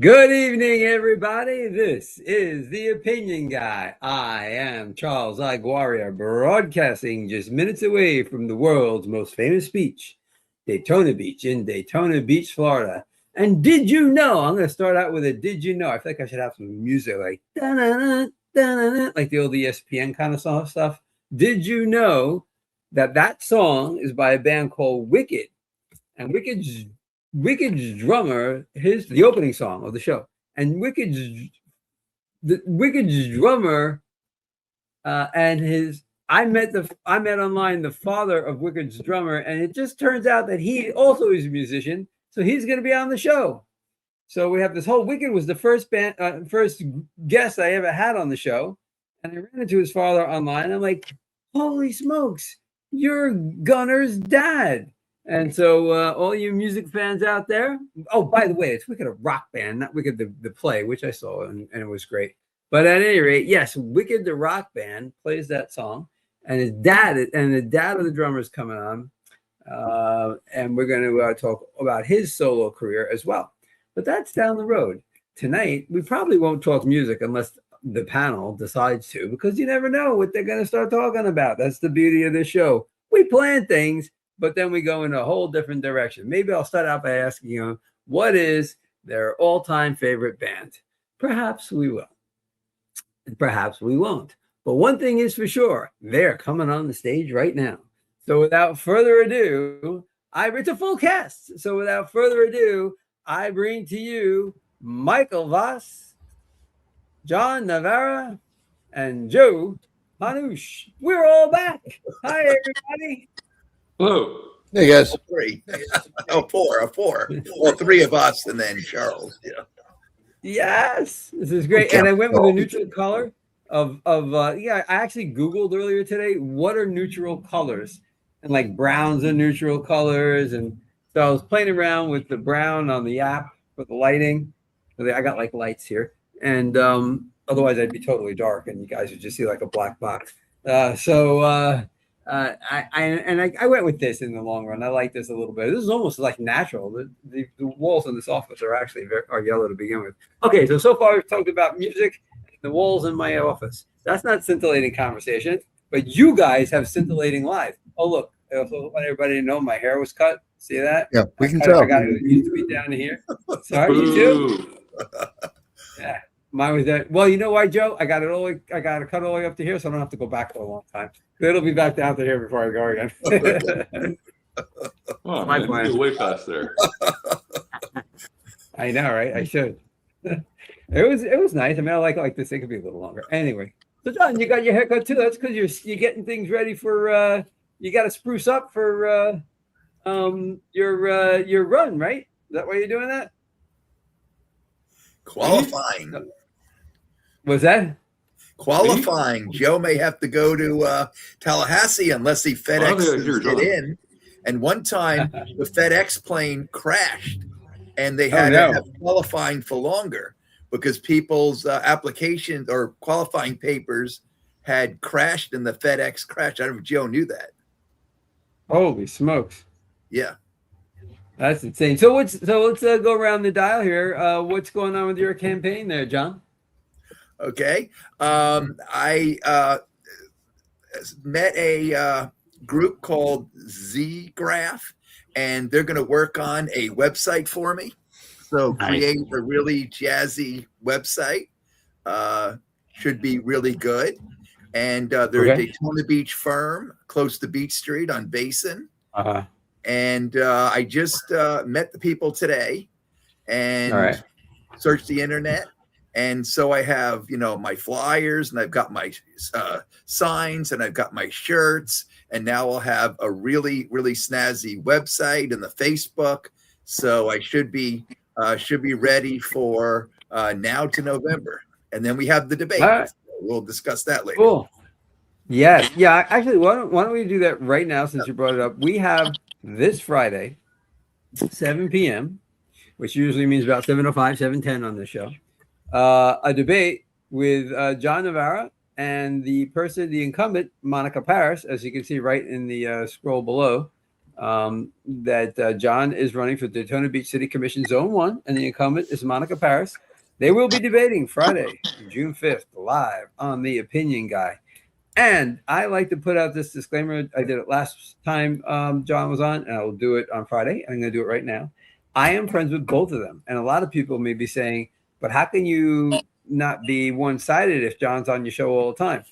Good evening, everybody. This is The Opinion Guy. I am Charles I. Guaria, broadcasting just minutes away from the world's most famous beach, Daytona Beach in Daytona Beach, Florida. And did you know, I'm going to start out with a did you know. I feel like I should have some music like da-na-na, da-na-na, like the old ESPN kind of stuff. Did you know that song is by a band called Wicked? And Wicked's drummer, the opening song of the show, and Wicked's drummer, and I met online the father of Wicked's drummer, and it just turns out that he also is a musician, so he's going to be on the show. So we have this whole Wicked was the first guest I ever had on the show, and I ran into his father online. I'm like, holy smokes, you're Gunner's dad. And so all you music fans out there, oh, by the way, it's Wicked, a rock band, not Wicked the play, which I saw, and it was great. But at any rate, yes, Wicked the rock band plays that song, and the dad of the drummer is coming on, and we're going to talk about his solo career as well. But that's down the road. Tonight, we probably won't talk music unless the panel decides to, because you never know what they're going to start talking about. That's the beauty of this show. We plan things, but then we go in a whole different direction. Maybe I'll start out by asking you, what is their all-time favorite band? Perhaps we will. Perhaps we won't. But one thing is for sure, they're coming on the stage right now. So without further ado, it's a full cast. So without further ado, I bring to you Michael Vass, John Navarra, and Joe Hannoush. We're all back. Hi, everybody. Hello. Hey guys. Four. Well, three of us and then Charles. Yeah. Yes, this is great. And I went with a neutral color I actually Googled earlier today, what are neutral colors? And like browns are neutral colors. And so I was playing around with the brown on the app with the lighting. I got like lights here. And otherwise I'd be totally dark and you guys would just see like a black box. I went with this in the long run. I like this a little bit. This is almost like natural. The walls in this office are actually are yellow to begin with. Okay, so far we've talked about music, the walls in my office. That's not scintillating conversation, but you guys have scintillating live. Oh look, I also want everybody to know my hair was cut. See that? Yeah, we can tell. It used to be down here. Sorry, you too. Yeah. Mine was that. Well, you know why, Joe? I got to cut all the way up to here, so I don't have to go back for a long time. It'll be back down to here before I go again. Oh, my plan. You're way past there. I know, right? I should. It was nice. I mean, I like this. It could be a little longer. Anyway, so John, you got your haircut too. That's because you're getting things ready for. You got to spruce up for your run, right? Is that why you're doing that? Qualifying. Was that? Qualifying. Joe may have to go to Tallahassee unless he FedEx it in. And one time the FedEx plane crashed and they had to have qualifying for longer because people's applications or qualifying papers had crashed and the FedEx crashed. I don't know if Joe knew that. Holy smokes. Yeah. That's insane. So let's go around the dial here. What's going on with your campaign there, John? Okay. I met a group called Z-Graph, and they're going to work on a website for me. So create a really jazzy website. Should be really good. And they're a Daytona Beach firm close to Beach Street on Basin. And I just met the people today and searched the internet. And so I have, my flyers and I've got my signs and I've got my shirts. And now I'll have a really, really snazzy website and the Facebook. So I should be ready for now to November. And then we have the debate. We'll discuss that later. Cool. Yes. Yeah. Actually, why don't we do that right now since you brought it up? We have this Friday, 7 p.m., which usually means about 7:05, 7:10 on the show, a debate with John Navarra and the incumbent, Monica Paris, as you can see right in the scroll below, that John is running for Daytona Beach City Commission Zone 1, and the incumbent is Monica Paris. They will be debating Friday, June 5th, live on The Opinion Guy. And I like to put out this disclaimer. I did it last time John was on, and I will do it on Friday. I'm going to do it right now. I am friends with both of them. And a lot of people may be saying, but how can you not be one-sided if John's on your show all the time?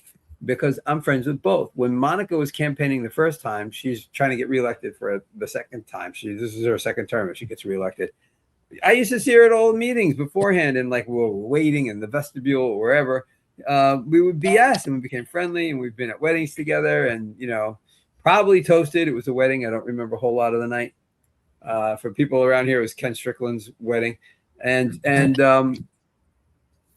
Because I'm friends with both. When Monica was campaigning the first time, she's trying to get reelected for the second time. This is her second term if she gets reelected. I used to see her at all the meetings beforehand, and like we were waiting in the vestibule or wherever. We would BS, and we became friendly, and we've been at weddings together, and probably toasted. It was a wedding. I don't remember a whole lot of the night. For people around here, it was Ken Strickland's wedding, and isn't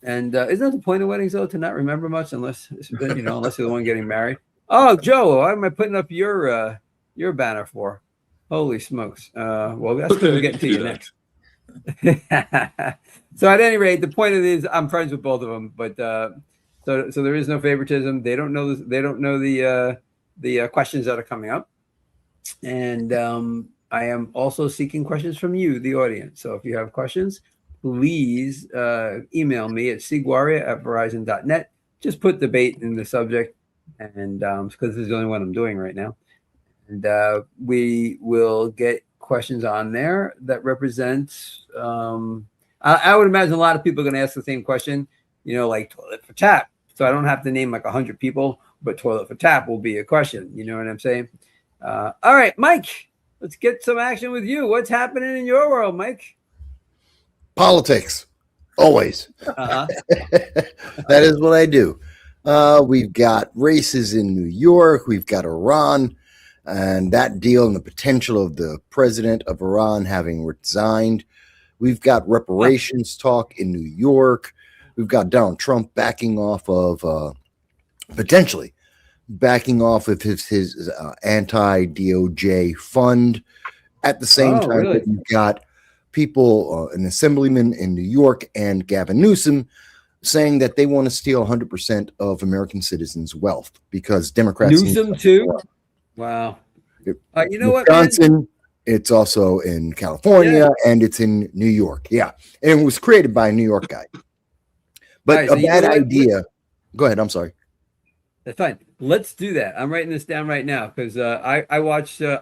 that the point of weddings though, to not remember much unless unless you're the one getting married? Oh, Joe, what am I putting up your banner for? Holy smokes! Well, that's what we're getting to you next. So at any rate, the point of it is I'm friends with both of them, but so there is no favoritism. They don't know the questions that are coming up, and I am also seeking questions from you, the audience. So if you have questions, please email me at cguaria@verizon.net. Just put debate in the subject, and because this is the only one I'm doing right now, and we will get questions on there that represents I would imagine a lot of people are going to ask the same question, like toilet for tap. So I don't have to name like 100 people, but toilet for tap will be a question. You know what I'm saying? All right, Mike, let's get some action with you. What's happening in your world, Mike? Politics, always. Uh-huh. That is what I do. We've got races in New York. We've got Iran. And that deal and the potential of the president of Iran having resigned. We've got reparations talk in New York. We've got Donald Trump backing off of potentially backing off of his anti-DOJ fund. At the same time, really? You've got people, an assemblyman in New York and Gavin Newsom, saying that they want to steal 100% of American citizens' wealth because Democrats. Newsom too? Wow. You know Wisconsin, what, man? It's also in California, and it's in New York. Yeah. And it was created by a New York guy. But Right, so a bad idea. Go ahead. I'm sorry. That's fine. Let's do that. I'm writing this down right now because I watch No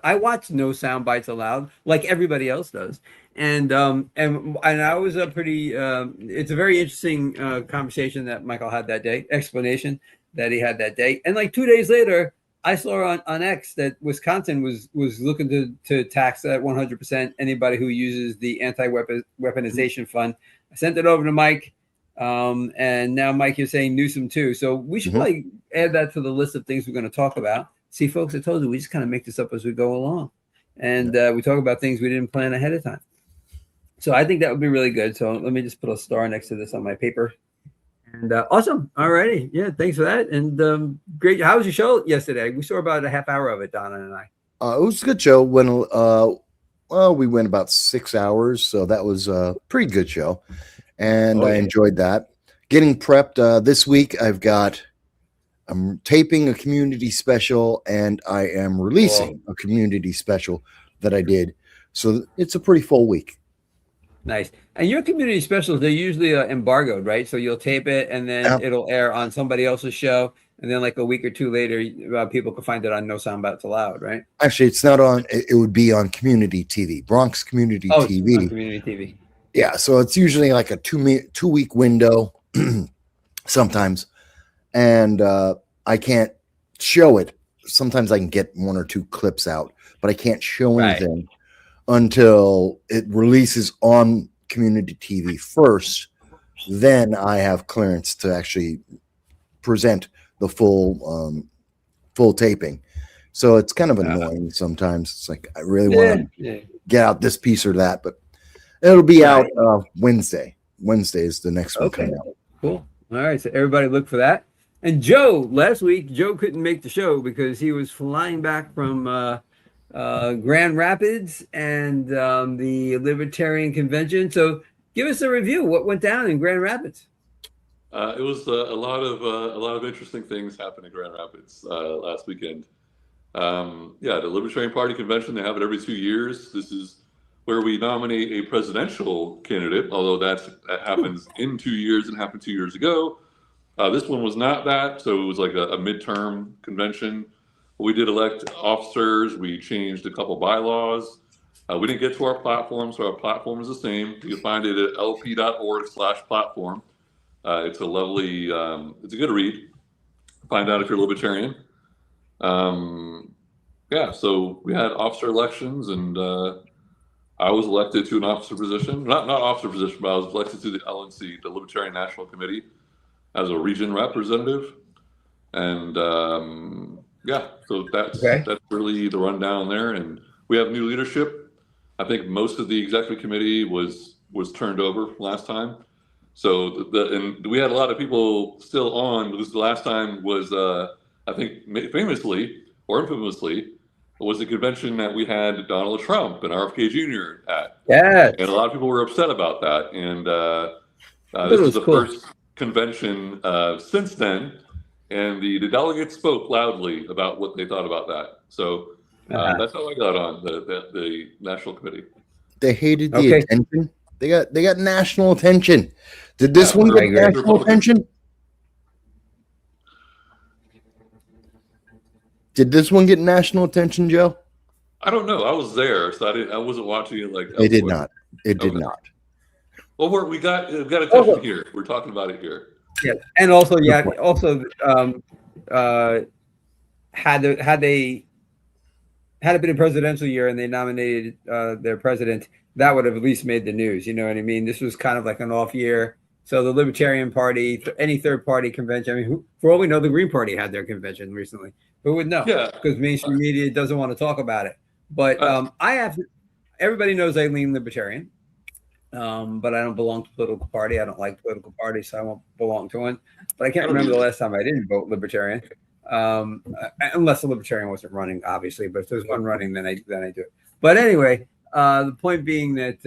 Soundbites Allowed like everybody else does, and I was a pretty. It's a very interesting conversation that Michael had that day. Explanation that he had that day, and like 2 days later, I saw on X that Wisconsin was looking to tax that 100% anybody who uses the anti-weaponization fund. I sent it over to Mike. And now Mike, you're saying Newsom too. So we should probably add that to the list of things we're going to talk about. See, folks, I told you, we just kind of make this up as we go along. And we talk about things we didn't plan ahead of time. So I think that would be really good. So let me just put a star next to this on my paper. And awesome. All righty. Yeah, thanks for that. And great. How was your show yesterday? We saw about a half hour of it, Donna and I. It was a good show. We went about 6 hours. So that was a pretty good show. And I enjoyed that. Getting prepped this week. I'm taping a community special, and I am releasing a community special that I did. So it's a pretty full week. Nice. And your community specials, they're usually embargoed, right? So you'll tape it, and then it'll air on somebody else's show. And then like a week or two later, people can find it on No Soundbites Allowed, right? Actually, it's not on. It would be on community TV, Bronx Community TV. It's on community TV. Yeah, so it's usually like a 2 week window sometimes, and I can't show it. Sometimes I can get 1 or 2 clips out, but I can't show anything until it releases on community TV first. Then I have clearance to actually present the full taping. So it's kind of annoying sometimes. It's like I really want to get out this piece or that, but it'll be out Wednesday. Wednesday is the next one coming out. Cool. All right. So everybody look for that. And Joe, last week, Joe couldn't make the show because he was flying back from Grand Rapids and the Libertarian Convention. So give us a review. What went down in Grand Rapids? It was a lot of interesting things happened in Grand Rapids last weekend. The Libertarian Party Convention, they have it every 2 years. This is where we nominate a presidential candidate, although that happens in 2 years and happened 2 years ago. This one was not that, so it was like a midterm convention. We did elect officers. We changed a couple bylaws. We didn't get to our platform, so our platform is the same. You can find it at lp.org/platform. It's a lovely, it's a good read. Find out if you're a libertarian. So we had officer elections, and I was elected to an officer position. Not officer position, but I was elected to the LNC, the Libertarian National Committee, as a region representative. And so that's really the rundown there. And we have new leadership. I think most of the executive committee was turned over last time. So and we had a lot of people still on, because the last time was I think famously or infamously was the convention that we had Donald Trump and RFK Jr. at. Yeah. And a lot of people were upset about that. And this is the first convention since then. And the delegates spoke loudly about what they thought about that. So that's how I got on the national committee. They hated the attention. They got national attention. Did this one get national attention? Did this one get national attention, Joe? I don't know. I was there, so I wasn't watching it like. It did not. It did not. Well, we got attention here. We're talking about it here. Yeah, and also, had it been a presidential year and they nominated their president, that would have at least made the news. You know what I mean? This was kind of like an off year. So the Libertarian Party, any third party convention, I mean, for all we know, the Green Party had their convention recently. Who would know? Yeah. Because mainstream media doesn't want to talk about it. But everybody knows I lean libertarian, but I don't belong to a political party. I don't like political parties, so I won't belong to one. But I can't remember the last time I didn't vote libertarian, unless the libertarian wasn't running, obviously. But if there's one running, then I do it. But anyway, the point being that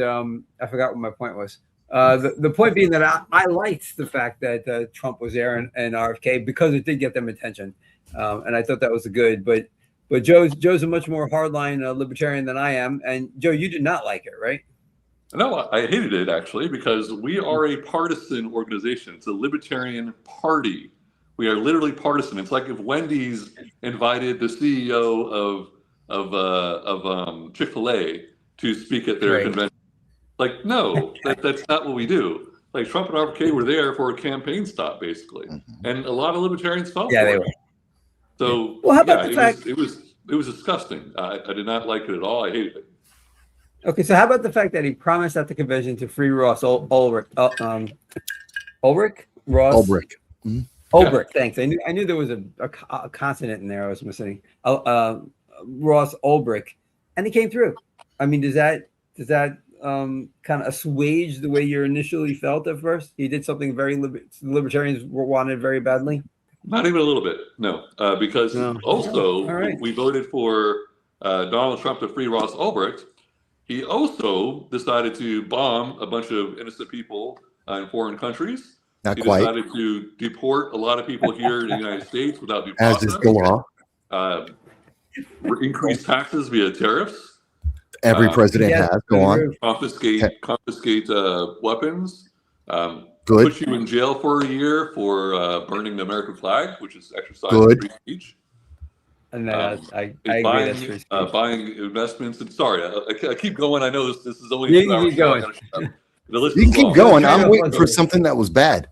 I forgot what my point was. The point being that I liked the fact that Trump was there and RFK, because it did get them attention, and I thought that was good. But Joe's a much more hardline libertarian than I am, and Joe, you did not like it, right? No, I hated it actually, because we are a partisan organization. It's a Libertarian Party. We are literally partisan. It's like if Wendy's invited the CEO of Chick-fil-A to speak at their convention. Like, no, that's not what we do. Like, Trump and RFK were there for a campaign stop, basically, and a lot of libertarians felt for it. So, well, how about the fact it was disgusting. I did not like it at all. I hated it. Okay, so how about the fact that he promised at the convention to free Ross Ulrich? Ulrich? Ross? Ulrich. Mm-hmm. Ulrich, thanks. I knew there was a consonant in there I was missing. Ross Ulrich, and he came through. I mean, does that kind of assuage the way you initially felt at first? He did something very libertarians wanted very badly. Not even a little bit, no. Because we voted for Donald Trump to free Ross Ulbricht. He also decided to bomb a bunch of innocent people in foreign countries. He decided to deport a lot of people here in the United States without due process. As is the law. Increase taxes via tariffs. Every president has. Go on. Confiscate weapons. Good. Put you in jail for a year for burning the American flag, which is exercise of free speech. And I agree. Buying investments. And sorry, I keep going. I know this is only. You can keep going. You can keep going. I'm waiting for something that was bad.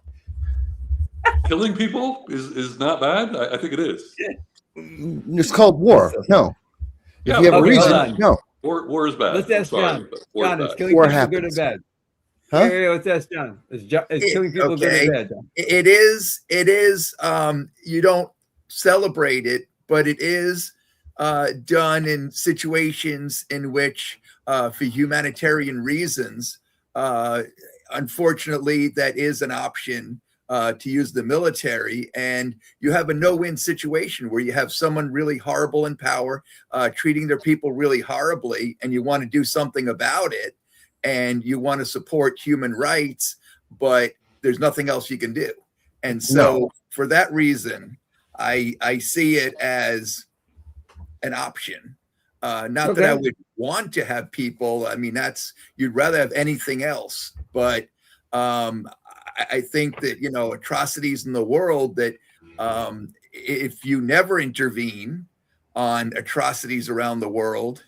Killing people is not bad. I think it is. It's called war. No. If you have a reason, no. War is bad. Let's ask John. John, is killing people good or bad? Huh? Yeah, let's ask John. Is killing people good or bad, John? It is. You don't celebrate it, but it is done in situations in which, for humanitarian reasons, unfortunately, that is an option to use the military, and you have a no-win situation where you have someone really horrible in power, treating their people really horribly, and you want to do something about it, and you want to support human rights, but there's nothing else you can do. And so for that reason, I see it as an option. Not that I would want to have people. I mean, you'd rather have anything else. But I think that, atrocities in the world, that if you never intervene on atrocities around the world,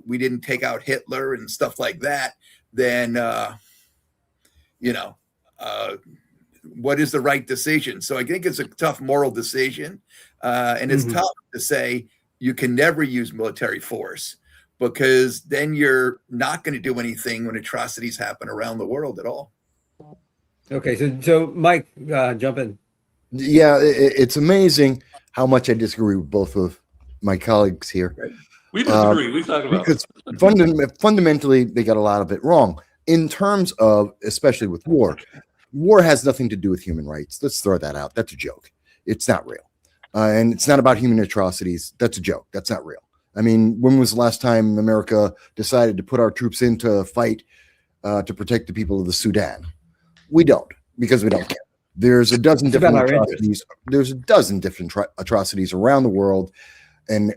we didn't take out Hitler and stuff like that, then, what is the right decision? So I think it's a tough moral decision. And it's tough to say you can never use military force, because then you're not going to do anything when atrocities happen around the world at all. Okay, so Mike, jump in. Yeah, it's amazing how much I disagree with both of my colleagues here. Right. We disagree. We talk about because fundamentally they got a lot of it wrong in terms of, especially with war. War has nothing to do with human rights. Let's throw that out. That's a joke. It's not real. And it's not about human atrocities. That's a joke. That's not real. I mean, when was the last time America decided to put our troops in to fight to protect the people of the Sudan? We don't, because we don't care. There's a dozen different atrocities. There's a dozen different atrocities around the world, and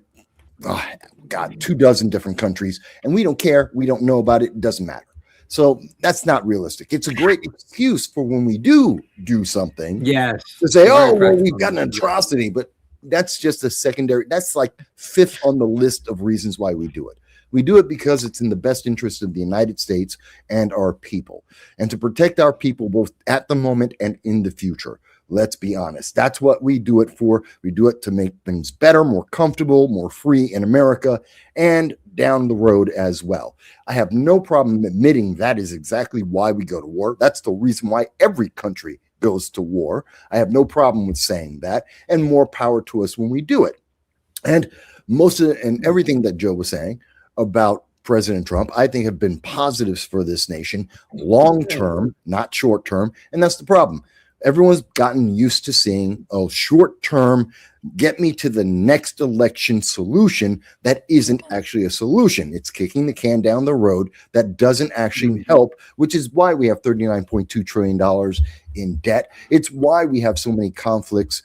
24 different countries, and we don't care. We don't know about it. It doesn't matter. So that's not realistic. It's a great excuse for when we do something. Yes. To say, oh, well, we've got an atrocity, but that's just a secondary. That's like fifth on the list of reasons why we do it. We do it because it's in the best interest of the United States and our people, and to protect our people both at the moment and in the future. Let's be honest. That's what we do it for. We do it to make things better, more comfortable, more free in America, and down the road as well. I have no problem admitting that is exactly why we go to war. That's the reason why every country goes to war. I have no problem with saying that, and more power to us when we do it. And most of it, and everything that Joe was saying about President Trump, I think have been positives for this nation, long term, not short term, and that's the problem. Everyone's gotten used to seeing a short-term, get me to the next election solution that isn't actually a solution. It's kicking the can down the road that doesn't actually help, which is why we have $39.2 trillion in debt. It's why we have so many conflicts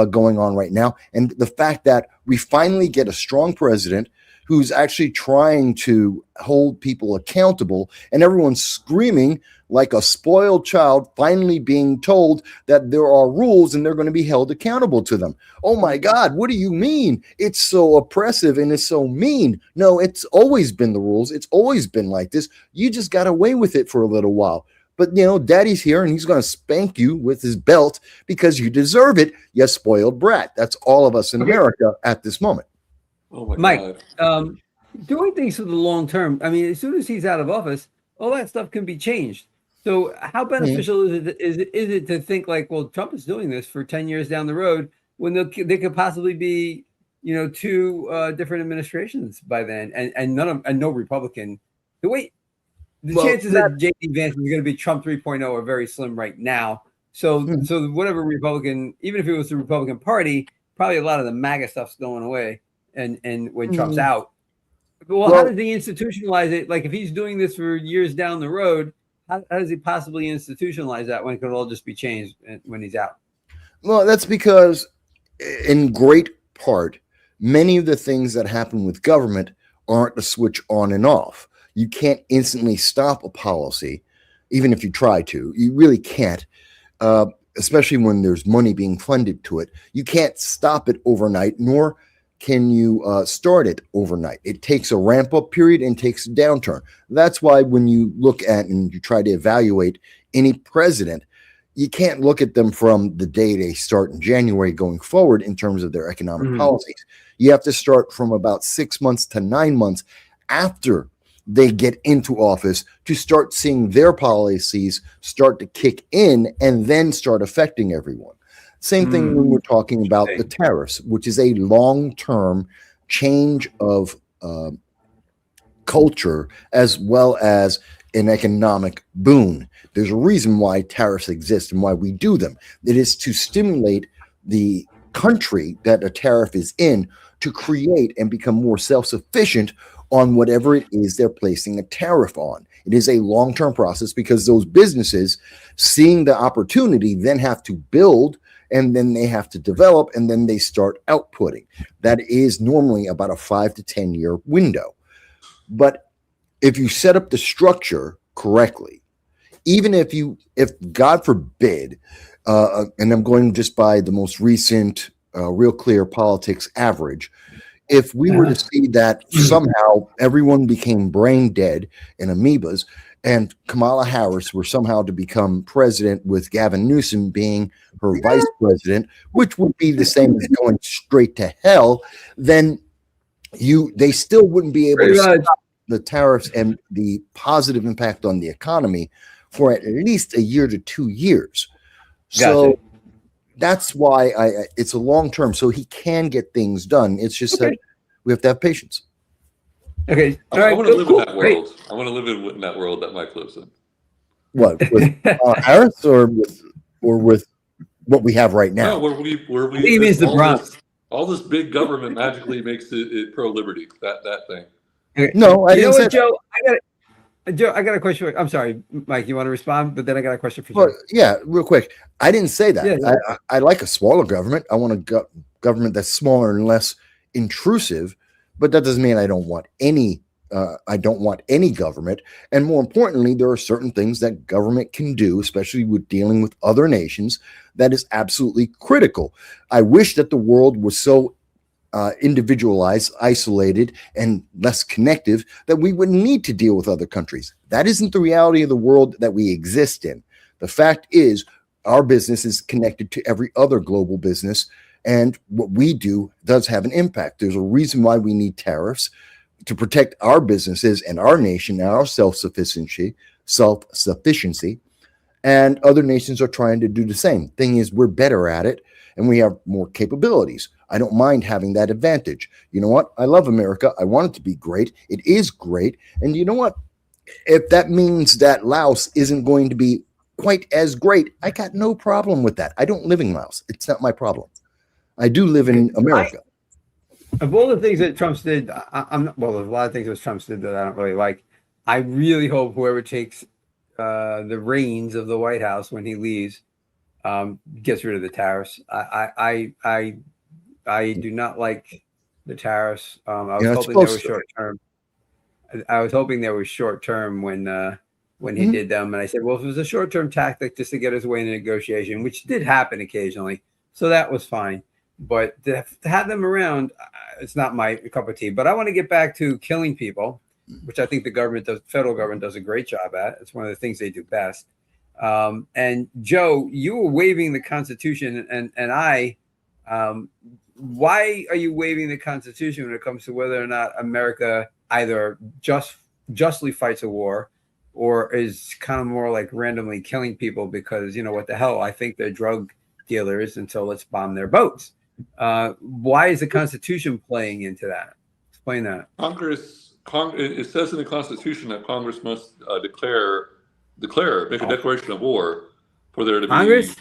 going on right now. And the fact that we finally get a strong president who's actually trying to hold people accountable, and everyone's screaming like a spoiled child, finally being told that there are rules and they're going to be held accountable to them. Oh my God, what do you mean? It's so oppressive and it's so mean. No, it's always been the rules. It's always been like this. You just got away with it for a little while. But, daddy's here and he's going to spank you with his belt because you deserve it, you spoiled brat. That's all of us in America at this moment. Oh my Mike, God. Doing things for the long term. I mean, as soon as he's out of office, all that stuff can be changed. So how beneficial is it to think like, well, Trump is doing this for 10 years down the road when there could possibly be, two different administrations by then, and no Republican. The chances that J.D. Vance is going to be Trump 3.0 are very slim right now. So whatever Republican, even if it was the Republican Party, probably a lot of the MAGA stuff's going away. And when Trump's out, well, how does he institutionalize it? Like if he's doing this for years down the road, how does he possibly institutionalize that when it could all just be changed when he's out? Well, that's because in great part, many of the things that happen with government aren't a switch on and off. You can't instantly stop a policy, even if you try to. You really can't, especially when there's money being funded to it. You can't stop it overnight, nor can you start it overnight. It takes a ramp up period and takes a downturn. That's why when you look at and you try to evaluate any president, you can't look at them from the day they start in January going forward in terms of their economic policies. You have to start from about 6 months to 9 months after they get into office to start seeing their policies start to kick in and then start affecting everyone. Same thing when we're talking about the tariffs, which is a long-term change of culture, as well as an economic boon. There's a reason why tariffs exist and why we do them. It is to stimulate the country that a tariff is in to create and become more self-sufficient on whatever it is they're placing a tariff on. It is a long-term process because those businesses, seeing the opportunity, then have to build, and then they have to develop, and then they start outputting. That is normally about a 5 to 10 year window. But if you set up the structure correctly, even if God forbid, and I'm going just by the most recent Real Clear Politics average, if we were to see that somehow everyone became brain dead and amoebas, and Kamala Harris were somehow to become president with Gavin Newsom being her vice president, which would be the same as going straight to hell, then they still wouldn't be able to stop the tariffs and the positive impact on the economy for at least a year to 2 years. So that's why it's a long term. So he can get things done. It's just that we have to have patience. Okay. All I right. want to live in that Great. world. I want to live in that world that Mike lives in. What, with Harris or with what we have right now? No, where we I think he means the Bronx. All this big government magically makes it pro liberty. That thing. Okay. No, I didn't say Joe, I got a question. I'm sorry, Mike. You want to respond? But then I got a question for you. Well, yeah, real quick. I didn't say that. Yeah. I like a smaller government. I want a government that's smaller and less intrusive. But that doesn't mean I don't want any. I don't want any government. And more importantly, there are certain things that government can do, especially with dealing with other nations, that is absolutely critical. I wish that the world was so individualized, isolated, and less connective that we wouldn't need to deal with other countries. That isn't the reality of the world that we exist in. The fact is, our business is connected to every other global business, and what we do does have an impact. There's a reason why we need tariffs to protect our businesses and our nation and our self-sufficiency, and other nations are trying to do the same. Thing is, we're better at it, and we have more capabilities. I don't mind having that advantage. You know what? I love America. I want it to be great. It is great. And you know what? If that means that Laos isn't going to be quite as great, I got no problem with that. I don't live in Laos. It's not my problem. I do live in America. Of all the things that Trump did, there's a lot of things that Trump did that I don't really like. I really hope whoever takes the reins of the White House when he leaves gets rid of the tariffs. I do not like the tariffs. I was hoping they were short term. I was hoping they were short term when he did them, and I said, well, if it was a short term tactic just to get his way in a negotiation, which did happen occasionally, so that was fine. But to have them around, it's not my cup of tea. But I want to get back to killing people, which I think the federal government does a great job at. It's one of the things they do best. And Joe, you were waiving the Constitution, and why are you waiving the Constitution when it comes to whether or not America either justly fights a war or is kind of more like randomly killing people because, you know, what the hell, I think they're drug dealers, and so let's bomb their boats. Why is the Constitution playing into that? Explain that. It says in the Constitution that Congress must make a declaration of war for there to be Congress.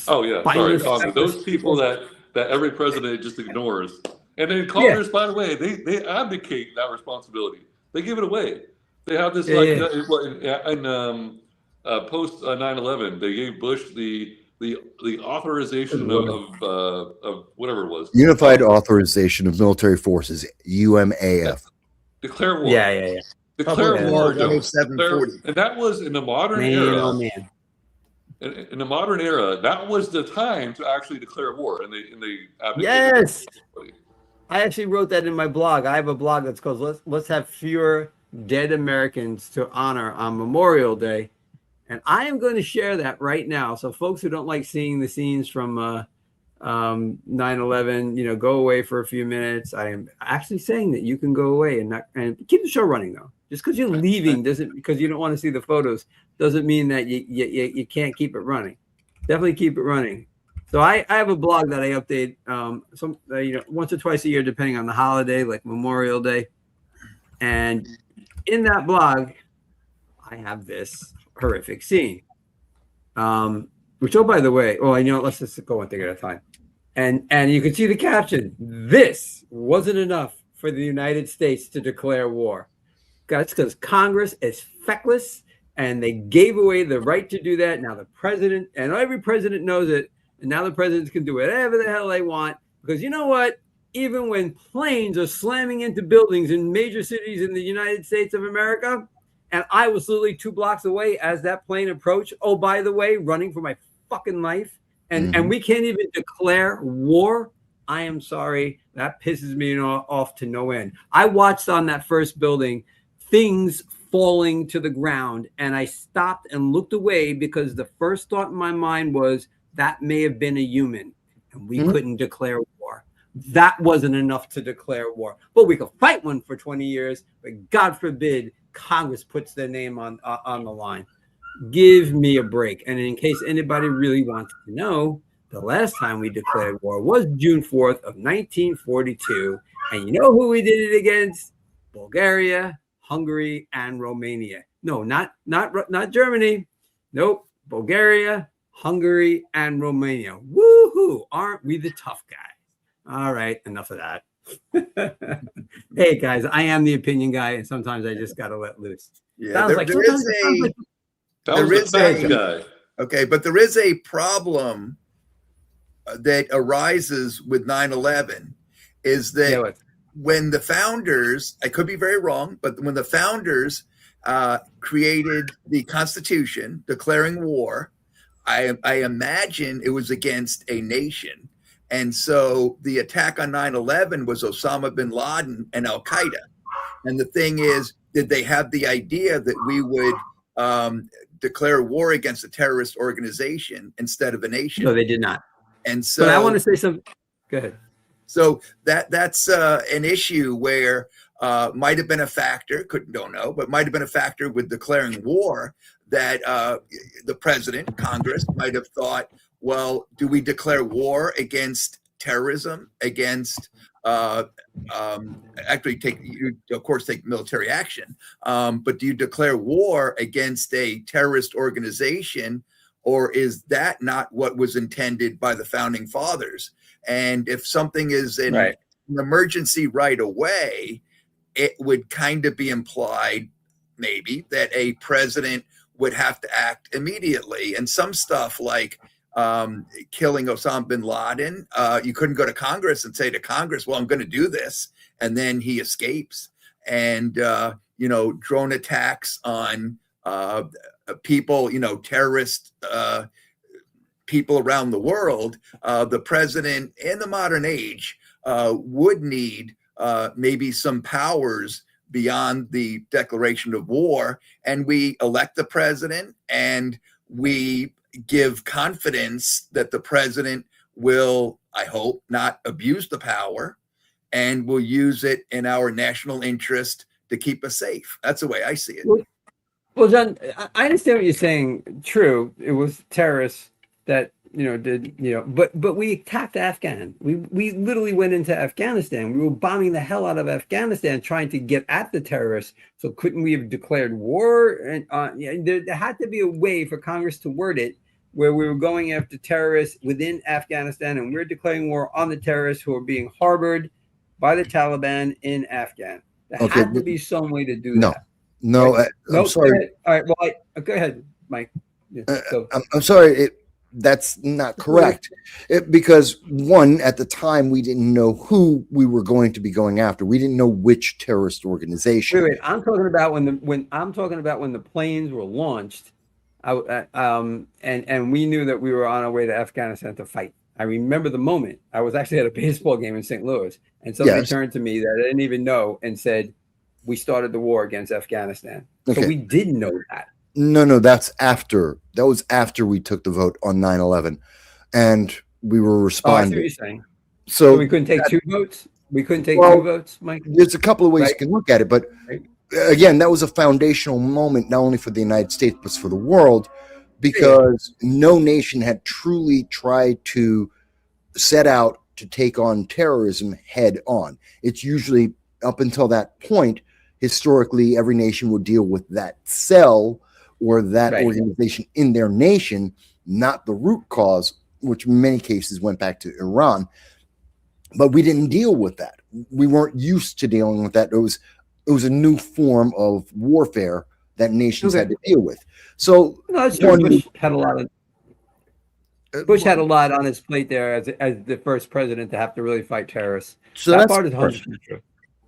Oh yeah, sorry, Congress. Those people that every president just ignores, and then Congress, by the way, they abdicate that responsibility. They give it away. They have this in post 9/11. They gave Bush the authorization of whatever it was. Unified Authorization of Military Forces, UMAF. Declare war. Yeah. Declare war. And that was in the modern era. In the modern era, that was the time to actually declare war, and they yes. I actually wrote that in my blog. I have a blog that's called "Let's Have Fewer Dead Americans to Honor on Memorial Day," and I am going to share that right now. So, folks who don't like seeing the scenes from 9/11, go away for a few minutes. I am actually saying that you can go away and keep the show running though. Just because you're leaving because you don't want to see the photos doesn't mean that you can't keep it running. Definitely keep it running. So I have a blog that I update once or twice a year, depending on the holiday, like Memorial Day. And in that blog, I have this horrific scene. Which, oh, by the way, let's just go one thing at a time. And you can see the caption. This wasn't enough for the United States to declare war. That's because Congress is feckless and they gave away the right to do that. Now the president, and every president knows it, and now the presidents can do whatever the hell they want. Because you know what? Even when planes are slamming into buildings in major cities in the United States of America, and I was literally 2 blocks away as that plane approached, oh, by the way, running for my fucking life, and we can't even declare war. I am sorry. That pisses me off to no end. I watched on that first building things falling to the ground, and I stopped and looked away because the first thought in my mind was that may have been a human, and we couldn't declare war. That wasn't enough to declare war. But we could fight one for 20 years, but God forbid Congress puts their name on the line. Give me a break. And in case anybody really wants to know, the last time we declared war was June 4th of 1942. And you know who we did it against? Bulgaria, Hungary, and Romania. No, not Germany. Nope. Bulgaria, Hungary, and Romania. Woohoo! Aren't we the tough guys? All right, enough of that. Hey guys, I am the opinion guy, and sometimes I just gotta let loose. Yeah, there is a guy. Okay, but there is a problem that arises with 9/11 is that when the founders, I could be very wrong, but when the founders created the Constitution declaring war, I imagine it was against a nation. And so the attack on 9/11 was Osama bin Laden and Al Qaeda. And the thing is, did they have the idea that we would declare war against a terrorist organization instead of a nation? No, they did not. And so, but I want to say something. Go ahead. So that's an issue where might have been a factor, don't know, but might have been a factor with declaring war that the president, Congress might have thought, well, do we declare war against terrorism, against actually take military action, but do you declare war against a terrorist organization, or is that not what was intended by the founding fathers? And if something is an emergency right away, it would kind of be implied maybe that a president would have to act immediately. And some stuff like killing Osama bin Laden, you couldn't go to Congress and say to Congress, well, I'm going to do this. And then he escapes. And, drone attacks on people, terrorist people around the world, the president in the modern age would need maybe some powers beyond the declaration of war. And we elect the president and we give confidence that the president will, I hope, not abuse the power and will use it in our national interest to keep us safe. That's the way I see it. Well, John, I understand what you're saying. True. It was terrorists that, but we attacked Afghan. We literally went into Afghanistan. We were bombing the hell out of Afghanistan, trying to get at the terrorists. So couldn't we have declared war? And there had to be a way for Congress to word it where we were going after terrorists within Afghanistan, and we're declaring war on the terrorists who are being harbored by the Taliban in Afghan. There had to be some way to do that. No, right? I'm sorry. All right. Well, go ahead, Mike. I'm sorry. That's not correct. Because one, at the time, we didn't know who we were going to be going after. We didn't know which terrorist organization. Wait. I'm talking about when the planes were launched, and we knew that we were on our way to Afghanistan to fight. I remember the moment. I was actually at a baseball game in St. Louis, and somebody turned to me that I didn't even know and said, "We started the war against Afghanistan." Okay. So we didn't know that. No, that's after. That was after we took the vote on 9/11, and we were responding. I see what you're saying. So we couldn't take 2 votes. We couldn't take 2 votes, Mike. There's a couple of ways you can look at it, but again, that was a foundational moment, not only for the United States but for the world, because no nation had truly tried to set out to take on terrorism head on. It's usually up until that point, historically every nation would deal with that cell or that Right. organization in their nation, not the root cause, which in many cases went back to Iran. But we didn't deal with that. We weren't used to dealing with that. It was a new form of warfare that nations had to deal with. So No, that's true. Bush had a lot on his plate there as the first president to have to really fight terrorists. So that that's part is 100% true.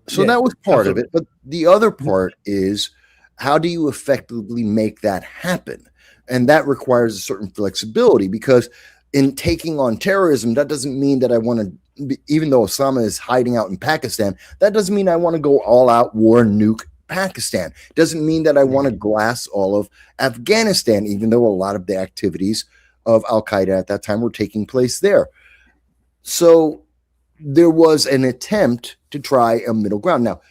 So Yeah, that was part absolutely. of it. But the other part is, how do you effectively make that happen? And that requires a certain flexibility, because in taking on terrorism, that doesn't mean that I want to, even though Osama is hiding out in Pakistan, that doesn't mean I want to go all out war and nuke Pakistan. Doesn't mean that I want to glass all of Afghanistan, even though a lot of the activities of Al Qaeda at that time were taking place there. So there was an attempt to try a middle ground. Now,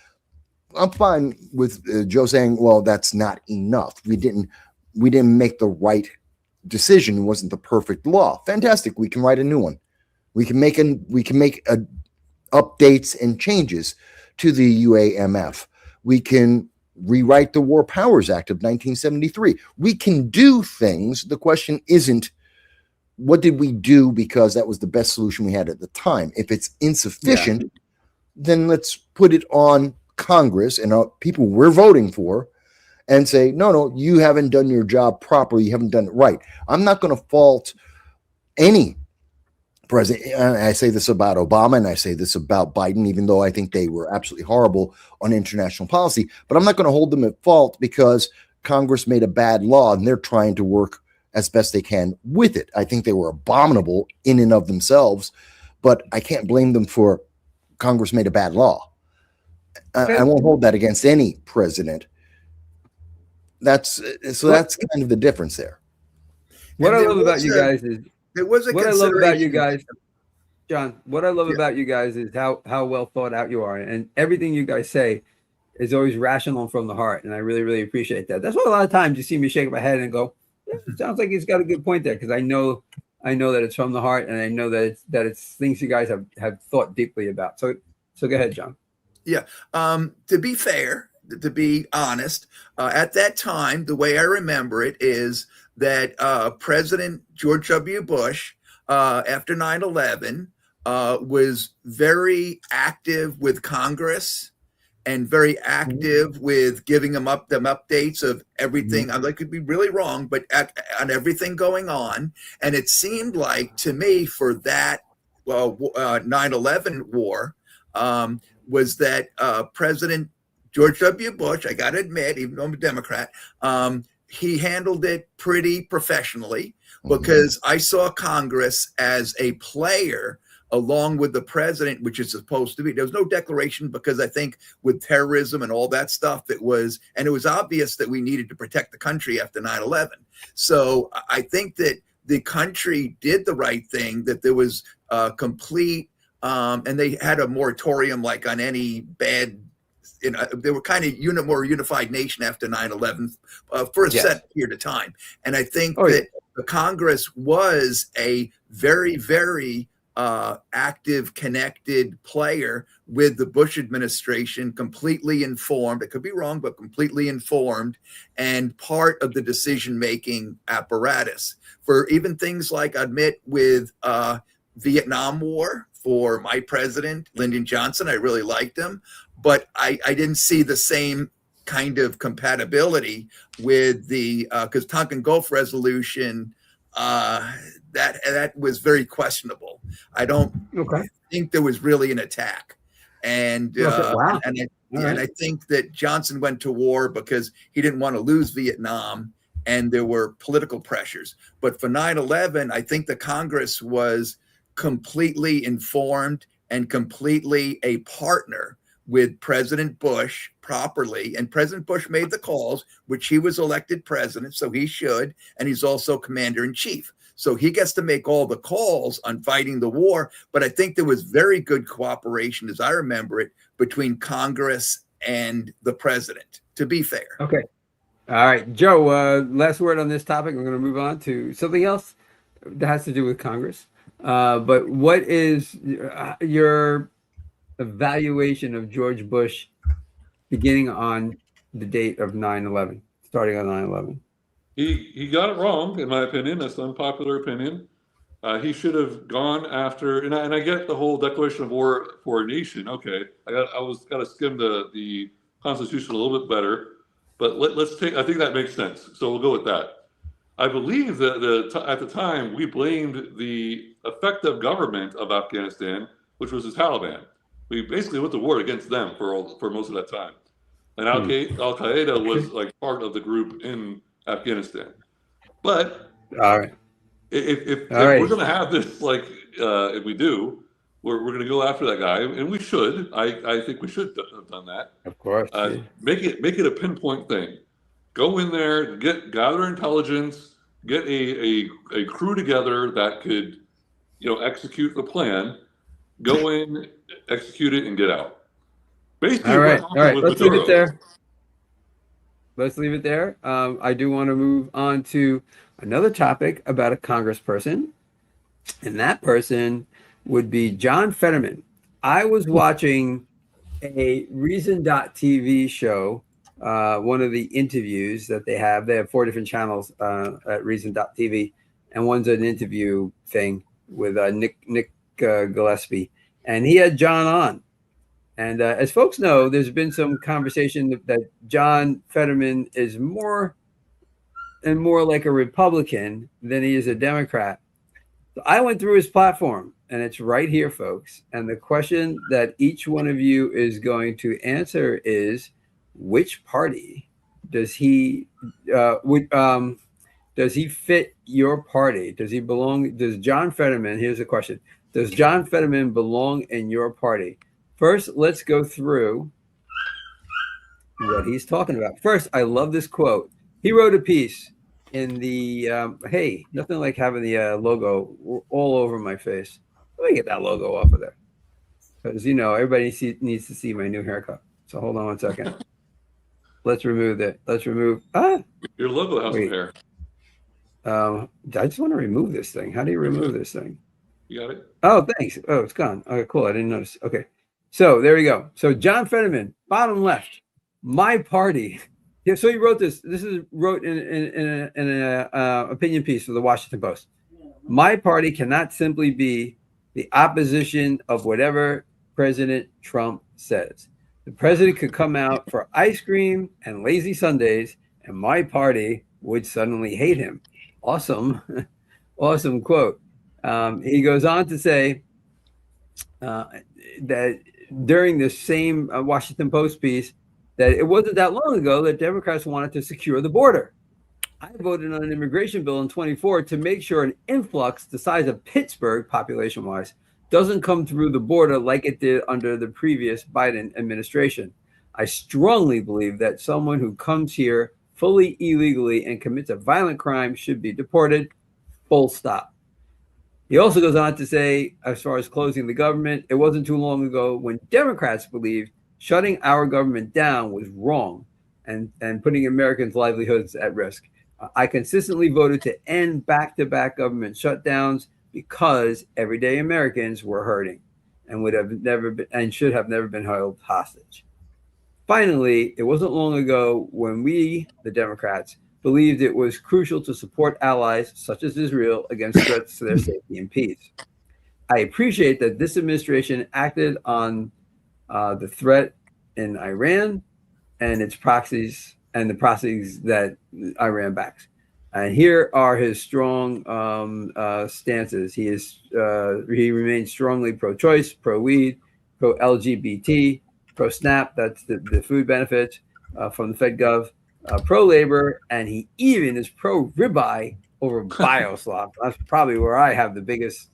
I'm fine with Joe saying, well, that's not enough. We didn't make the right decision. It wasn't the perfect law. Fantastic. We can write a new one. We can make updates and changes to the UAMF. We can rewrite the War Powers Act of 1973. We can do things. The question isn't, what did we do because that was the best solution we had at the time? If it's insufficient, then let's put it on Congress and people we're voting for and say, no, you haven't done your job properly. You haven't done it right. I'm not going to fault any president. And I say this about Obama and I say this about Biden, even though I think they were absolutely horrible on international policy. But I'm not going to hold them at fault because Congress made a bad law and they're trying to work as best they can with it. I think they were abominable in and of themselves, but I can't blame them for Congress made a bad law. I won't hold that against any president. That's kind of the difference there. What I love about you guys is what I love about you guys, John. What I love about you guys is how well thought out you are, and everything you guys say is always rational and from the heart, and I really, really appreciate that. That's why a lot of times you see me shake my head and go, yeah, it sounds like he's got a good point there, because I know that it's from the heart, and I know that it's things you guys have thought deeply about. So go ahead, John. Yeah. To be fair, to be honest, at that time, the way I remember it is that President George W. Bush, after 9/11, was very active with Congress and very active with giving them updates of everything. I could be really wrong, but on everything going on. And it seemed like to me for that 9/11 war was that President George W. Bush, I got to admit, even though I'm a Democrat, he handled it pretty professionally, because I saw Congress as a player along with the president, which is supposed to be. There was no declaration, because I think with terrorism and all that stuff, it was obvious that we needed to protect the country after 9/11. So I think that the country did the right thing, that there was complete, and they had a moratorium like on any bad, they were kind of more unified nation after 9/11 for a set period of time. And I think that the Congress was a very, very active, connected player with the Bush administration, completely informed. It could be wrong, but completely informed and part of the decision-making apparatus for even things like, I admit, with Vietnam War. For my president, Lyndon Johnson, I really liked him, but I didn't see the same kind of compatibility with the because Tonkin Gulf resolution, that was very questionable. I don't think there was really an attack, and I think that Johnson went to war because he didn't want to lose Vietnam, and there were political pressures. But for 9/11, I think the Congress was completely informed and completely a partner with President Bush properly. And President Bush made the calls, which he was elected president, so he should. And he's also commander in chief. So he gets to make all the calls on fighting the war. But I think there was very good cooperation, as I remember it, between Congress and the president, to be fair. Okay. All right, Joe, last word on this topic. We're going to move on to something else that has to do with Congress. But what is your evaluation of George Bush beginning on the date of 9/11, starting on 9/11. He got it wrong, in my opinion. That's an unpopular opinion. He should have gone after, and I get the whole declaration of war for a nation. Okay, I got to skim the Constitution a little bit better, but let's take. I think that makes sense. So we'll go with that. I believe that at the time we blamed the effective government of Afghanistan, which was the Taliban. We basically went to war against them for most of that time, and Al Qaeda was like part of the group in Afghanistan. But all right. If we're going to have this, like, if we do, we're going to go after that guy, and we should. I think we should have done that. Of course. Make it a pinpoint thing. Go in there, gather intelligence, get a crew together that could, execute the plan. Go in, execute it, and get out. Basically, all right. Let's leave it there. I do want to move on to another topic about a congressperson, and that person would be John Fetterman. I was watching a Reason.tv show, one of the interviews that they have. They have 4 different channels at Reason.tv, and one's an interview thing with Nick Gillespie, and he had John on. And as folks know, there's been some conversation that John Fetterman is more and more like a Republican than he is a Democrat. So I went through his platform, and it's right here, folks. And the question that each one of you is going to answer is, which party does he does he fit your party? Does he belong? Does John Fetterman? Here's the question: does John Fetterman belong in your party? First, let's go through what he's talking about. First, I love this quote. He wrote a piece in the, hey, nothing like having the logo all over my face. Let me get that logo off of there. Because, everybody needs to see my new haircut. So hold on one second. Let's remove that. Your logo has some hair. I just want to remove this thing. How do you remove this thing? You got it? Oh, thanks. Oh, it's gone. Okay, cool. I didn't notice. Okay. So there we go. So John Fetterman, bottom left, my party. Yeah, so he wrote this. This is wrote in an opinion piece for the Washington Post. My party cannot simply be the opposition of whatever President Trump says. The president could come out for ice cream and lazy Sundays, and my party would suddenly hate him. Awesome. Awesome quote. He goes on to say that during this same Washington Post piece, that it wasn't that long ago that Democrats wanted to secure the border. I voted on an immigration bill in 24 to make sure an influx the size of Pittsburgh, population-wise, doesn't come through the border like it did under the previous Biden administration. I strongly believe that someone who comes here fully illegally and commits a violent crime should be deported, full stop. He also goes on to say, as far as closing the government, it wasn't too long ago when Democrats believed shutting our government down was wrong and putting Americans' livelihoods at risk. I consistently voted to end back-to-back government shutdowns because everyday Americans were hurting and would have never been and should have never been held hostage. Finally, it wasn't long ago when we, the Democrats, believed it was crucial to support allies such as Israel against threats to their safety and peace. I appreciate that this administration acted on the threat in Iran and its proxies and the proxies that Iran backs. And here are his strong stances. He remains strongly pro-choice, pro-weed, pro-LGBT, pro-SNAP, that's the food benefits from the FedGov, pro-labor, and he even is pro-ribeye over Bioslop. That's probably where I have the biggest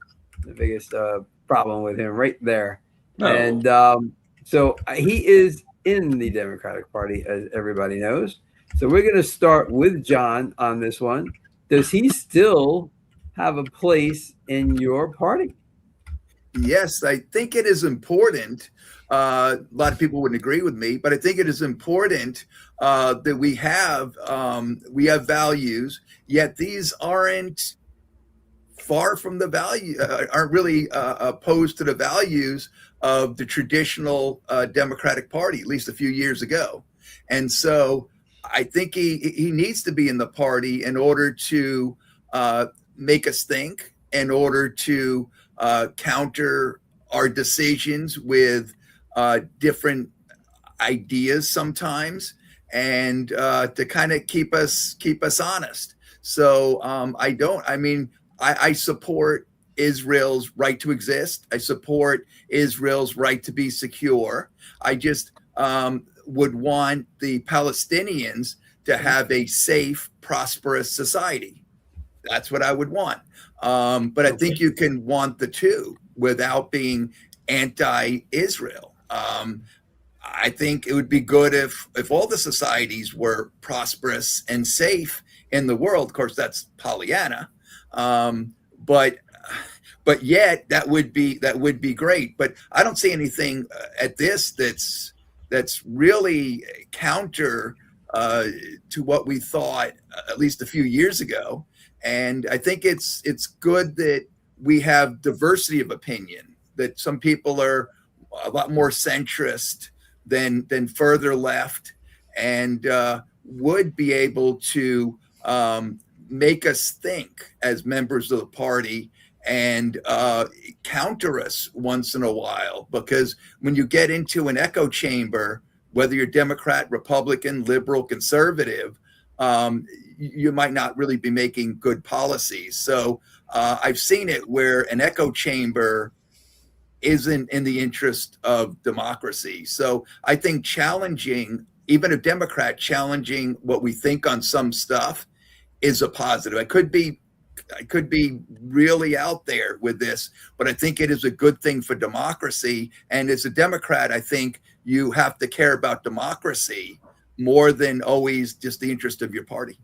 problem with him right there. No. And so he is in the Democratic Party, as everybody knows. So we're going to start with John on this one. Does he still have a place in your party? Yes, I think it is important. A lot of people wouldn't agree with me, but I think it is important that we have values, yet these aren't far from the value, aren't really opposed to the values of the traditional Democratic Party, at least a few years ago. And so I think he needs to be in the party in order to make us think, in order to counter our decisions with different ideas sometimes, and to kind of keep us honest. So I support Israel's right to exist. I support Israel's right to be secure. I just would want the Palestinians to have a safe, prosperous society. That's what I would want. But I think you can want the two without being anti-Israel. I think it would be good if all the societies were prosperous and safe in the world. Of course, that's Pollyanna. But yet that would be great. But I don't see anything at this that's really counter to what we thought at least a few years ago. And I think it's good that we have diversity of opinion, that some people are a lot more centrist than further left, and would be able to make us think as members of the party and counter us once in a while. Because when you get into an echo chamber, whether you're Democrat, Republican, liberal, conservative, you might not really be making good policies. So I've seen it where an echo chamber isn't in the interest of democracy. So I think challenging, even a Democrat challenging what we think on some stuff, is a positive. I could be really out there with this, but I think it is a good thing for democracy. And as a Democrat, I think you have to care about democracy more than always just the interest of your party.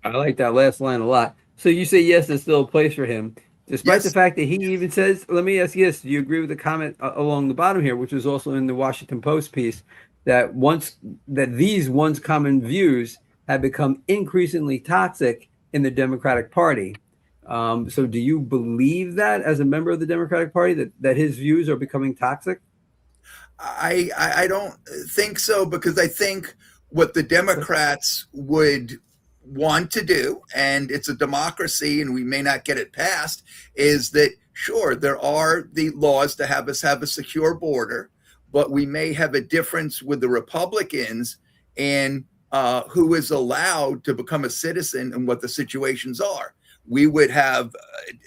I like that last line a lot. So you say yes, there's still a place for him, despite the fact that he even says, let me ask you this, do you agree with the comment along the bottom here, which was also in the Washington Post piece, that these once common views have become increasingly toxic in the Democratic Party? So do you believe that as a member of the Democratic Party, that his views are becoming toxic? I don't think so, because I think what the Democrats would want to do, and it's a democracy and we may not get it passed, is that sure, there are the laws to have us have a secure border, but we may have a difference with the Republicans in who is allowed to become a citizen and what the situations are. We would have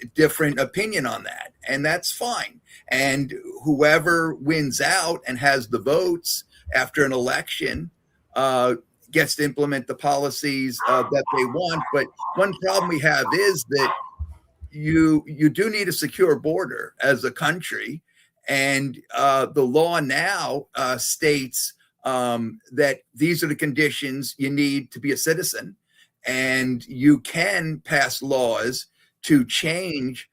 a different opinion on that, and that's fine. And whoever wins out and has the votes after an election gets to implement the policies that they want. But one problem we have is that you do need a secure border as a country, and the law now states that these are the conditions you need to be a citizen, and you can pass laws to change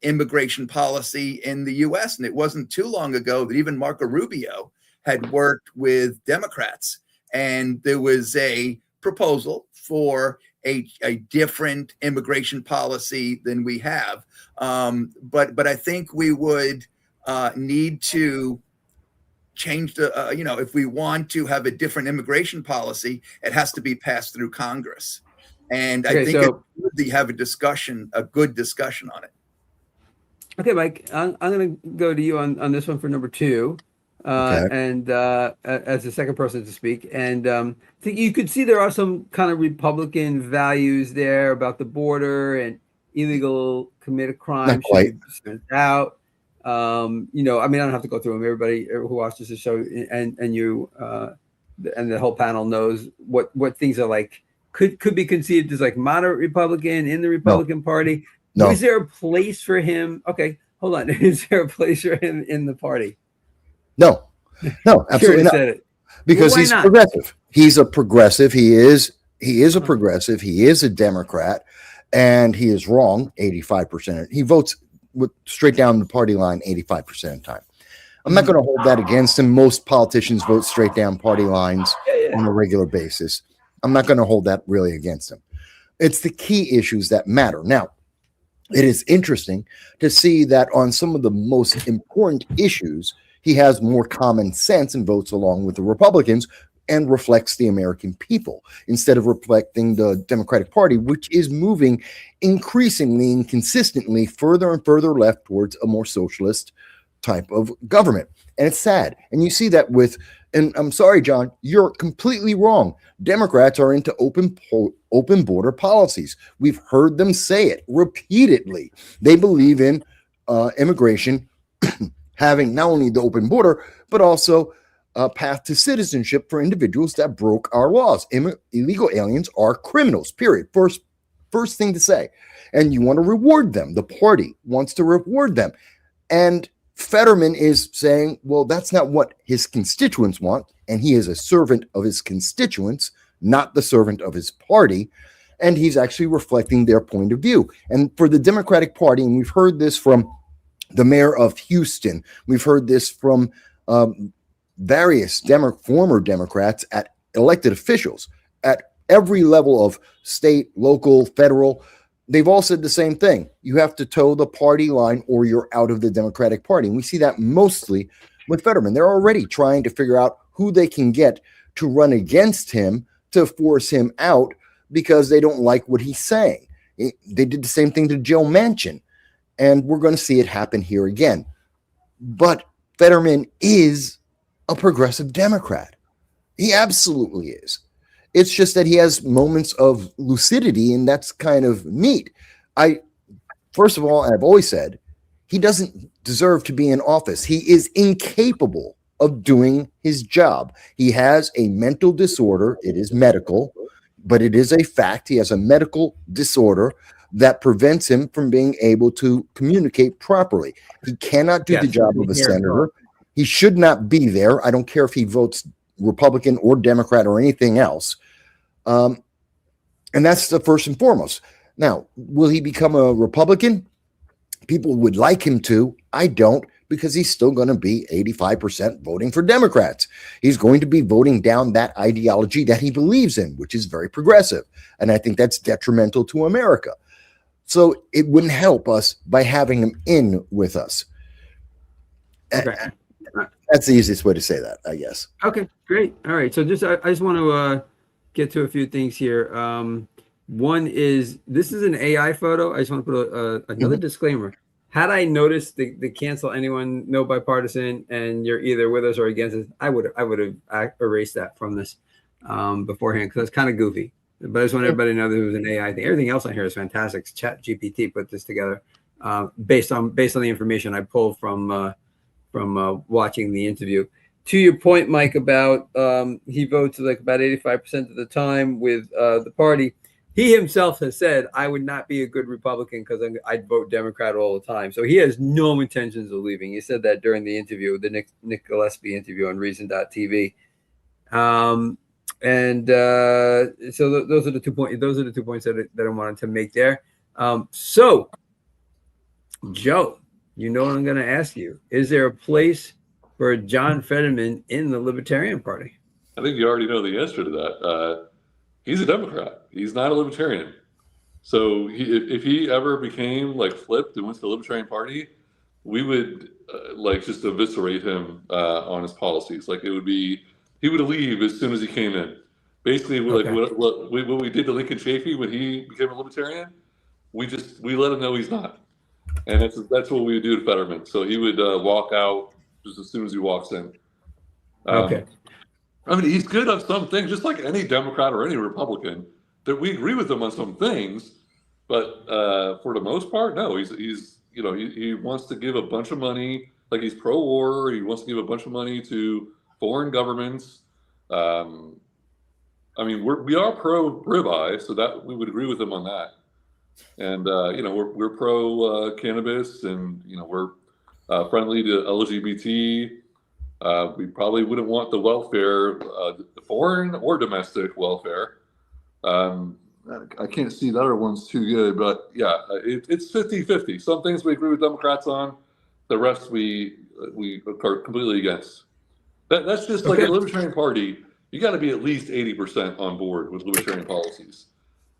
immigration policy in the U.S. And it wasn't too long ago that even Marco Rubio had worked with Democrats, and there was a proposal for a different immigration policy than we have. But I think we would need to change the, if we want to have a different immigration policy, it has to be passed through Congress. And I think it's good to have a good discussion on it. Okay, Mike, I'm going to go to you on this one for number two. And as the second person to speak, and I think you could see there are some kind of Republican values there about the border and illegal committed crimes should be sent out. I don't have to go through them. Everybody who watches the show and you and the whole panel knows what things are like could be conceived as like moderate Republican in the Republican Party. No. Is there a place for him? Okay, hold on. Is there a place for him in the party? No, absolutely not. Because he's progressive. He's a progressive. He is a progressive. He is a Democrat, and he is wrong 85%. He votes straight down the party line 85% of the time. I'm not going to hold that against him. Most politicians vote straight down party lines on a regular basis. I'm not going to hold that really against him. It's the key issues that matter. Now, it is interesting to see that on some of the most important issues, he has more common sense and votes along with the Republicans and reflects the American people instead of reflecting the Democratic Party, which is moving increasingly and consistently further and further left towards a more socialist type of government. And it's sad. And you see that with, and I'm sorry, John, you're completely wrong. Democrats are into open border policies. We've heard them say it repeatedly. They believe in immigration having not only the open border, but also a path to citizenship for individuals that broke our laws. Illegal aliens are criminals, period. First thing to say. And you want to reward them. The party wants to reward them. And Fetterman is saying, well, that's not what his constituents want. And he is a servant of his constituents, not the servant of his party. And he's actually reflecting their point of view. And for the Democratic Party, and we've heard this from the mayor of Houston, we've heard this from various former Democrats at elected officials at every level of state, local, federal. They've all said the same thing. You have to toe the party line or you're out of the Democratic Party. And we see that mostly with Fetterman. They're already trying to figure out who they can get to run against him to force him out because they don't like what he's saying. They did the same thing to Joe Manchin. And we're going to see it happen here again. But Fetterman is a progressive Democrat. He absolutely is. It's just that he has moments of lucidity, and that's kind of neat. First of all, I've always said, he doesn't deserve to be in office. He is incapable of doing his job. He has a mental disorder. It is medical, but it is a fact. He has a medical disorder that prevents him from being able to communicate properly. He cannot do the job of a senator. He should not be there. I don't care if he votes Republican or Democrat or anything else. And that's the first and foremost. Now, will he become a Republican? People would like him to. I don't, because he's still going to be 85% voting for Democrats. He's going to be voting down that ideology that he believes in, which is very progressive. And I think that's detrimental to America. So it wouldn't help us by having him in with us. Okay. That's the easiest way to say that, I guess. Okay, great. All right. So I just want to get to a few things here. One is, this is an AI photo. I just want to put another disclaimer. Had I noticed the cancel anyone, no bipartisan, and you're either with us or against us, I would have erased that from this beforehand, because that's kind of goofy. But I just want everybody to know that it was an AI thing. Everything else on here is fantastic. Chat GPT put this together based on the information I pulled from watching the interview. To your point, Mike, about he votes like about 85% of the time with the party. He himself has said, I would not be a good Republican because I'd vote Democrat all the time. So he has no intentions of leaving. He said that during the interview, the Nick Gillespie interview on Reason.tv. So those are the 2 points. Those are the 2 points that I wanted to make there. So, Joe, you know what I'm going to ask you. Is there a place for John Fetterman in the Libertarian Party? I think you already know the answer to that. He's a Democrat. He's not a Libertarian. So if he ever became like flipped and went to the Libertarian Party, we would just eviscerate him on his policies. Like, it would be, he would leave as soon as he came in. Basically, what we did to Lincoln Chafee when he became a Libertarian, we let him know he's not. And that's what we would do to Fetterman. So he would walk out just as soon as he walks in. Okay. I mean, he's good on some things, just like any Democrat or any Republican. That we agree with him on some things, but for the most part, no. He wants to give a bunch of money, like he's pro-war. He wants to give a bunch of money to foreign governments. I mean, we are pro-ribeye, so that we would agree with him on that. And we're pro cannabis, and we're friendly to LGBT. We probably wouldn't want the welfare, the foreign or domestic welfare. I can't see the other ones too good, but yeah, it's 50-50. Some things we agree with Democrats on, the rest we are completely against. That's just like a Libertarian Party. You got to be at least 80% on board with Libertarian policies.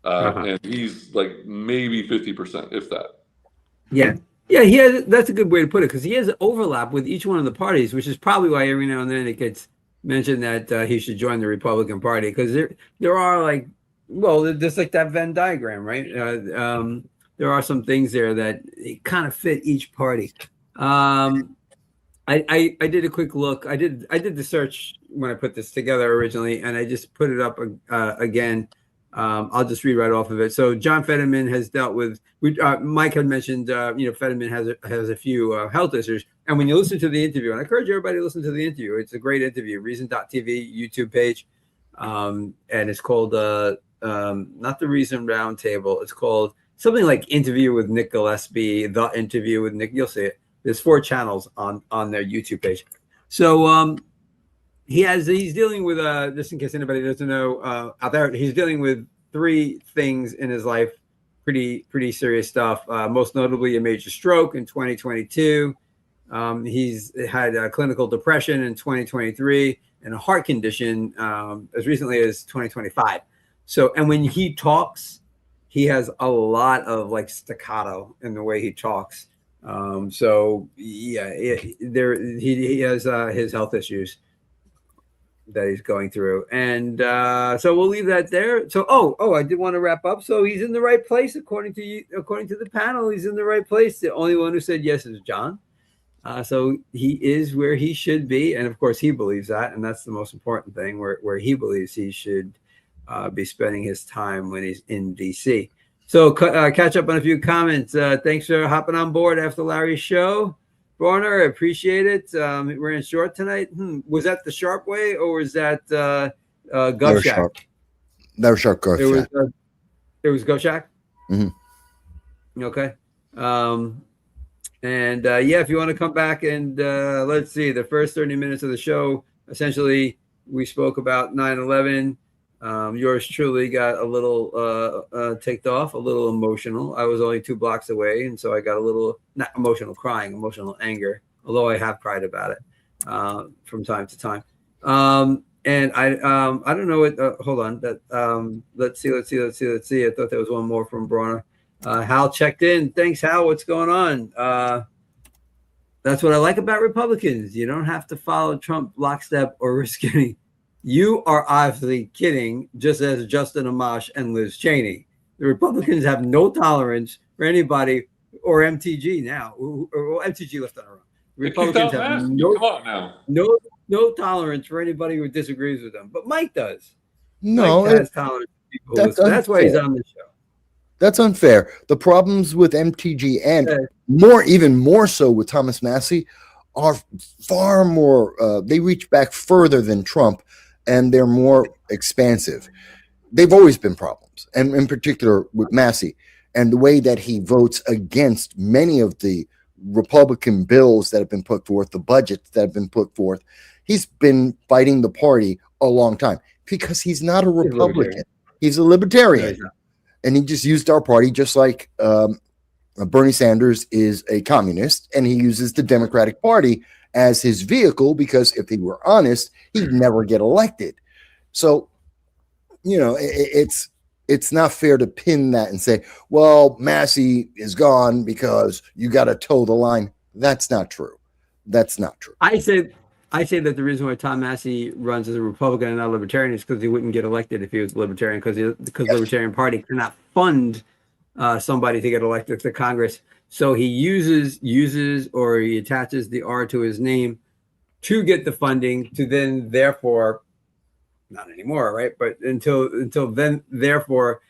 And he's like maybe 50%, if that. Yeah. Yeah, he has. That's a good way to put it, because he has an overlap with each one of the parties, which is probably why every now and then it gets mentioned that he should join the Republican Party, because there are like, well, just like that Venn diagram, right? There are some things there that kind of fit each party. I did a quick look. I did the search when I put this together originally, and I just put it up again. I'll just read right off of it. So John Fetterman has dealt with. Mike had mentioned, Fetterman has a few health issues, and when you listen to the interview, and I encourage everybody to listen to the interview. It's a great interview. Reason.tv YouTube page, and it's called not the Reason Roundtable. It's called something like Interview with Nick Gillespie, The Interview with Nick. You'll see it. There's 4 channels on their YouTube page. So he's dealing with just in case anybody doesn't know out there, he's dealing with 3 things in his life, pretty serious stuff. Most notably a major stroke in 2022. He's had clinical depression in 2023 and a heart condition as recently as 2025. So, and when he talks, he has a lot of like staccato in the way he talks. So yeah, he has his health issues that he's going through, and so we'll leave that there. So I did want to wrap up. So he's in the right place according to the panel. He's in the right place. The only one who said yes is John. So he is where he should be, and of course he believes that, and that's the most important thing. Where he believes he should be spending his time when he's in DC. So catch up on a few comments. Thanks for hopping on board after Larry's show. Bronner, I appreciate it. We're in short tonight. Was that the Sharp way, or was that Gov Shack? That was Sharp Gov Shack. It was Gov Shack? Mm-hmm. Okay. If you want to come back and let's see, the first 30 minutes of the show, essentially, we spoke about 9/11. Yours truly got a little ticked off, a little emotional. I was only 2 blocks away, and so I got a little, not emotional crying, emotional anger, although I have cried about it from time to time. And I don't know what, hold on, let's see. I thought there was one more from Bronner. Hal checked in. Thanks, Hal. What's going on? That's what I like about Republicans. You don't have to follow Trump lockstep or risk any. You are obviously kidding, just as Justin Amash and Liz Cheney. The Republicans have no tolerance for anybody, or MTG now, or MTG left on their own. Republicans have no tolerance for anybody who disagrees with them. But Mike does. No, Mike has tolerance for people. That's why he's on the show. That's unfair. The problems with MTG and even more so with Thomas Massie are far more. They reach back further than Trump. And they're more expansive. They've always been problems, and in particular with Massie and the way that he votes against many of the Republican bills that have been put forth, the budgets that have been put forth. He's been fighting the party a long time because he's not a Republican. He's a libertarian. And he just used our party just like Bernie Sanders is a communist, and he uses the Democratic Party as his vehicle, because if he were honest, he'd never get elected. So, it's not fair to pin that and say, well, Massie is gone because you got to toe the line. That's not true. That's not true. I say that the reason why Tom Massie runs as a Republican and not a Libertarian is because he wouldn't get elected if he was a Libertarian, because the Libertarian Party cannot fund somebody to get elected to Congress. So he uses or he attaches the R to his name to get the funding to then therefore, not anymore, right? But until then, therefore,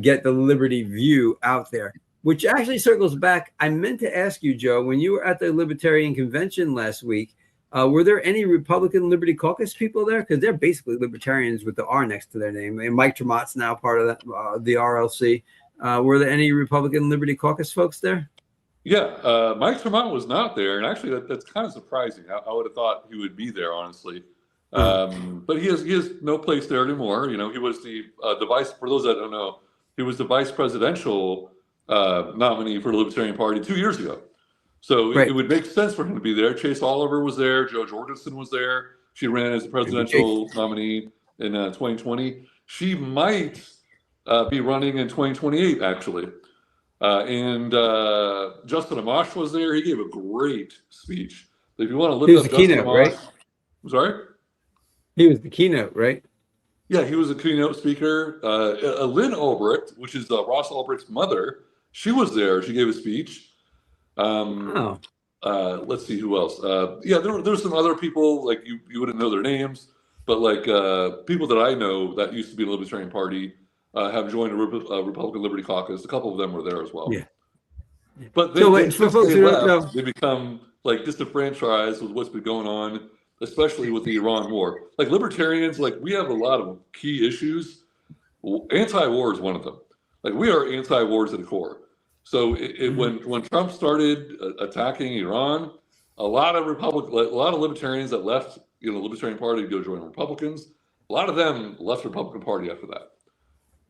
get the liberty view out there, which actually circles back. I meant to ask you, Joe, when you were at the Libertarian Convention last week, were there any Republican Liberty Caucus people there? Because they're basically libertarians with the R next to their name. And Mike Tremont's now part of that, the RLC. Were there any Republican Liberty Caucus folks there? Yeah, Mike Tremont was not there, and actually that's kind of surprising. I would have thought he would be there, honestly. But he has no place there anymore. He was the vice. For those that don't know, he was the vice presidential nominee for the Libertarian Party 2 years ago. So it would make sense for him to be there. Chase Oliver was there. Jo Jorgensen was there. She ran as the presidential nominee in 2020. She might be running in 2028, actually. And Justin Amash was there. He gave a great speech. If you want to look He was up the Justin keynote, Amash, right? I'm sorry? He was the keynote, right? Yeah, he was a keynote speaker. Lynn Ulbricht, which is Ross Ulbricht's mother, she was there. She gave a speech. Wow. Let's see who else. Yeah, there's some other people, like you wouldn't know their names, but like people that I know that used to be in the Libertarian Party have joined the Republican Liberty Caucus. A couple of them were there as well. Yeah. But So they for folks who don't know, they become like disenfranchised with what's been going on, especially with the Iran war. Like libertarians, like we have a lot of key issues. Anti-war is one of them. Like we are anti-wars at the core. So when Trump started attacking Iran, a lot of libertarians that left, the Libertarian Party to go join Republicans, a lot of them left the Republican Party after that.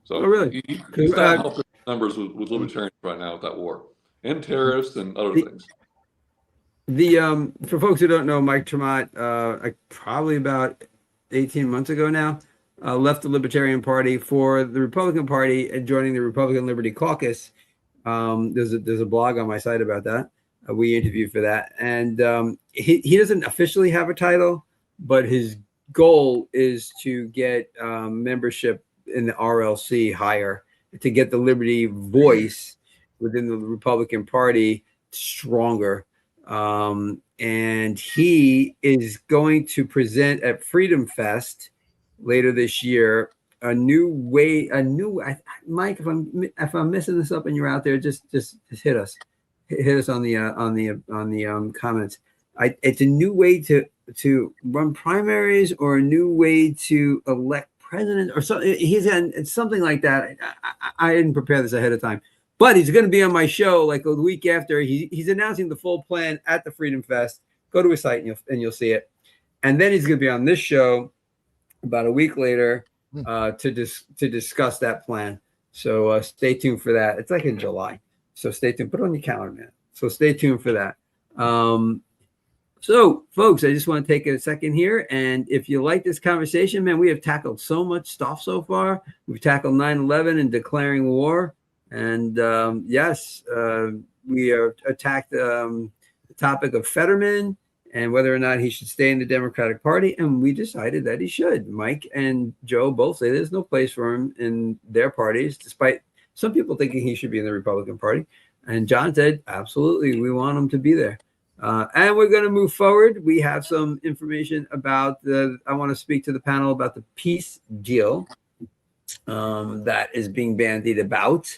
So Oh, really? he's not helping numbers with libertarians right now with that war and tariffs and other things. For folks who don't know, Mike Tremont, probably about 18 months ago now, left the Libertarian Party for the Republican Party and joining the Republican Liberty Caucus. There's a blog on my site about that. We interviewed for that, and he doesn't officially have a title, but his goal is to get membership in the RLC higher, to get the Liberty voice within the Republican Party stronger. And he is going to present at Freedom Fest later this year Mike, if I'm messing this up and you're out there, just hit us on the comments. It's a new way to run primaries, or a new way to elect president, or something. It's something like that. I didn't prepare this ahead of time, but he's going to be on my show like a week after. He's announcing the full plan at the Freedom Fest. Go to his site and you'll see it. And then he's going to be on this show about a week later to discuss that plan. So stay tuned for that. It's like in July. So stay tuned. Put it on your calendar, man. So stay tuned for that. So, folks, I just want to take a second here. And if you like this conversation, man, we have tackled so much stuff so far. We've tackled 9/11 and declaring war. And yes, we attacked the topic of Fetterman and whether or not he should stay in the Democratic Party. And we decided that he should. Mike and Joe both say there's no place for him in their parties, despite some people thinking he should be in the Republican Party. And John said, absolutely, we want him to be there. And we're going to move forward. We have some information about I want to speak to the panel about the peace deal that is being bandied about.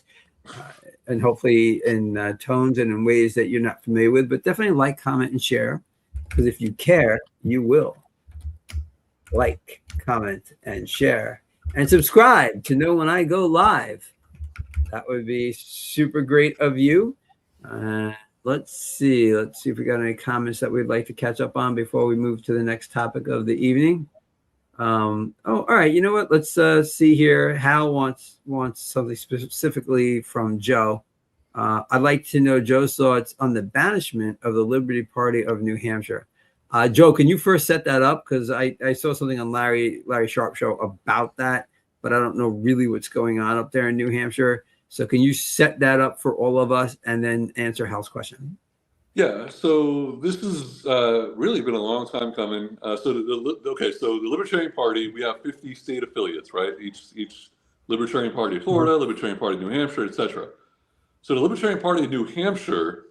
And hopefully in tones and in ways that you're not familiar with, but definitely like, comment, and share. Because if you care, you will like, comment, and share. And subscribe to know when I go live. That would be super great of you. Let's see if we got any comments that we'd like to catch up on before we move to the next topic of the evening. All right. You know what? Let's see here. Hal wants something specifically from Joe. I'd like to know Joe's thoughts on the banishment of the Liberty Party of New Hampshire. Joe, can you first set that up? Because I saw something on Larry Sharp show about that, but I don't know really what's going on up there in New Hampshire. So can you set that up for all of us and then answer Hal's question? Yeah, so this has really been a long time coming. So the Libertarian Party, we have 50 state affiliates, right? Each Libertarian Party of Florida, Libertarian Party of New Hampshire, etc. So the Libertarian Party of New Hampshire,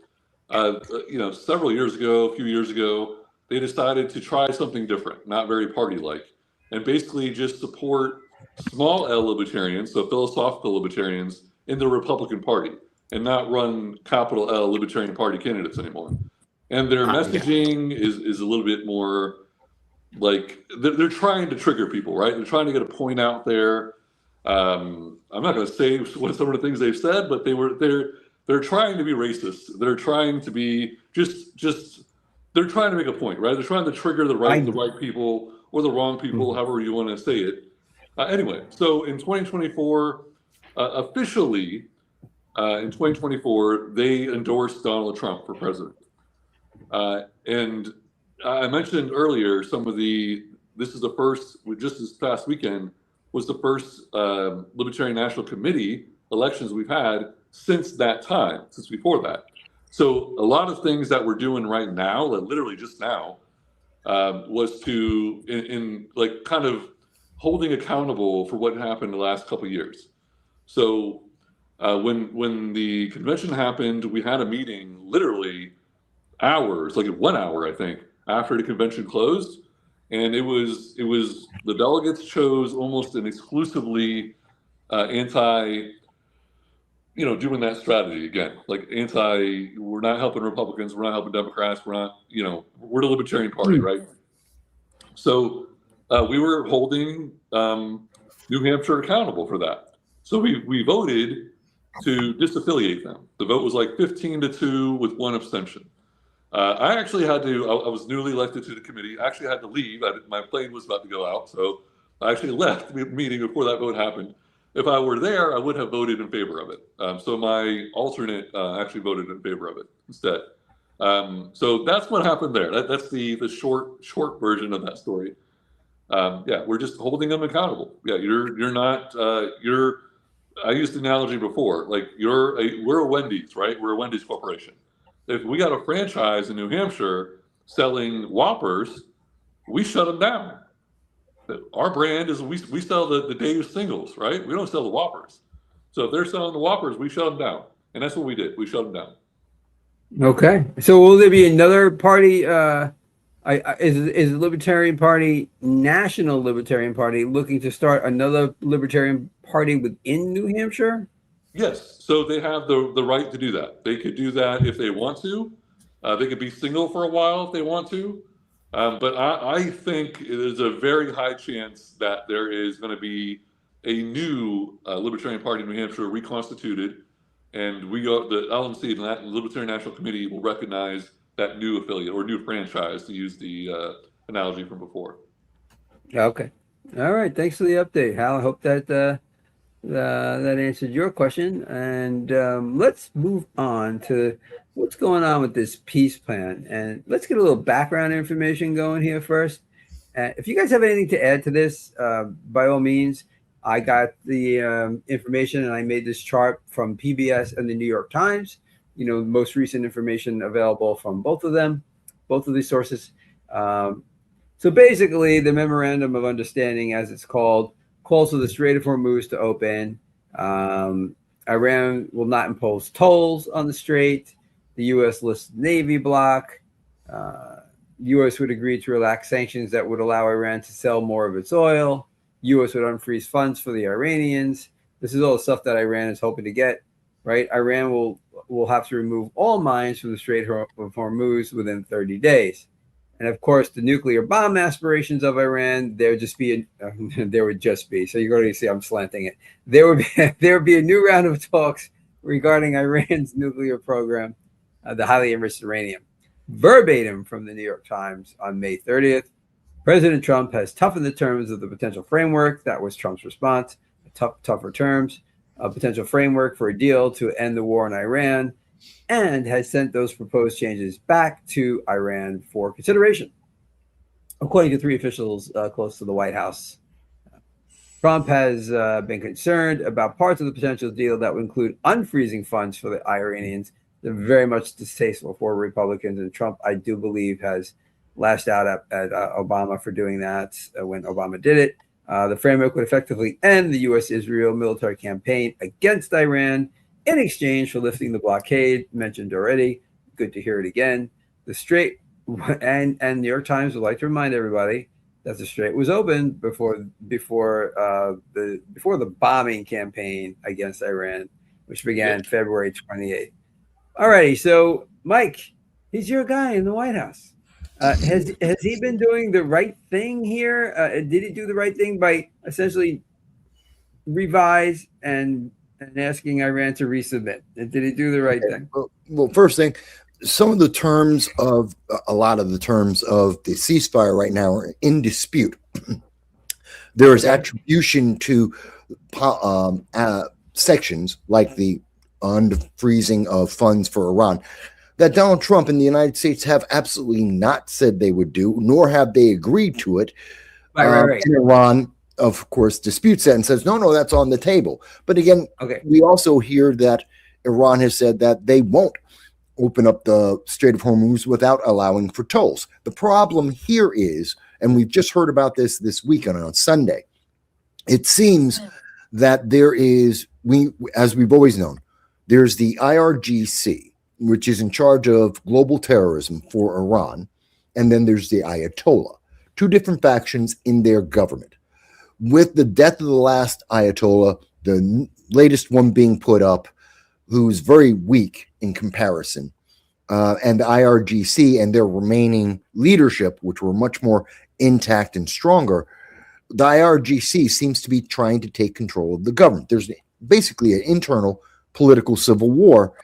a few years ago, they decided to try something different, not very party-like, and basically just support small L libertarians, so philosophical libertarians, in the Republican Party, and not run capital L Libertarian Party candidates anymore. And their messaging is a little bit more like they're trying to trigger people, right? They're trying to get a point out there. I'm not going to say what some of the things they've said, but they're trying to be racist. They're trying to be they're trying to make a point, right? They're trying to trigger the right people or the wrong people, however you want to say it. Anyway, so in 2024, officially, in 2024, they endorsed Donald Trump for president. And I mentioned earlier this is the first, just this past weekend, was the first Libertarian National Committee elections we've had since that time, since before that. So a lot of things that we're doing right now, like literally just now, was to in like kind of holding accountable for what happened the last couple of years. So when the convention happened, we had a meeting literally hours, like 1 hour, I think, after the convention closed, and it was the delegates chose almost an exclusively anti, doing that strategy again, like anti. We're not helping Republicans, we're not helping Democrats, we're not, we're the Libertarian Party, right? So we were holding New Hampshire accountable for that. So we voted to disaffiliate them. The vote was like 15-2 with one abstention. I actually had to, I was newly elected to the committee. I actually had to leave. My plane was about to go out. So I actually left the meeting before that vote happened. If I were there, I would have voted in favor of it. So my alternate actually voted in favor of it instead. So that's what happened there. That's the short version of that story. Yeah, we're just holding them accountable. Yeah, you're not, I used the analogy before, like we're a Wendy's, right? We're a Wendy's corporation. If we got a franchise in New Hampshire selling Whoppers, we shut them down. Our brand is we sell the Dave's singles, right? We don't sell the Whoppers. So if they're selling the Whoppers, we shut them down. And that's what we did. We shut them down. Okay. So will there be another party? Is the Libertarian Party, National Libertarian Party, looking to start another Libertarian Party within New Hampshire? Yes. So they have the right to do that. They could do that if they want to. They could be single for a while if they want to. But I think there's a very high chance that there is going to be a new Libertarian Party in New Hampshire reconstituted, and the LNC, the Libertarian National Committee, will recognize that new affiliate or new franchise, to use the analogy from before. Okay. All right. Thanks for the update, Hal. I hope that that answered your question. And let's move on to what's going on with this peace plan. And let's get a little background information going here first. If you guys have anything to add to this, by all means. I got the information and I made this chart from PBS and the New York Times. Most recent information available from both of them, both of these sources. So basically, the Memorandum of Understanding, as it's called, calls for the Strait of Hormuz to open. Iran will not impose tolls on the strait. The U.S. lists Navy bloc. The U.S. would agree to relax sanctions that would allow Iran to sell more of its oil. U.S. would unfreeze funds for the Iranians. This is all the stuff that Iran is hoping to get, right? Iran will have to remove all mines from the Strait of Hormuz within 30 days. And of course, the nuclear bomb aspirations of Iran, there would just be, so you're going to see I'm slanting it. There would be a new round of talks regarding Iran's nuclear program, the highly enriched uranium. Verbatim from the New York Times on May 30th. President Trump has toughened the terms of the potential framework. That was Trump's response. Tougher terms, a potential framework for a deal to end the war in Iran, and has sent those proposed changes back to Iran for consideration, according to three officials close to the White House. Trump has been concerned about parts of the potential deal that would include unfreezing funds for the Iranians. They're very much distasteful for Republicans, and Trump, I do believe, has lashed out at Obama for doing that when Obama did it. The framework would effectively end the U.S.-Israel military campaign against Iran in exchange for lifting the blockade, mentioned already. Good to hear it again. The strait, and New York Times would like to remind everybody that the strait was open before the bombing campaign against Iran, which began February 28th. All righty, so Mike, he's your guy in the White House. Has he been doing the right thing here? Did he do the right thing by essentially revise and asking Iran to resubmit? Did he do the right thing? Well, first thing, some of the terms of a lot of the terms of the ceasefire right now are in dispute. There is attribution to sections like the unfreezing of funds for Iran that Donald Trump and the United States have absolutely not said they would do, nor have they agreed to it. Right. And Iran, of course, disputes that and says, no, that's on the table. But again, we also hear that Iran has said that they won't open up the Strait of Hormuz without allowing for tolls. The problem here is, and we've just heard about this weekend on Sunday, it seems that there is, as we've always known, there's the IRGC, which is in charge of global terrorism for Iran, and then there's the Ayatollah, two different factions in their government. With the death of the last Ayatollah, the latest one being put up, who's very weak in comparison, and the IRGC and their remaining leadership, which were much more intact and stronger, the IRGC seems to be trying to take control of the government. There's basically an internal political civil war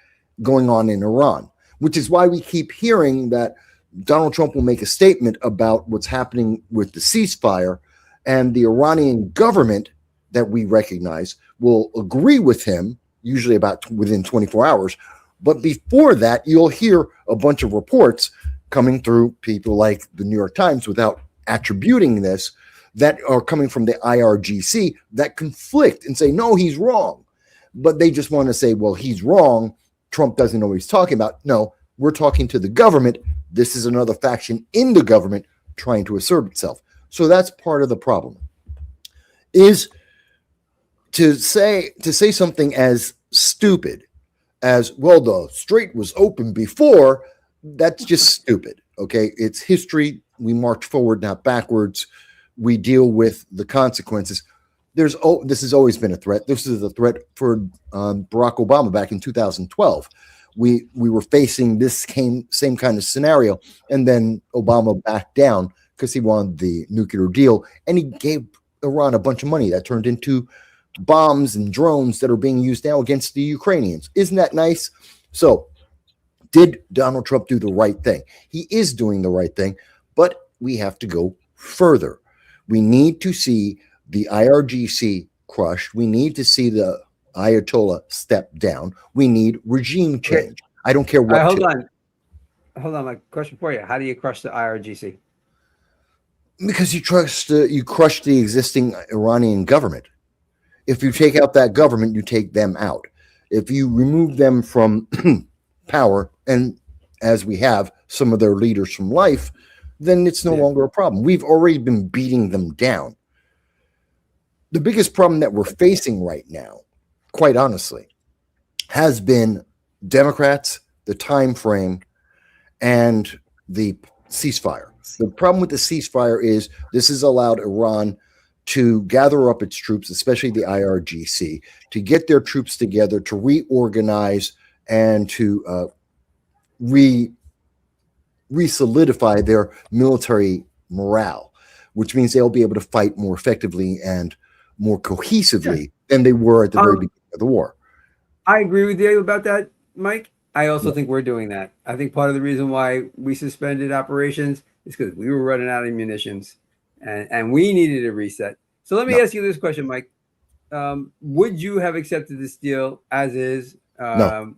going on in Iran, which is why we keep hearing that Donald Trump will make a statement about what's happening with the ceasefire, and the Iranian government that we recognize will agree with him, usually about within 24 hours. But before that, you'll hear a bunch of reports coming through people like the New York Times, without attributing this, that are coming from the IRGC that conflict and say, no, he's wrong. But they just want to say, well, he's wrong. Trump doesn't know what he's talking about. No, we're talking to the government. This is another faction in the government trying to assert itself. So that's part of the problem. Is to say something as stupid as, well, the strait was open before. That's just stupid. Okay, it's history. We march forward, not backwards. We deal with the consequences. This has always been a threat. This is a threat for Barack Obama back in 2012. We were facing this same kind of scenario, and then Obama backed down because he wanted the nuclear deal, and he gave Iran a bunch of money that turned into bombs and drones that are being used now against the Ukrainians. Isn't that nice? So, did Donald Trump do the right thing? He is doing the right thing, but we have to go further. We need to see the IRGC crushed. We need to see the Ayatollah step down. We need regime change. I don't care what. Hold on. My question for you: how do you crush the IRGC? Because you crush the existing Iranian government. If you take out that government, you take them out. If you remove them from power, and as we have some of their leaders from life, then it's no longer a problem. We've already been beating them down. The biggest problem that we're facing right now, quite honestly, has been Democrats, the time frame, and the ceasefire. The problem with the ceasefire is this has allowed Iran to gather up its troops, especially the IRGC, to get their troops together, to reorganize, and to re-solidify their military morale, which means they'll be able to fight more effectively and more cohesively than they were at the very beginning of the war. I agree with you about that, Mike. I also think we're doing that. I think part of the reason why we suspended operations is because we were running out of munitions and we needed a reset. So let me ask you this question, Mike. Would you have accepted this deal as is? No.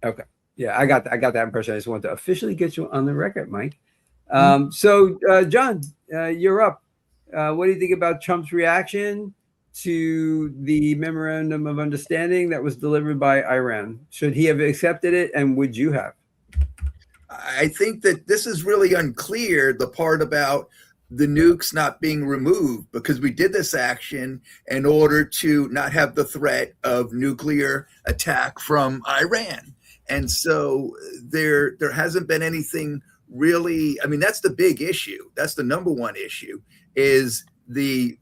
Okay. Yeah, I got that impression. I just want to officially get you on the record, Mike. So, John, you're up. What do you think about Trump's reaction to the memorandum of understanding that was delivered by Iran? Should he have accepted it, and would you have? I think that this is really unclear, the part about the nukes not being removed, because we did this action in order to not have the threat of nuclear attack from Iran. And so there hasn't been anything really. I mean, that's the big issue. That's the number one issue, is the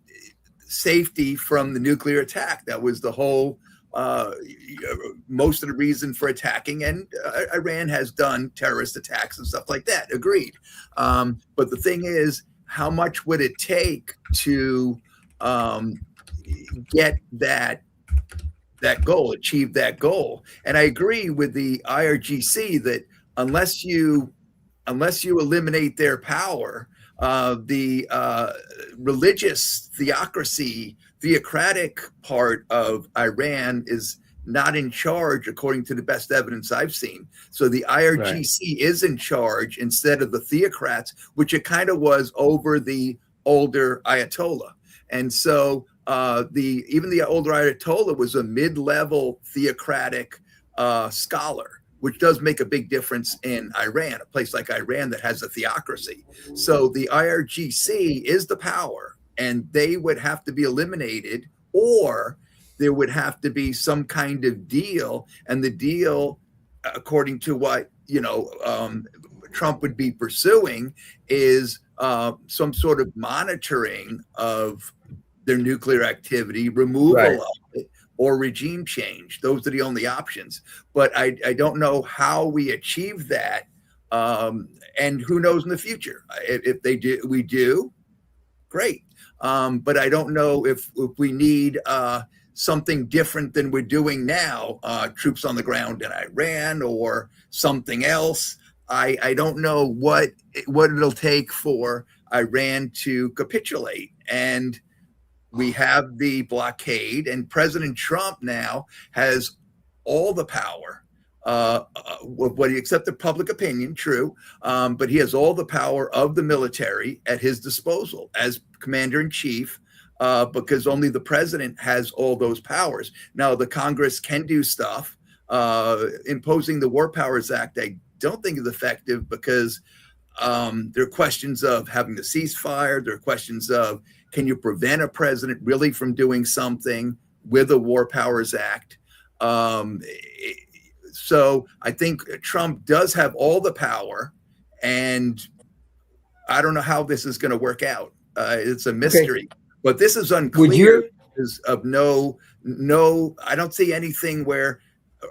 safety from the nuclear attack. That was the whole, most of the reason for attacking. And Iran has done terrorist attacks and stuff like that. Agreed. But the thing is, how much would it take to get that goal, achieve that goal? And I agree with the IRGC that unless you eliminate their power, the religious theocratic part of Iran is not in charge, according to the best evidence I've seen. So the IRGC is in charge instead of the theocrats, which it kind of was over the older Ayatollah. And so even the older Ayatollah was a mid-level theocratic scholar, which does make a big difference in Iran, a place like Iran that has a theocracy. So the IRGC is the power, and they would have to be eliminated, or there would have to be some kind of deal. And the deal, according to what Trump would be pursuing, is some sort of monitoring of their nuclear activity, removal of it, or regime change. Those are the only options. But I don't know how we achieve that. And who knows in the future? If they do, we do, great. But I don't know if we need something different than we're doing now, troops on the ground in Iran or something else. I don't know what it'll take for Iran to capitulate. And we have the blockade, and President Trump now has all the power. What he accepted public opinion, true, but he has all the power of the military at his disposal as commander in chief, because only the president has all those powers. Now, the Congress can do stuff. Imposing the War Powers Act, I don't think is effective, because there are questions of having a ceasefire. There are questions of, can you prevent a president really from doing something with a War Powers Act? So I think Trump does have all the power, and I don't know how this is going to work out. It's a mystery, but this is unclear. Is of no, I don't see anything where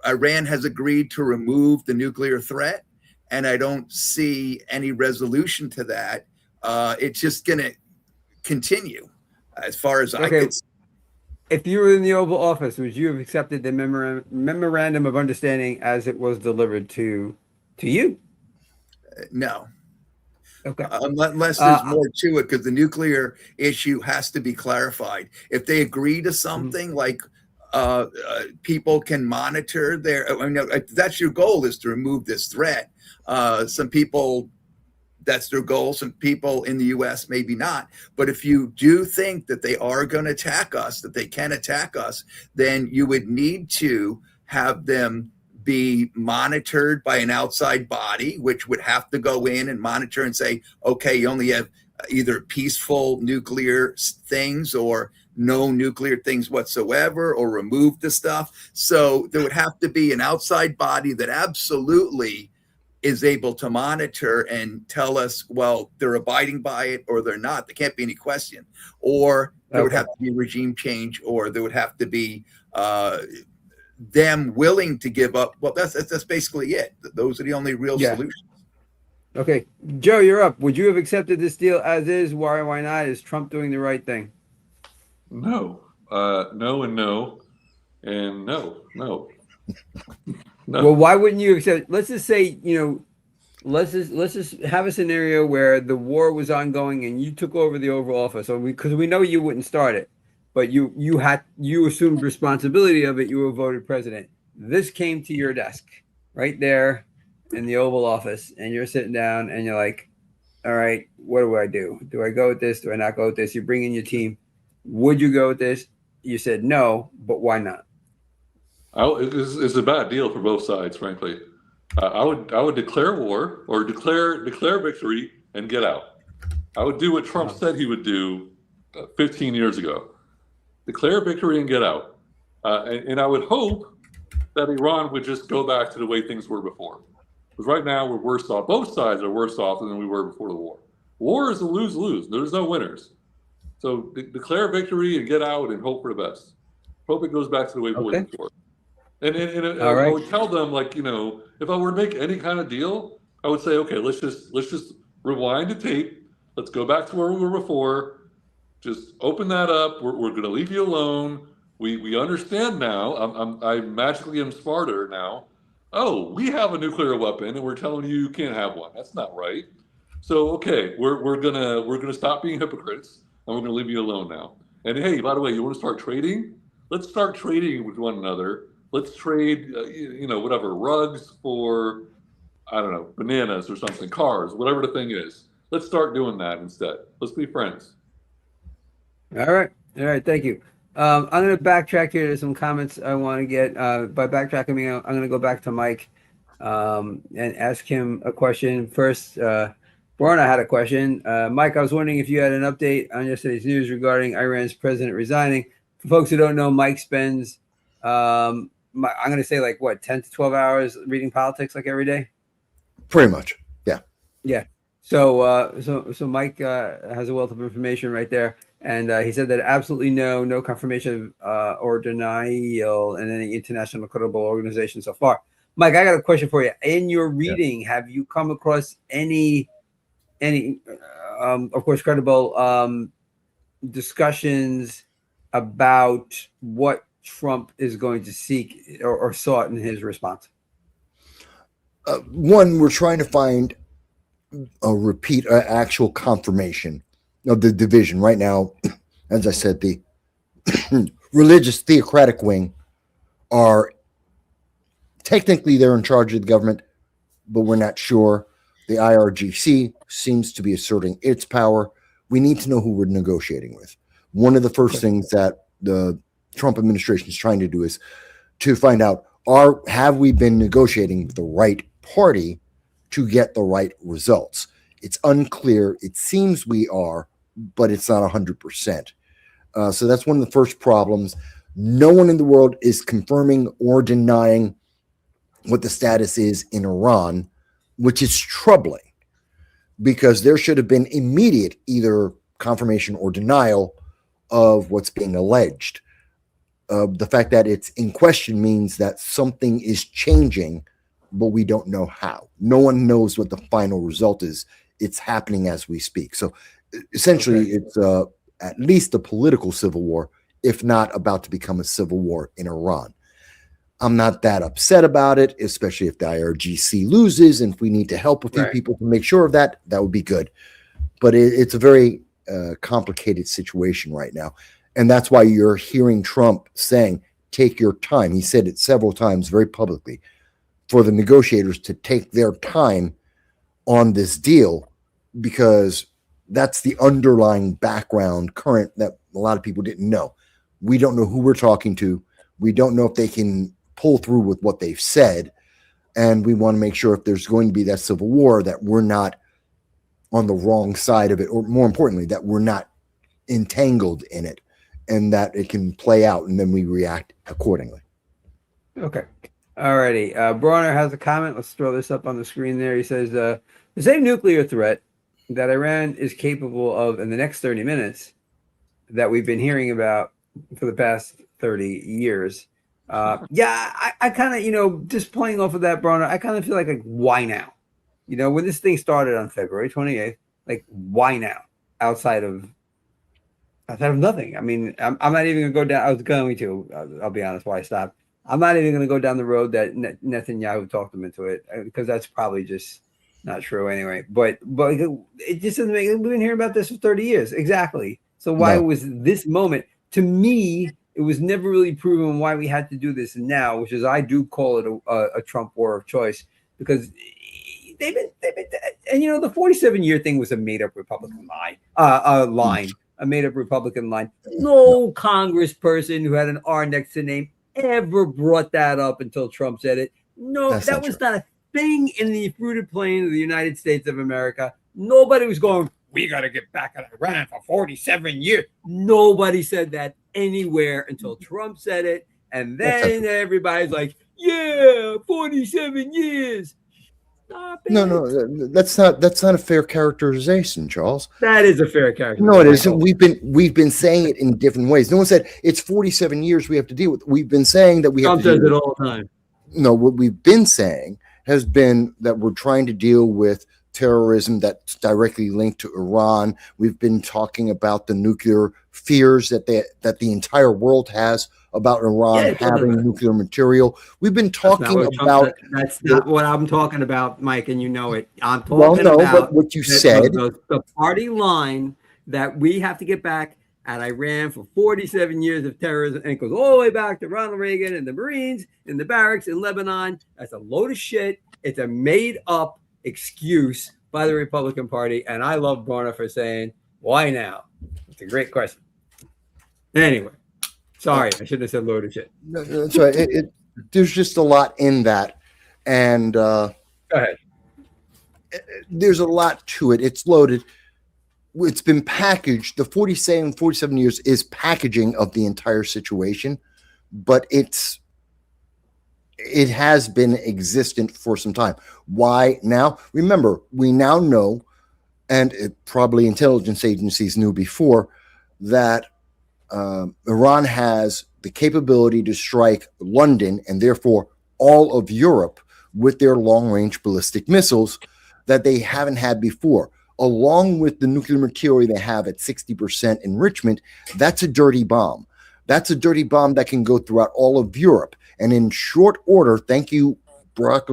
Iran has agreed to remove the nuclear threat, and I don't see any resolution to that. It's just going to continue, as far as I could see. If you were in the Oval Office, would you have accepted the memorandum of understanding as it was delivered to you? No. Okay. Unless there's more to it, because the nuclear issue has to be clarified. If they agree to something like people can monitor that's your goal, is to remove this threat. Some people, that's their goal. Some people in the U.S. maybe not. But if you do think that they are going to attack us, that they can attack us, then you would need to have them be monitored by an outside body, which would have to go in and monitor and say, okay, you only have either peaceful nuclear things or no nuclear things whatsoever, or remove the stuff. So there would have to be an outside body that absolutely is able to monitor and tell us, well, they're abiding by it or they're not. There can't be any question. Or there would have to be regime change, or there would have to be them willing to give up. Well, that's basically it. Those are the only real solutions. Okay. Joe, you're up. Would you have accepted this deal as is? Why not? Is Trump doing the right thing? No. No and no. And no. No. Well, why wouldn't you accept? Let's just say, let's just have a scenario where the war was ongoing and you took over the Oval Office, because we know you wouldn't start it, but you assumed responsibility of it. You were voted president. This came to your desk right there in the Oval Office, and you're sitting down and you're like, all right, what do I do? Do I go with this? Do I not go with this? You bring in your team. Would you go with this? You said no, but why not? It's a bad deal for both sides, frankly. I would declare war, or declare victory and get out. I would do what Trump said he would do 15 years ago. Declare victory and get out. And I would hope that Iran would just go back to the way things were before. Because right now we're worse off. Both sides are worse off than we were before the war. War is a lose-lose. There's no winners. So declare victory and get out and hope for the best. Hope it goes back to the way it was before. And I would tell them, if I were to make any kind of deal, I would say, okay, let's just rewind the tape. Let's go back to where we were before. Just open that up. We're going to leave you alone. We understand now. I magically am smarter now. Oh, we have a nuclear weapon, and we're telling you can't have one. That's not right. So okay, we're gonna stop being hypocrites, and we're gonna leave you alone now. And hey, by the way, you want to start trading? Let's start trading with one another. Let's trade, whatever, rugs for, I don't know, bananas or something, cars, whatever the thing is. Let's start doing that instead. Let's be friends. All right. Thank you. I'm going to backtrack here to some comments I want to get. By backtracking, I mean, I'm going to go back to Mike and ask him a question. First, Brona had a question. Mike, I was wondering if you had an update on yesterday's news regarding Iran's president resigning. For folks who don't know, Mike spends, I'm going to say like what, 10 to 12 hours reading politics like every day? Pretty much. Yeah. Yeah. So Mike has a wealth of information right there. And he said that absolutely no confirmation or denial in any international credible organization so far. Mike, I got a question for you. In your reading, have you come across any of course, credible discussions about what Trump is going to seek or sought in his response? One, we're trying to find a repeat, actual confirmation of the division. Right now, as I said, the religious theocratic wing are technically they're in charge of the government, but we're not sure. The IRGC seems to be asserting its power. We need to know who we're negotiating with. One of the first things that the Trump administration is trying to do is to find out, have we been negotiating with the right party to get the right results? It's unclear. It seems we are, but it's not 100%. So that's one of the first problems. No one in the world is confirming or denying what the status is in Iran, which is troubling because there should have been immediate either confirmation or denial of what's being alleged. The fact that it's in question means that something is changing, but we don't know how. No one knows what the final result is. It's happening as we speak. So essentially, it's at least a political civil war, if not about to become a civil war in Iran. I'm not that upset about it, especially if the IRGC loses. And if we need to help a few people to make sure of that, that would be good. But it's a very complicated situation right now. And that's why you're hearing Trump saying, take your time. He said it several times very publicly for the negotiators to take their time on this deal, because that's the underlying background current that a lot of people didn't know. We don't know who we're talking to. We don't know if they can pull through with what they've said. And we want to make sure if there's going to be that civil war, that we're not on the wrong side of it, or more importantly, that we're not entangled in it and that it can play out and then we react accordingly. Okay. Alrighty. Bronner has a comment. Let's throw this up on the screen there. He says, the same nuclear threat that Iran is capable of in the next 30 minutes that we've been hearing about for the past 30 years. I kind of, just playing off of that, Bronner, I kind of feel like why now? When this thing started on February 28th, why now? Outside of nothing. I mean, I'm not even going to go down. I was going to, I'll be honest, why I stopped. I'm not even going to go down the road that Netanyahu talked them into it, because that's probably just not true anyway. But it just doesn't make. We've been hearing about this for 30 years, exactly. So why was this moment? To me, it was never really proven why we had to do this now, which is I do call it a Trump war of choice, because they've been and the 47-year thing was a made-up Republican line. A made-up Republican line. No congressperson who had an R next to name ever brought that up until Trump said it. No, that was not a thing in the fruited plain of the United States of America. Nobody was going, we got to get back at Iran for 47 years. Nobody said that anywhere until Trump said it. And then everybody's like, yeah, 47 years. No, that's not a fair characterization, Charles. That is a fair characterization. No, it isn't. We've been saying it in different ways. No one said it's 47 years we have to deal with. We've been saying that we have to deal with it all the time. No, what we've been saying has been that we're trying to deal with terrorism that's directly linked to Iran. We've been talking about the nuclear fears that the entire world has about Iran having nuclear material. We've been talking about. That's not what I'm talking about, Mike, and you know it. I'm talking about what you said. The party line that we have to get back at Iran for 47 years of terrorism, and it goes all the way back to Ronald Reagan and the Marines in the barracks in Lebanon. That's a load of shit. It's a made-up excuse by the Republican Party, and I love Barna for saying, why now? It's a great question. Anyway, Sorry, I shouldn't have said loaded shit. No, that's right. There's just a lot in that, and Go ahead. there's a lot to it. It's loaded. It's been packaged. The 47 years is packaging of the entire situation, but it has been existent for some time. Why now? Remember, we now know, and probably intelligence agencies knew before, that Iran has the capability to strike London and therefore all of Europe with their long-range ballistic missiles that they haven't had before. Along with the nuclear material they have at 60% enrichment, that's a dirty bomb. That's a dirty bomb that can go throughout all of Europe. And in short order, thank you, Barack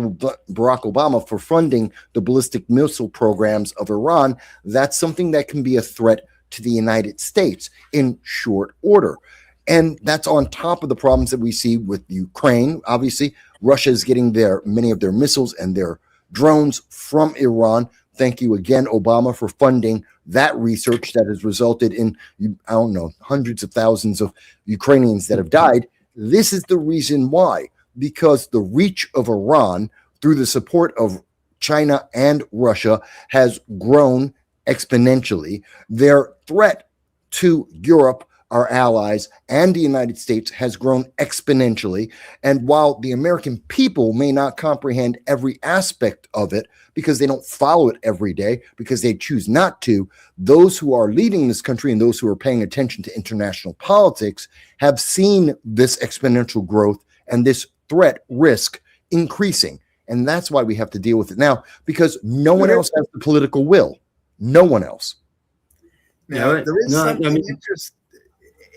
Obama, for funding the ballistic missile programs of Iran. That's something that can be a threat to the United States in short order. And that's on top of the problems that we see with Ukraine. Obviously, Russia is getting many of their missiles and their drones from Iran. Thank you again, Obama, for funding that research that has resulted in, I don't know, hundreds of thousands of Ukrainians that have died. This is the reason why, because the reach of Iran through the support of China and Russia has grown exponentially. Their threat to Europe, our allies, and the United States has grown exponentially. And while the American people may not comprehend every aspect of it because they don't follow it every day, because they choose not to, those who are leading this country and those who are paying attention to international politics have seen this exponential growth and this threat risk increasing. And that's why we have to deal with it now, because no one else has the political will. No one else. Now, there is something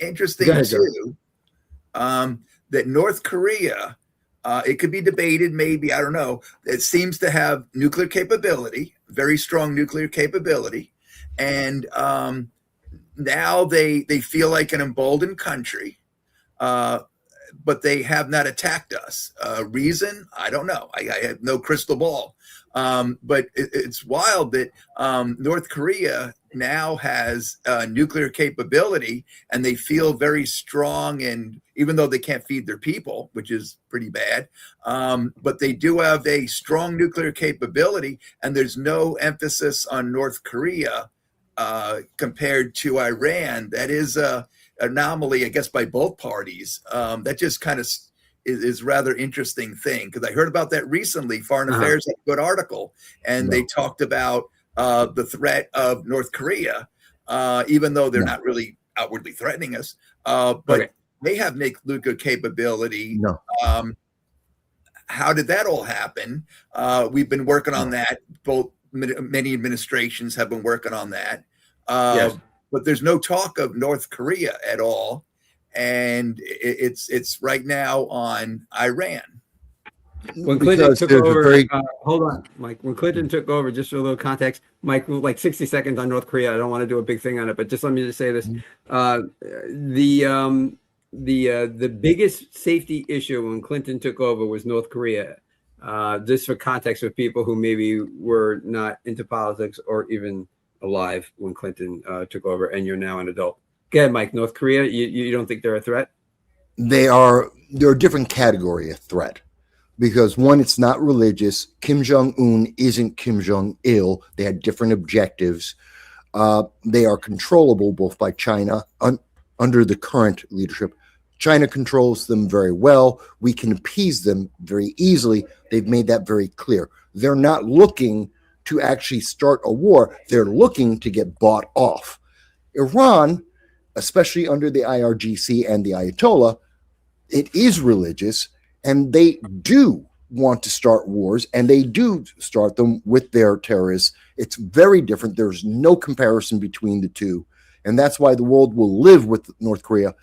interesting ahead, too, that North Korea, it could be debated, maybe, I don't know, it seems to have nuclear capability, very strong nuclear capability. And now they feel like an emboldened country, but they have not attacked us. Reason? I don't know. I have no crystal ball. But it's wild that North Korea now has nuclear capability, and they feel very strong. And even though they can't feed their people, which is pretty bad, but they do have a strong nuclear capability, and there's no emphasis on North Korea compared to Iran. That is a anomaly, I guess, by both parties. That just kind of is rather interesting thing, because I heard about that recently. Foreign Affairs had a good article, and they talked about the threat of North Korea, even though they're not really outwardly threatening us. But they have nuclear capability. How did that all happen? We've been working on that. Many administrations have been working on that. But there's no talk of North Korea at all. And it's right now on Iran. When Clinton took over, hold on, Mike. When Clinton took over, just for a little context, Mike, like 60 seconds on North Korea. I don't want to do a big thing on it, but just let me just say this: the biggest safety issue when Clinton took over was North Korea. Just for context, with people who maybe were not into politics or even alive when Clinton took over, and you're now an adult. Go ahead, Mike. North Korea, you don't think they're a threat? They're a different category of threat, because one, it's not religious. Kim Jong-un isn't Kim Jong-il. They had different objectives. They are controllable both by China under the current leadership. China controls them very well. We can appease them very easily. They've made that very clear. They're not looking to actually start a war. They're looking to get bought off. Iran, especially under the IRGC and the Ayatollah, it is religious, and they do want to start wars, and they do start them with their terrorists. It's very different. There's no comparison between the two, and that's why the world will live with North Korea,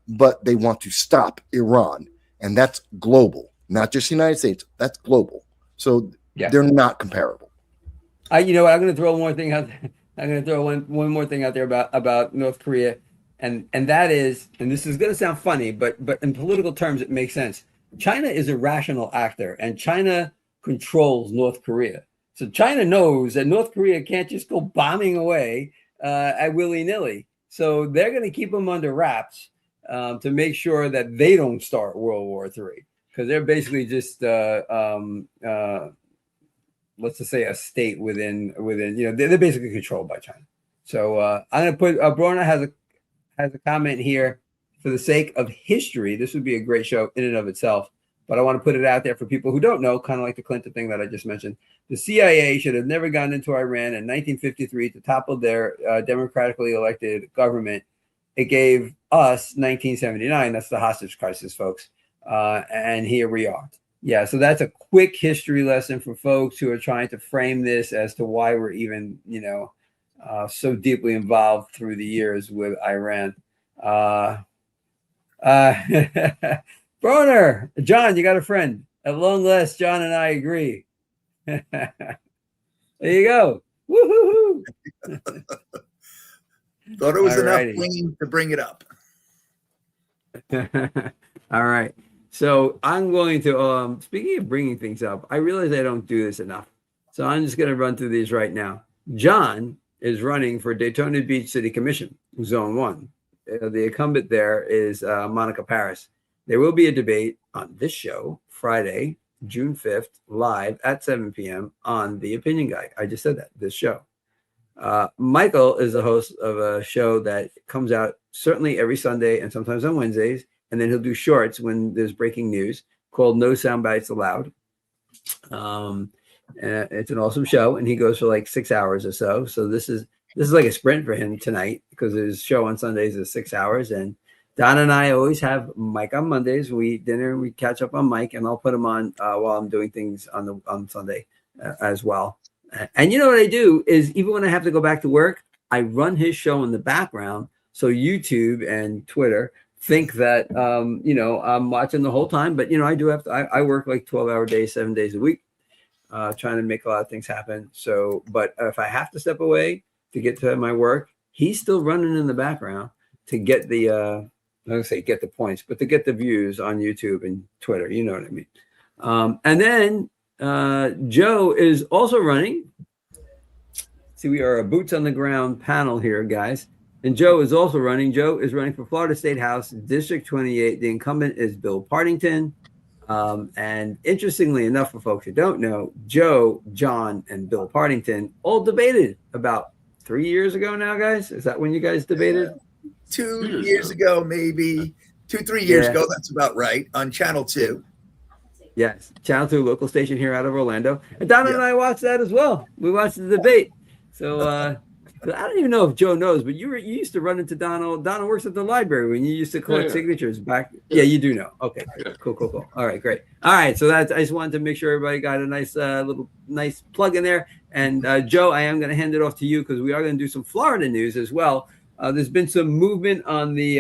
but they want to stop Iran, and that's global, not just the United States. That's global. So they're not comparable. You know what? I'm going to throw one more thing out there. I'm going to throw one more thing out there about North Korea. And that is, and this is going to sound funny, but in political terms, it makes sense. China is a rational actor, and China controls North Korea. So China knows that North Korea can't just go bombing away at willy-nilly. So they're going to keep them under wraps. to make sure that they don't start World War III, because they're basically just let's just say a state within they're basically controlled by China. So I'm gonna put Brona has a comment here. For the sake of history, this would be a great show in and of itself, but I want to put it out there for people who don't know, kind of like the Clinton thing that I just mentioned. The CIA should have never gone into Iran in 1953 to topple their democratically elected government. It gave us 1979. That's the hostage crisis, folks. And here we are. Yeah, so that's a quick history lesson for folks who are trying to frame this as to why we're even, so deeply involved through the years with Iran. Broner, John, you got a friend. At long last, John and I agree. There you go. Woo-hoo-hoo. Thought it was Alrighty. enough clean to bring it up. All right. So I'm going to, speaking of bringing things up, I realize I don't do this enough. So I'm just going to run through these right now. John is running for Daytona Beach City Commission, Zone 1. The incumbent there is Monica Paris. There will be a debate on this show, Friday, June 5th, live at 7 p.m. on The Opinion Guy. I just said that, this show. Michael is the host of a show that comes out certainly every Sunday and sometimes on Wednesdays. And then he'll do shorts when there's breaking news called NOSoundbitesAllowed. It's an awesome show, and he goes for like 6 hours or so. So this is like a sprint for him tonight because his show on Sundays is 6 hours. And Don and I always have Mike on Mondays. We catch up on Mike, and I'll put him on while I'm doing things on Sunday as well. And you know what I do is even when I have to go back to work, I run his show in the background. So YouTube and Twitter think that I'm watching the whole time, but I do have to. I work like 12-hour days, 7 days a week, trying to make a lot of things happen. So, but if I have to step away to get to my work, he's still running in the background to get the I'm gonna say get the points, but to get the views on YouTube and Twitter. You know what I mean? And then Joe is also running. See, we are a boots on the ground panel here, guys. And Joe is also running. Joe is running for Florida State House, District 28. The incumbent is Bill Partington. And interestingly enough, for folks who don't know, Joe, John, and Bill Partington all debated about 3 years ago now, guys. Is that when you guys debated? 2 years ago, maybe 3 years ago. That's about right. On Channel 2. Yes, Channel 2, local station here out of Orlando. And Donna and I watched that as well. We watched the debate. So I don't even know if Joe knows, but you used to run into Donald. Donald works at the library when you used to collect signatures back. Yeah, you do know. Okay, cool. All right, great. All right, so I just wanted to make sure everybody got a nice nice plug in there. And Joe, I am going to hand it off to you because we are going to do some Florida news as well. There's been some movement on the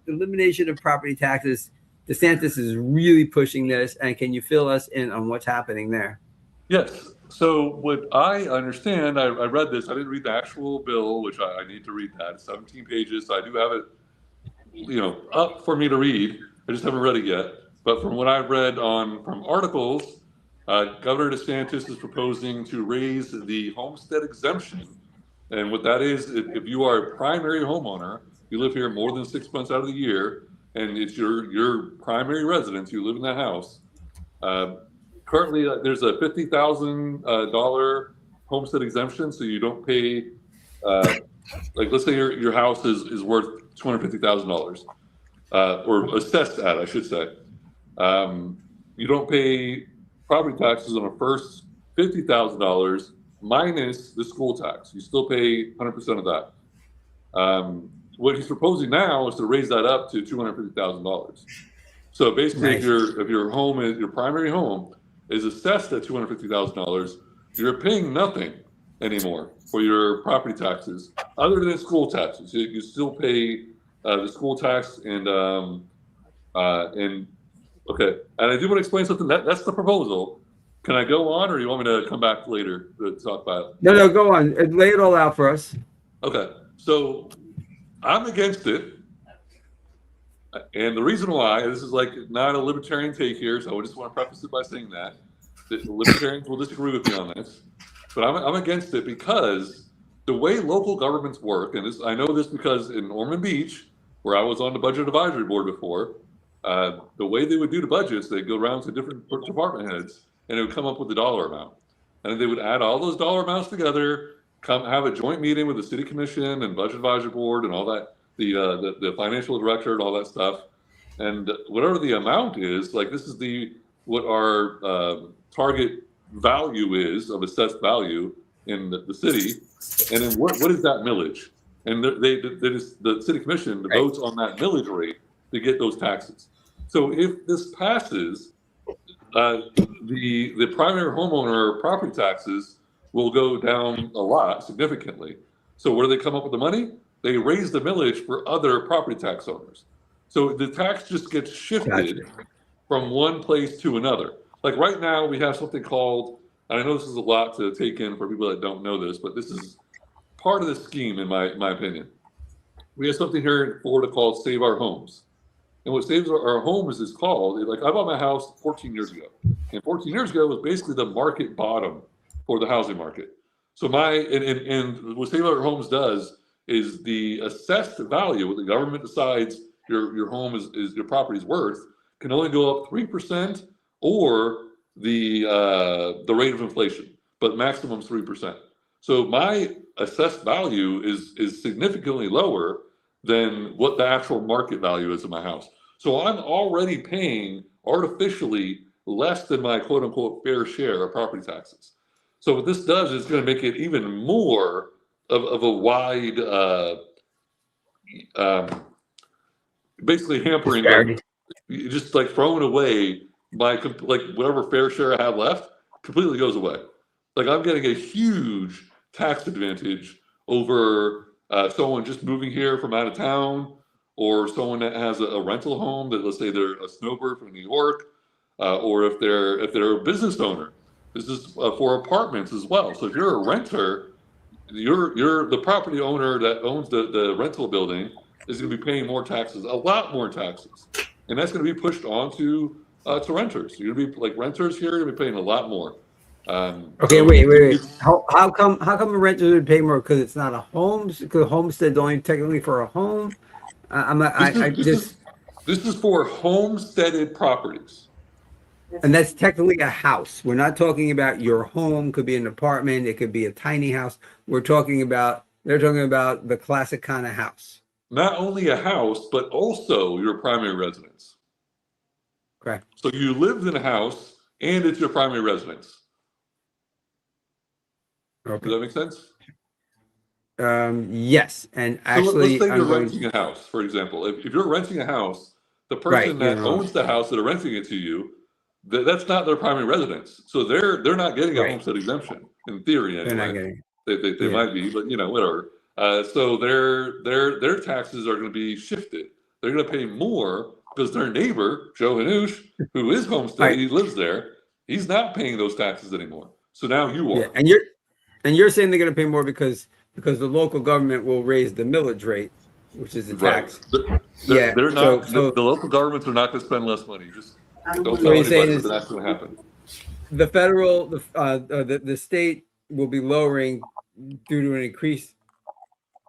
elimination of property taxes. DeSantis is really pushing this, and can you fill us in on what's happening there? Yes. So what I understand, I read this. I didn't read the actual bill, which I need to read that. It's 17 pages. So I do have it, up for me to read. I just haven't read it yet. But from what I've read from articles, Governor DeSantis is proposing to raise the homestead exemption. And what that is, if you are a primary homeowner, you live here more than 6 months out of the year, and it's your primary residence, you live in that house. Currently, there's a $50,000 homestead exemption, so you don't pay. Let's say your house is worth $250,000, or assessed at, I should say. You don't pay property taxes on the first $50,000 minus the school tax. You still pay 100% of that. What he's proposing now is to raise that up to $250,000. So basically, Nice. if your home is your primary home is assessed at $250,000, you're paying nothing anymore for your property taxes, other than school taxes. You still pay the school tax and okay. And I do want to explain something. That's the proposal. Can I go on, or do you want me to come back later to talk about it? No, go on. Lay it all out for us. Okay. So I'm against it. And the reason why, this is like not a libertarian take here, so I just want to preface it by saying that the libertarians will disagree with me on this, but I'm against it because the way local governments work, and I know this because in Ormond Beach, where I was on the budget advisory board before, the way they would do the budgets, they'd go around to different department heads and it would come up with the dollar amount. And then they would add all those dollar amounts together, come have a joint meeting with the city commission and budget advisory board and all that, the financial director and all that stuff. And whatever the amount is, like this is what our target value is of assessed value in the city. And then what is that millage? And the city commission votes on that millage rate to get those taxes. So if this passes, the primary homeowner property taxes will go down a lot, significantly. So where do they come up with the money? They raise the millage for other property tax owners. So the tax just gets shifted from one place to another. Like right now we have something called, and I know this is a lot to take in for people that don't know this, but this is part of the scheme in my opinion. We have something here in Florida called Save Our Homes. And what Saves Our Homes is called, like I bought my house 14 years ago. And 14 years ago was basically the market bottom for the housing market. So and what Save Our Homes does is the assessed value, what the government decides your home is your property's worth, can only go up 3% or the rate of inflation, but maximum 3%. So my assessed value is significantly lower than what the actual market value is of my house. So I'm already paying artificially less than my quote unquote fair share of property taxes. So what this does is going to make it even more of a wide, basically hampering, just like throwing away my, like whatever fair share I have left completely goes away. Like I'm getting a huge tax advantage over someone just moving here from out of town, or someone that has a rental home that, let's say they're a snowbird from New York, or if they're a business owner. This is for apartments as well. So if you're a renter, you're the property owner that owns the rental building is going to be paying more taxes, a lot more taxes, and that's going to be pushed on to renters. You're going to be like renters here, you're going to be paying a lot more. Okay, wait. How come a renter would pay more? Because it's not a home? Because homestead's only technically for a home? This is for homesteaded properties. And that's technically a house. We're not talking about your home. Could be an apartment. It could be a tiny house. They're talking about the classic kind of house. Not only a house, but also your primary residence. Correct. So you lived in a house and it's your primary residence. Okay. Does that make sense? Yes. And actually, so let's say you're renting a house, for example. If you're renting a house, the person that owns the house that are renting it to you, that's not their primary residence. So they're not getting a homestead exemption in theory. Anyway. They're not getting. They might be, but whatever. So their taxes are going to be shifted. They're going to pay more because their neighbor Joe Hannoush, who is homestead, he lives there. He's not paying those taxes anymore. So now you are. Yeah, and you're saying they're going to pay more because the local government will raise the millage rate, which is the tax. They're not. The local governments are not going to spend less money. Just don't tell anybody that that's going to happen. The federal, the state will be lowering due to an increased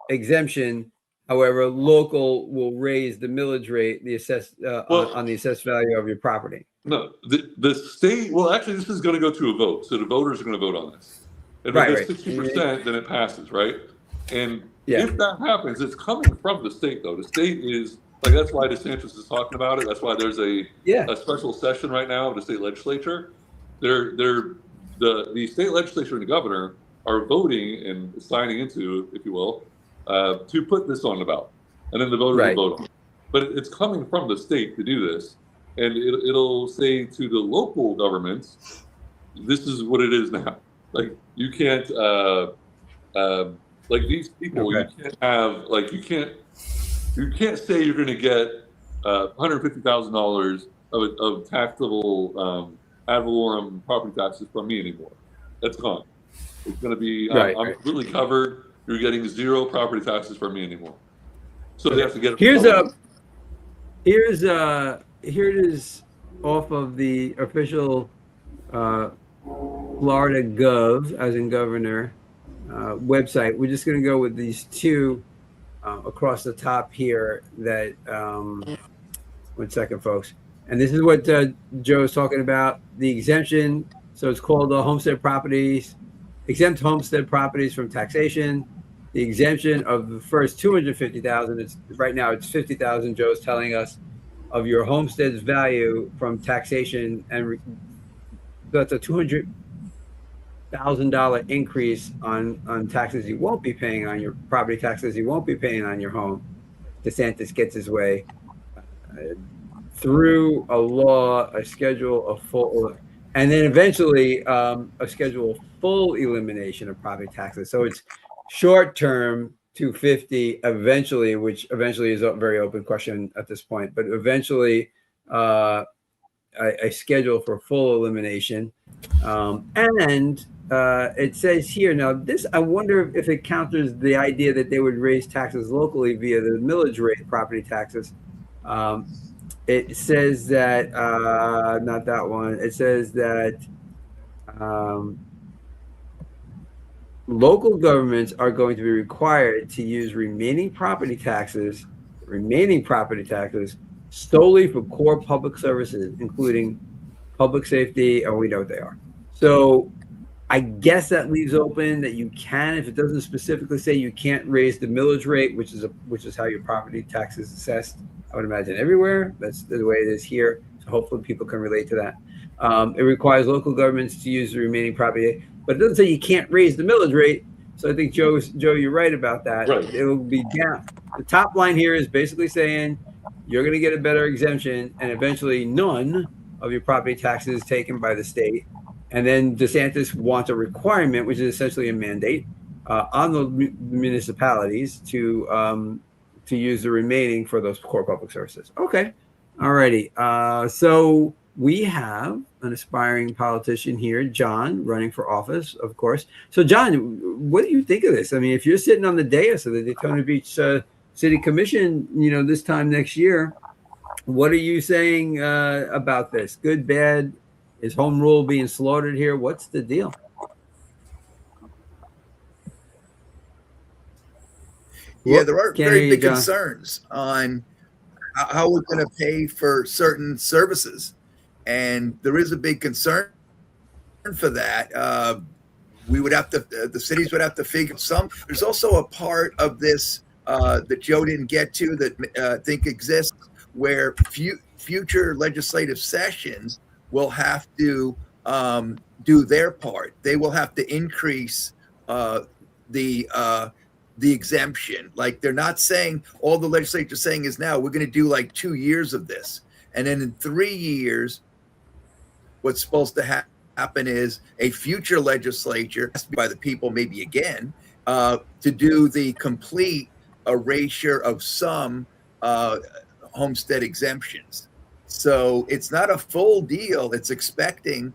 exemption. However, local will raise the millage rate, on the assessed value of your property. No, the state. Well, actually, this is going to go to a vote, so the voters are going to vote on this. And if it's 60%, then it passes, right? And if that happens, it's coming from the state, though. The state is like, that's why DeSantis is talking about it. That's why there's a special session right now of the state legislature. The state legislature and the governor are voting and signing into, if you will, to put this on the ballot, and then the voters will vote on it. But it's coming from the state to do this, and it'll say to the local governments, this is what it is now. Like you can't, like these people, you can't have, like you can't say you're going to get $150,000 of taxable ad valorem property taxes from me anymore. That's gone. It's going to be I'm completely covered. You're getting zero property taxes from me anymore. So they have to get it. Here it is off of the official Florida Gov, as in governor, website. We're just going to go with these two across the top here that 1 second, folks. And this is what Joe's talking about, the exemption. So it's called homestead properties, exempt homestead properties from taxation. The exemption of the first 250,000. It's right now it's 50,000. Joe's telling us of your homestead's value from taxation, and that's a $200,000 increase on taxes you won't be paying on your property taxes you won't be paying on your home. DeSantis gets his way through a law, a schedule of full, and then eventually a schedule of full elimination of property taxes. So it's short term 250 eventually, which eventually is a very open question at this point, but eventually a schedule for full elimination. And it says here, now this, I wonder if it counters the idea that they would raise taxes locally via the millage rate property taxes. It says that, not that one, it says that local governments are going to be required to use remaining property taxes solely for core public services, including public safety, and we know what they are. So I guess that leaves open that you can, if it doesn't specifically say you can't raise the millage rate, which is how your property tax is assessed. I would imagine everywhere. That's the way it is here. So hopefully people can relate to that. It requires local governments to use the remaining property, but it doesn't say you can't raise the millage rate. So I think Joe, you're right about that. Right. It will be down. The top line here is basically saying you're going to get a better exemption, and eventually none of your property taxes taken by the state. And then DeSantis wants a requirement, which is essentially a mandate on the municipalities to use the remaining for those core public services. Okay. All righty. So we have an aspiring politician here, John, running for office, of course. So, John, what do you think of this? I mean, if you're sitting on the dais of the Daytona Beach City Commission, this time next year, what are you saying about this? Good, bad? Is home rule being slaughtered here? What's the deal? Yeah, there are very big John. concerns on how we're going to pay for certain services. And there is a big concern for that. We would have to, the cities would have to figure some. There's also a part of this that Joe didn't get to that I think exists, where future legislative sessions will have to do their part. They will have to increase the exemption. Like, they're not saying, all the legislature saying is now we're going to do like 2 years of this, and then in 3 years, what's supposed to happen is a future legislature, has to be by the people, maybe again, to do the complete erasure of some homestead exemptions. So it's not a full deal. It's expecting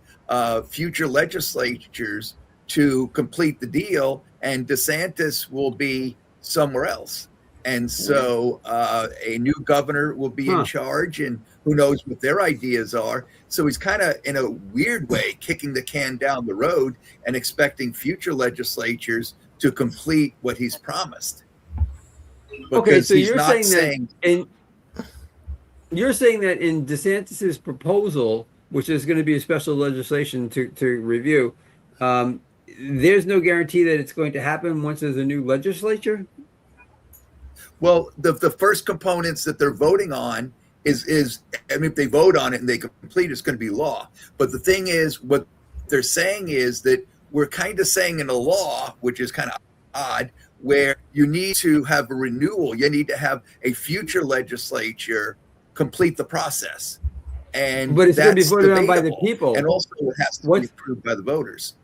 future legislatures to complete the deal, and DeSantis will be somewhere else. And so a new governor will be in charge, and who knows what their ideas are. So he's kind of, in a weird way, kicking the can down the road and expecting future legislatures to complete what he's promised. Okay, so you're saying that in DeSantis's proposal, which is going to be a special legislation to review, there's no guarantee that it's going to happen once there's a new legislature? Well, the first components that they're voting on is I mean, if they vote on it and they complete, it's going to be law. But the thing is, what they're saying is that we're kind of saying in a law, which is kind of odd, where you need to have a renewal. You need to have a future legislature complete the process. But it's going to be voted on by the people. And also it has to be approved by the voters.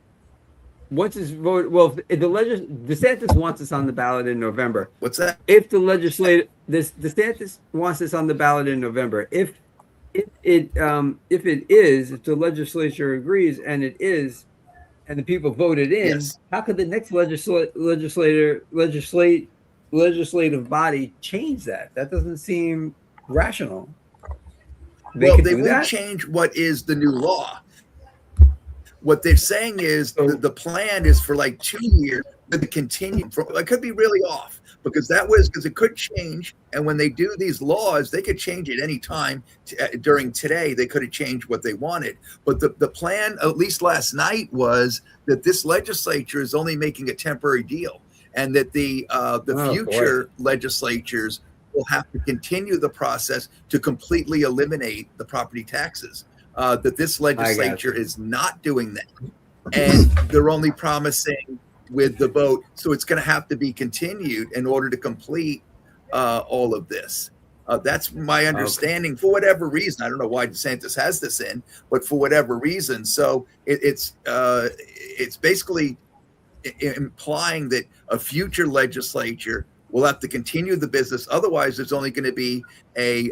Once it's voted, well, if DeSantis wants this on the ballot in November. What's that? If DeSantis wants this on the ballot in November, if the legislature agrees and it is, and the people voted in, yes, how could the next legislative body change that? That doesn't seem rational. They won't change what is the new law. What they're saying is the plan is for like 2 years to continue. It could be really off, because it could change. And when they do these laws, they could change at any time. During today, they could have changed what they wanted. But the plan, at least last night, was that this legislature is only making a temporary deal, and that the future legislatures will have to continue the process to completely eliminate the property taxes. That this legislature is not doing that, and they're only promising with the vote. So it's going to have to be continued in order to complete all of this. That's my understanding. For whatever reason, I don't know why DeSantis has this in, but for whatever reason. So it's basically implying that a future legislature will have to continue the business. Otherwise, there's only going to be a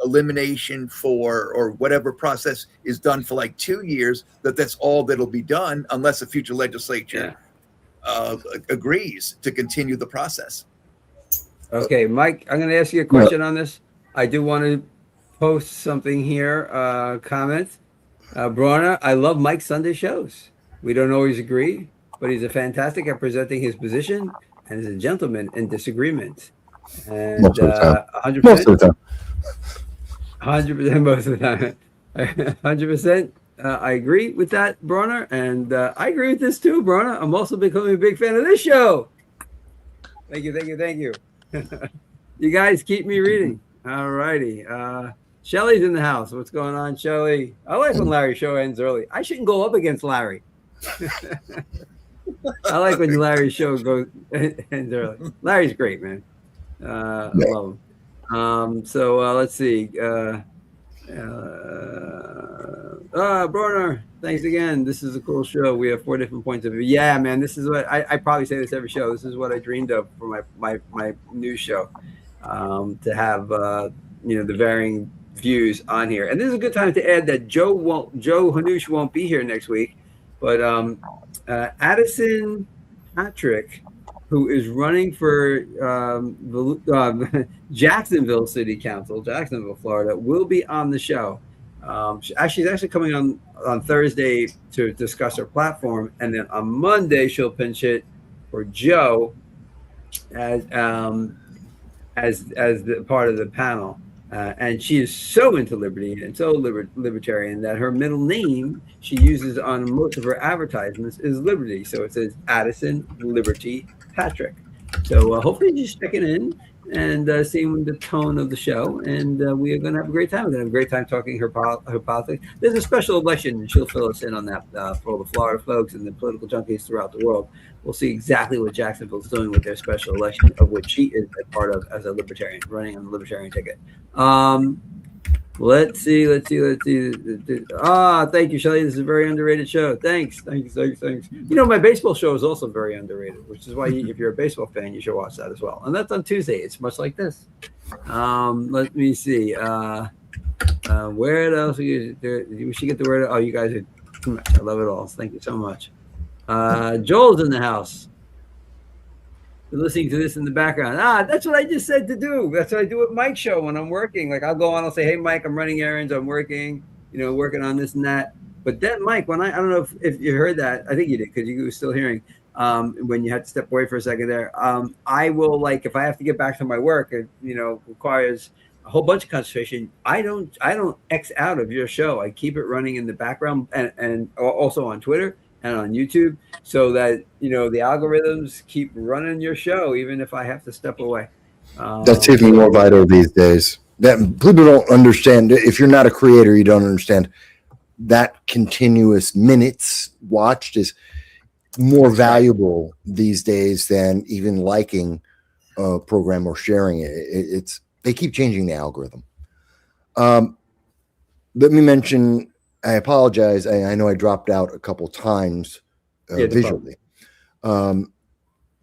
elimination or whatever process is done for like 2 years. That's all that'll be done unless a future legislature agrees to continue the process. Okay, Mike, I'm going to ask you a question on this. I do want to post something here. Comment, Bronner. I love Mike's Sunday shows. We don't always agree, but he's a fantastic at presenting his position and is a gentleman in disagreement. And 100%, most of the time. 100% most of the time. 100%. I agree with that, Bronner, and I agree with this too, Bronner. I'm also becoming a big fan of this show. Thank you. You guys keep me reading. All righty. Shelly's in the house. What's going on, Shelly? I like when Larry's show ends early. I shouldn't go up against Larry. I like when Larry's show ends early. Larry's great, man. I love him. So let's see. Bronner, thanks again. This is a cool show. We have 4 different points of view. Yeah, man, this is what I probably say this every show. This is what I dreamed of for my news show, to have the varying views on here. And this is a good time to add that Joe Hannoush won't be here next week, but Addison Patrick, who is running for Jacksonville City Council, Jacksonville, Florida, will be on the show. She's actually coming on Thursday to discuss her platform, and then on Monday she'll pinch hit for Joe as the part of the panel. And she is so into liberty and so libertarian that her middle name she uses on most of her advertisements is Liberty. So it says Addison Liberty Patrick. So hopefully just checking in and seeing the tone of the show. And we are going to have a great time. We're going to have a great time talking her politics. There's a special election, and she'll fill us in on that for all the Florida folks and the political junkies throughout the world. We'll see exactly what Jacksonville's doing with their special election, of which she is a part of as a libertarian, running on the libertarian ticket. Let's see. Thank you, Shelly. This is a very underrated show. Thanks. My baseball show is also very underrated, which is why if you're a baseball fan, you should watch that as well. And that's on Tuesday. It's much like this. Let me see. Where else we should get the word? Oh, you guys are too much. I love it all. Thank you so much. Joel's in the house. You're listening to this in the background. That's what I just said to do. That's what I do with Mike's show when I'm working. Like I'll go on, I'll say, hey, Mike, I'm running errands. I'm working, working on this and that. But then, Mike, when I don't know if you heard that, I think you did because you were still hearing when you had to step away for a second there. I will, if I have to get back to my work, it requires a whole bunch of concentration. I don't X out of your show. I keep it running in the background and also on Twitter and on YouTube, so that the algorithms keep running your show even if I have to step away. That's even more vital these days. That people don't understand. If you're not a creator, you don't understand that continuous minutes watched is more valuable these days than even liking a program or sharing it. They keep changing the algorithm. Let me mention. I apologize. I know I dropped out a couple times visually.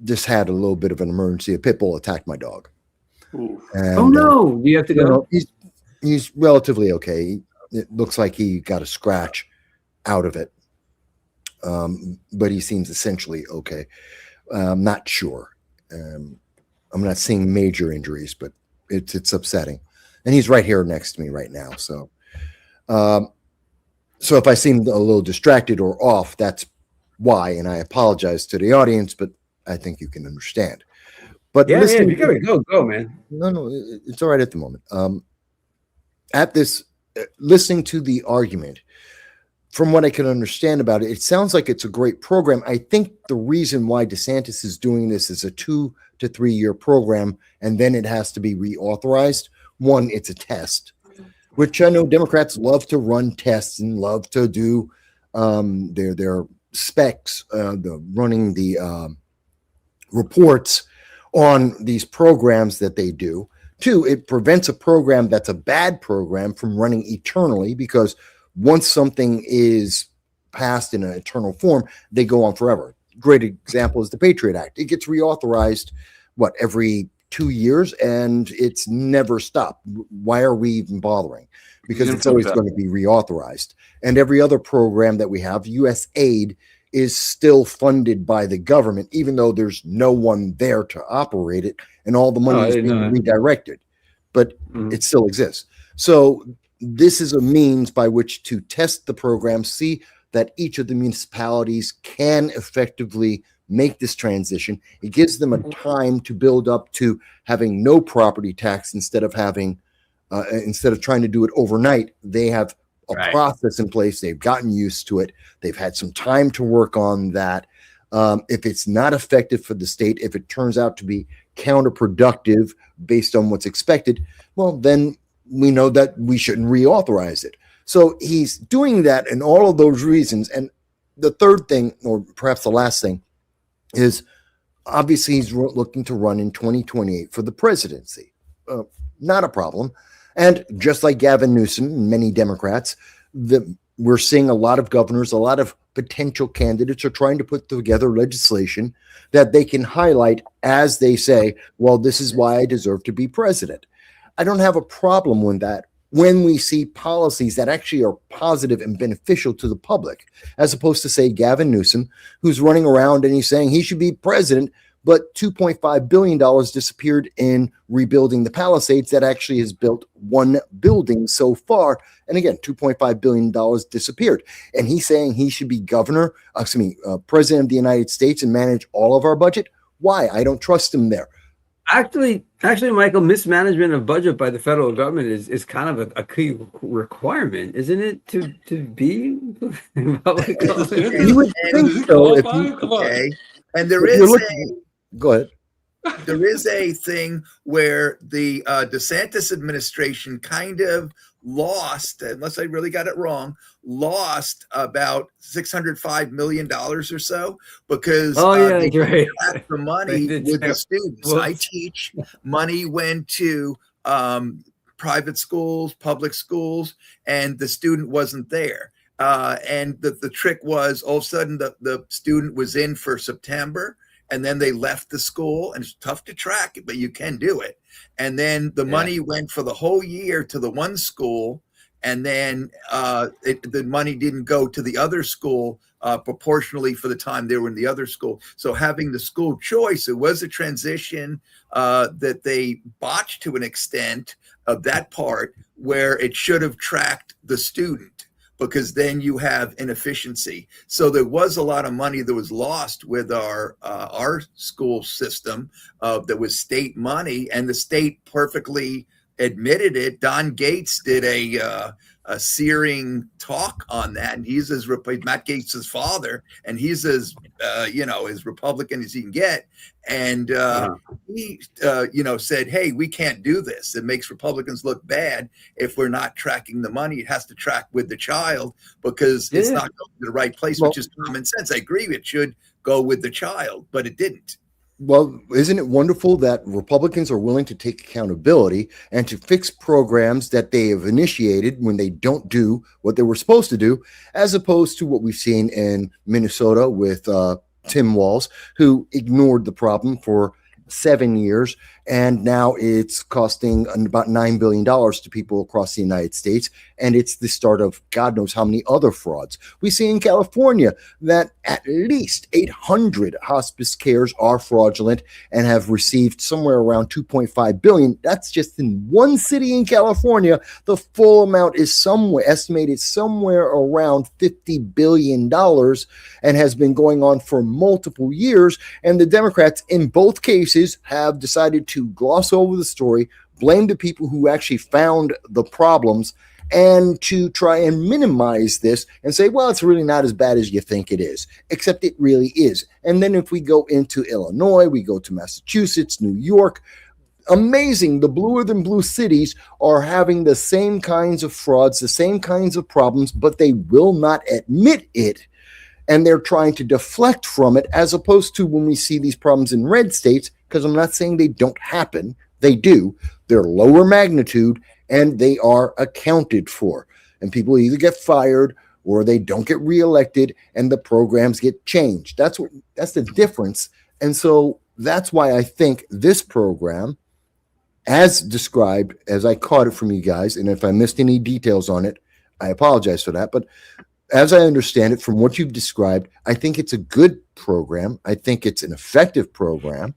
Just had a little bit of an emergency. A pit bull attacked my dog. And, oh no! Do you have to go? He's relatively okay. It looks like he got a scratch out of it, but he seems essentially okay. I'm not sure. I'm not seeing major injuries, but it's upsetting. And he's right here next to me right now. So if I seem a little distracted or off, that's why. And I apologize to the audience, but I think you can understand. But Yeah, listening you gotta go, man. no, it's all right at the moment. At this, listening to the argument, from what I can understand about it, it sounds like it's a great program. I think the reason why DeSantis is doing this is a 2 to 3 year program, and then it has to be reauthorized. One, it's a test, which I know Democrats love to run tests and love to do their specs, running the reports on these programs that they do. Two, it prevents a program that's a bad program from running eternally, because once something is passed in an eternal form, they go on forever. Great example is the Patriot Act. It gets reauthorized, every 2 years, and it's never stopped. Why are we even bothering? Because it's always going to be reauthorized. And every other program that we have, U.S. aid, is still funded by the government, even though there's no one there to operate it, and all the money is being redirected. But it still exists. So this is a means by which to test the program, see that each of the municipalities can effectively make this transition. It gives them a time to build up to having no property tax instead of having, instead of trying to do it overnight. They have a process in place. They've gotten used to it. They've had some time to work on that. If it's not effective for the state, if it turns out to be counterproductive based on what's expected, well, then we know that we shouldn't reauthorize it. So he's doing that, and all of those reasons. And the third thing, or perhaps the last thing, is obviously he's looking to run in 2028 for the presidency. Not a problem. And just like Gavin Newsom and many Democrats, we're seeing a lot of governors, a lot of potential candidates are trying to put together legislation that they can highlight as they say, well, this is why I deserve to be president. I don't have a problem with that when we see policies that actually are positive and beneficial to the public, as opposed to, say, Gavin Newsom, who's running around and he's saying he should be president, but $2.5 billion disappeared in rebuilding the Palisades that actually has built one building so far. And again, $2.5 billion disappeared. And he's saying he should be president of the United States and manage all of our budget. Why? I don't trust him there. Actually, Michael, mismanagement of budget by the federal government is kind of a key requirement, isn't it, to be public? You would think so. Okay. And there is go ahead. There is a thing where the DeSantis administration kind of lost, unless I really got it wrong, lost about $605 million or so because they got the money with the students. I teach. Money went to private schools, public schools, and the student wasn't there. And the trick was all of a sudden the student was in for September, and then they left the school, and it's tough to track it, but you can do it. And then the money went for the whole year to the one school, and then the money didn't go to the other school proportionally for the time they were in the other school. So having the school choice, it was a transition that they botched to an extent of that part where it should have tracked the student, because then you have inefficiency. So there was a lot of money that was lost with our school system that was state money, and the state perfectly admitted it. Don Gates did a searing talk on that, and he's Matt Gates' father, and he's as as Republican as he can get. And he said, hey, we can't do this. It makes Republicans look bad if we're not tracking the money. It has to track with the child, because it's not going to the right place, which is common sense. I agree, it should go with the child, but it didn't. Well, isn't it wonderful that Republicans are willing to take accountability and to fix programs that they have initiated when they don't do what they were supposed to do, as opposed to what we've seen in Minnesota with Tim Walz, who ignored the problem for 7 years, and now it's costing about $9 billion to people across the United States, and it's the start of God knows how many other frauds. We see in California that at least 800 hospice cares are fraudulent and have received somewhere around $2.5 billion. That's just in one city in California. The full amount is estimated somewhere around $50 billion and has been going on for multiple years, and the Democrats in both cases have decided to gloss over the story, blame the people who actually found the problems, and to try and minimize this and say, well, it's really not as bad as you think it is, except it really is. And then if we go into Illinois, we go to Massachusetts, New York, amazing. The bluer than blue cities are having the same kinds of frauds, the same kinds of problems, but they will not admit it. And they're trying to deflect from it, as opposed to when we see these problems in red states, because I'm not saying they don't happen. They do. They're lower magnitude, and they are accounted for. And people either get fired or they don't get reelected, and the programs get changed. That's the difference. And so that's why I think this program, as described, as I caught it from you guys, and if I missed any details on it, I apologize for that. But as I understand it, from what you've described, I think it's a good program. I think it's an effective program.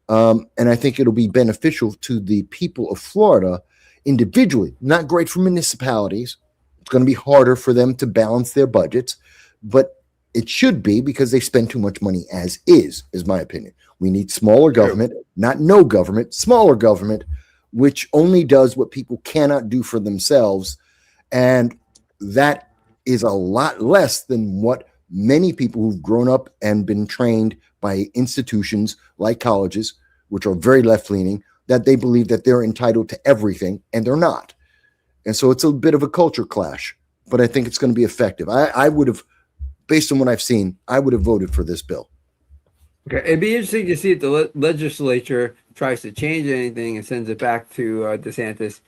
And I think it'll be beneficial to the people of Florida individually. Not great for municipalities. It's going to be harder for them to balance their budgets, but it should be, because they spend too much money as is my opinion. We need smaller government, not no government, smaller government, which only does what people cannot do for themselves. And that is a lot less than what many people who've grown up and been trained by institutions like colleges, which are very left-leaning, that they believe that they're entitled to everything, and they're not. And so it's a bit of a culture clash, but I think it's going to be effective. I would have, based on what I've seen, I would have voted for this bill. Okay, it'd be interesting to see if the legislature tries to change anything and sends it back to DeSantis.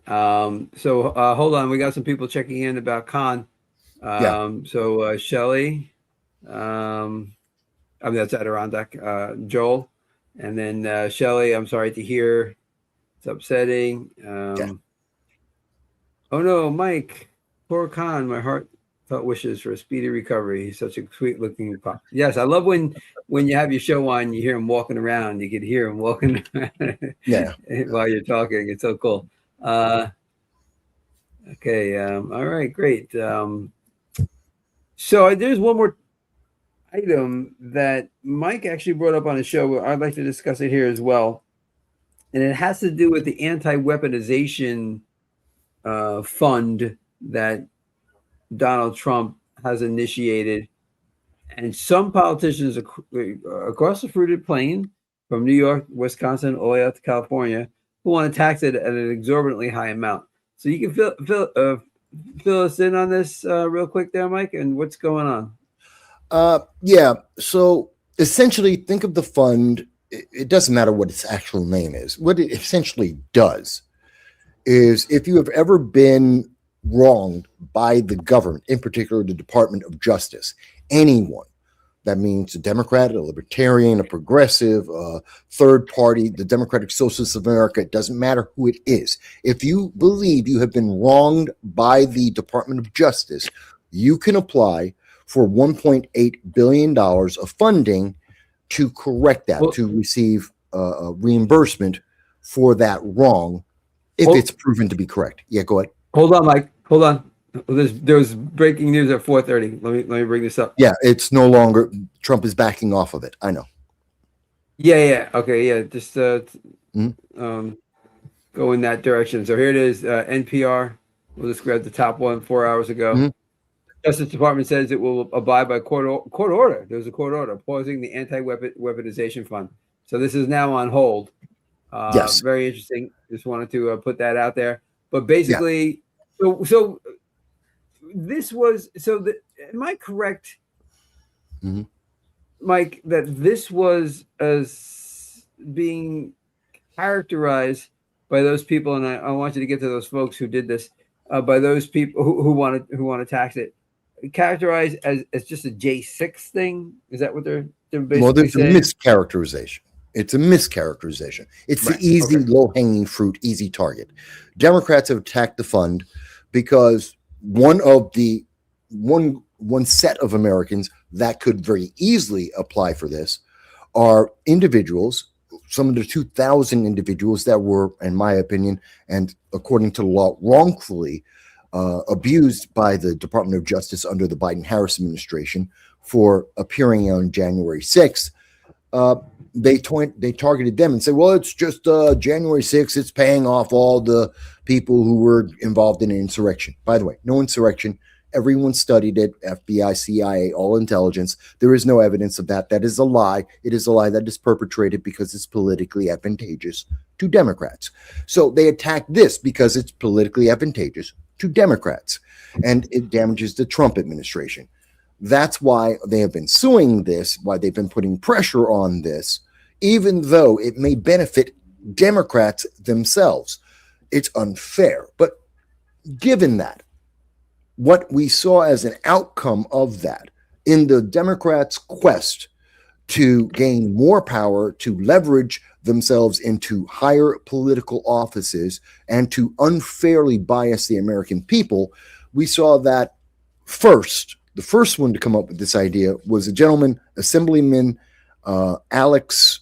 So hold on, we got some people checking in about Khan. So Shelley, I mean, that's Adirondack, Joel, and then Shelley, I'm sorry to hear, it's upsetting. Oh no, Mike, poor Khan, my heartfelt wishes for a speedy recovery. He's such a sweet looking pop. Yes, I love when you have your show on, you hear him walking around, you can hear him walking around while you're talking. It's so cool. Okay, all right, great. So there's one more item that Mike actually brought up on the show. I'd like to discuss it here as well. And it has to do with the anti-weaponization fund that Donald Trump has initiated. And some politicians across the fruited plain, from New York, Wisconsin, all the way out to California, who want to tax it at an exorbitantly high amount. So you can fill us in on this real quick there, Mike, and what's going on? Yeah. So essentially, think of the fund. It doesn't matter what its actual name is. What it essentially does is, if you have ever been wronged by the government, in particular the Department of Justice, anyone, that means a Democrat, a Libertarian, a progressive, a third party, the Democratic Socialists of America, it doesn't matter who it is. If you believe you have been wronged by the Department of Justice, you can apply for $1.8 billion of funding to correct that, to receive a reimbursement for that wrong, if it's proven to be correct. Yeah, go ahead. Hold on, Mike. Hold on. There's breaking news at 4:30. Let me bring this up. Yeah, it's no longer, Trump is backing off of it. I know. Yeah. Okay, yeah. Just go in that direction. So here it is. NPR. We'll just grab the top one 4 hours ago. Mm-hmm. Justice Department says it will abide by court order. There's a court order pausing the anti-weaponization fund. So this is now on hold. Yes. Very interesting. Just wanted to put that out there. But basically, so this was, am I correct, Mike, that this was as being characterized by those people, and I want you to get to those folks who did this, by those people who want to tax it, characterized as just a J6 thing? Is that what they're basically saying? Well, there's a mischaracterization. It's a mischaracterization. It's Right. the easy, Okay. low-hanging fruit, easy target. Democrats have attacked the fund because one set of Americans that could very easily apply for this are individuals, some of the 2,000 individuals that were, in my opinion, and according to the law, wrongfully abused by the Department of Justice under the Biden-Harris administration for appearing on January 6th. They targeted them and said, well, it's just January 6th. It's paying off all the people who were involved in an insurrection. By the way, no insurrection. Everyone studied it, FBI, CIA, all intelligence. There is no evidence of that. That is a lie. It is a lie that is perpetrated because it's politically advantageous to Democrats. So they attack this because it's politically advantageous to Democrats, and it damages the Trump administration. That's why they have been suing this, why they've been putting pressure on this, even though it may benefit Democrats themselves. It's unfair. But given that, what we saw as an outcome of that in the Democrats' quest to gain more power, to leverage themselves into higher political offices, and to unfairly bias the American people, we saw that first. The first one to come up with this idea was a gentleman, Assemblyman Alex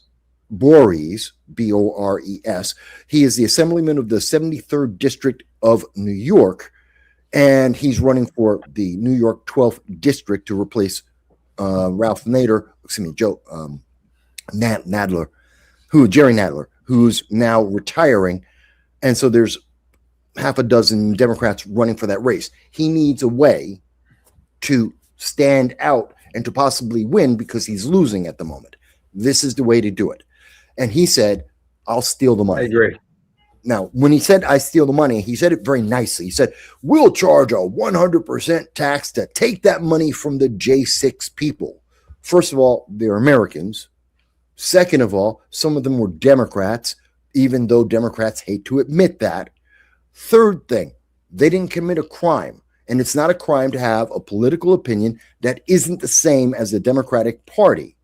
Bores, Bores. He is the Assemblyman of the 73rd District of New York, and he's running for the New York 12th District to replace Jerry Nadler, who's now retiring. And so there's half a dozen Democrats running for that race. He needs a way to stand out and to possibly win because he's losing at the moment. This is the way to do it. And he said, I'll steal the money. I agree. Now, when he said, I steal the money, he said it very nicely. He said, we'll charge a 100% tax to take that money from the J6 people. First of all, they're Americans. Second of all, some of them were Democrats, even though Democrats hate to admit that. Third thing, they didn't commit a crime. And it's not a crime to have a political opinion that isn't the same as the Democratic Party.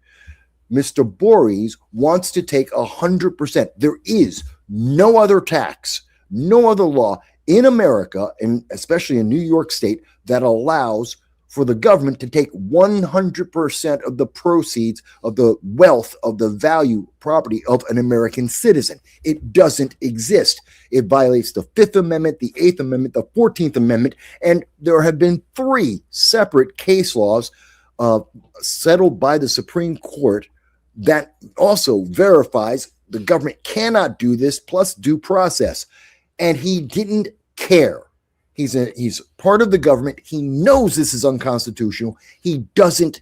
Mr. Bores wants to take 100%. There is no other tax, no other law in America, and especially in New York State, that allows for the government to take 100% of the proceeds of the wealth, of the value, property of an American citizen. It doesn't exist. It violates the Fifth Amendment, the Eighth Amendment, the 14th Amendment, and there have been 3 separate case laws settled by the Supreme Court that also verifies the government cannot do this, plus due process. And he didn't care. He's part of the government. He knows this is unconstitutional. He doesn't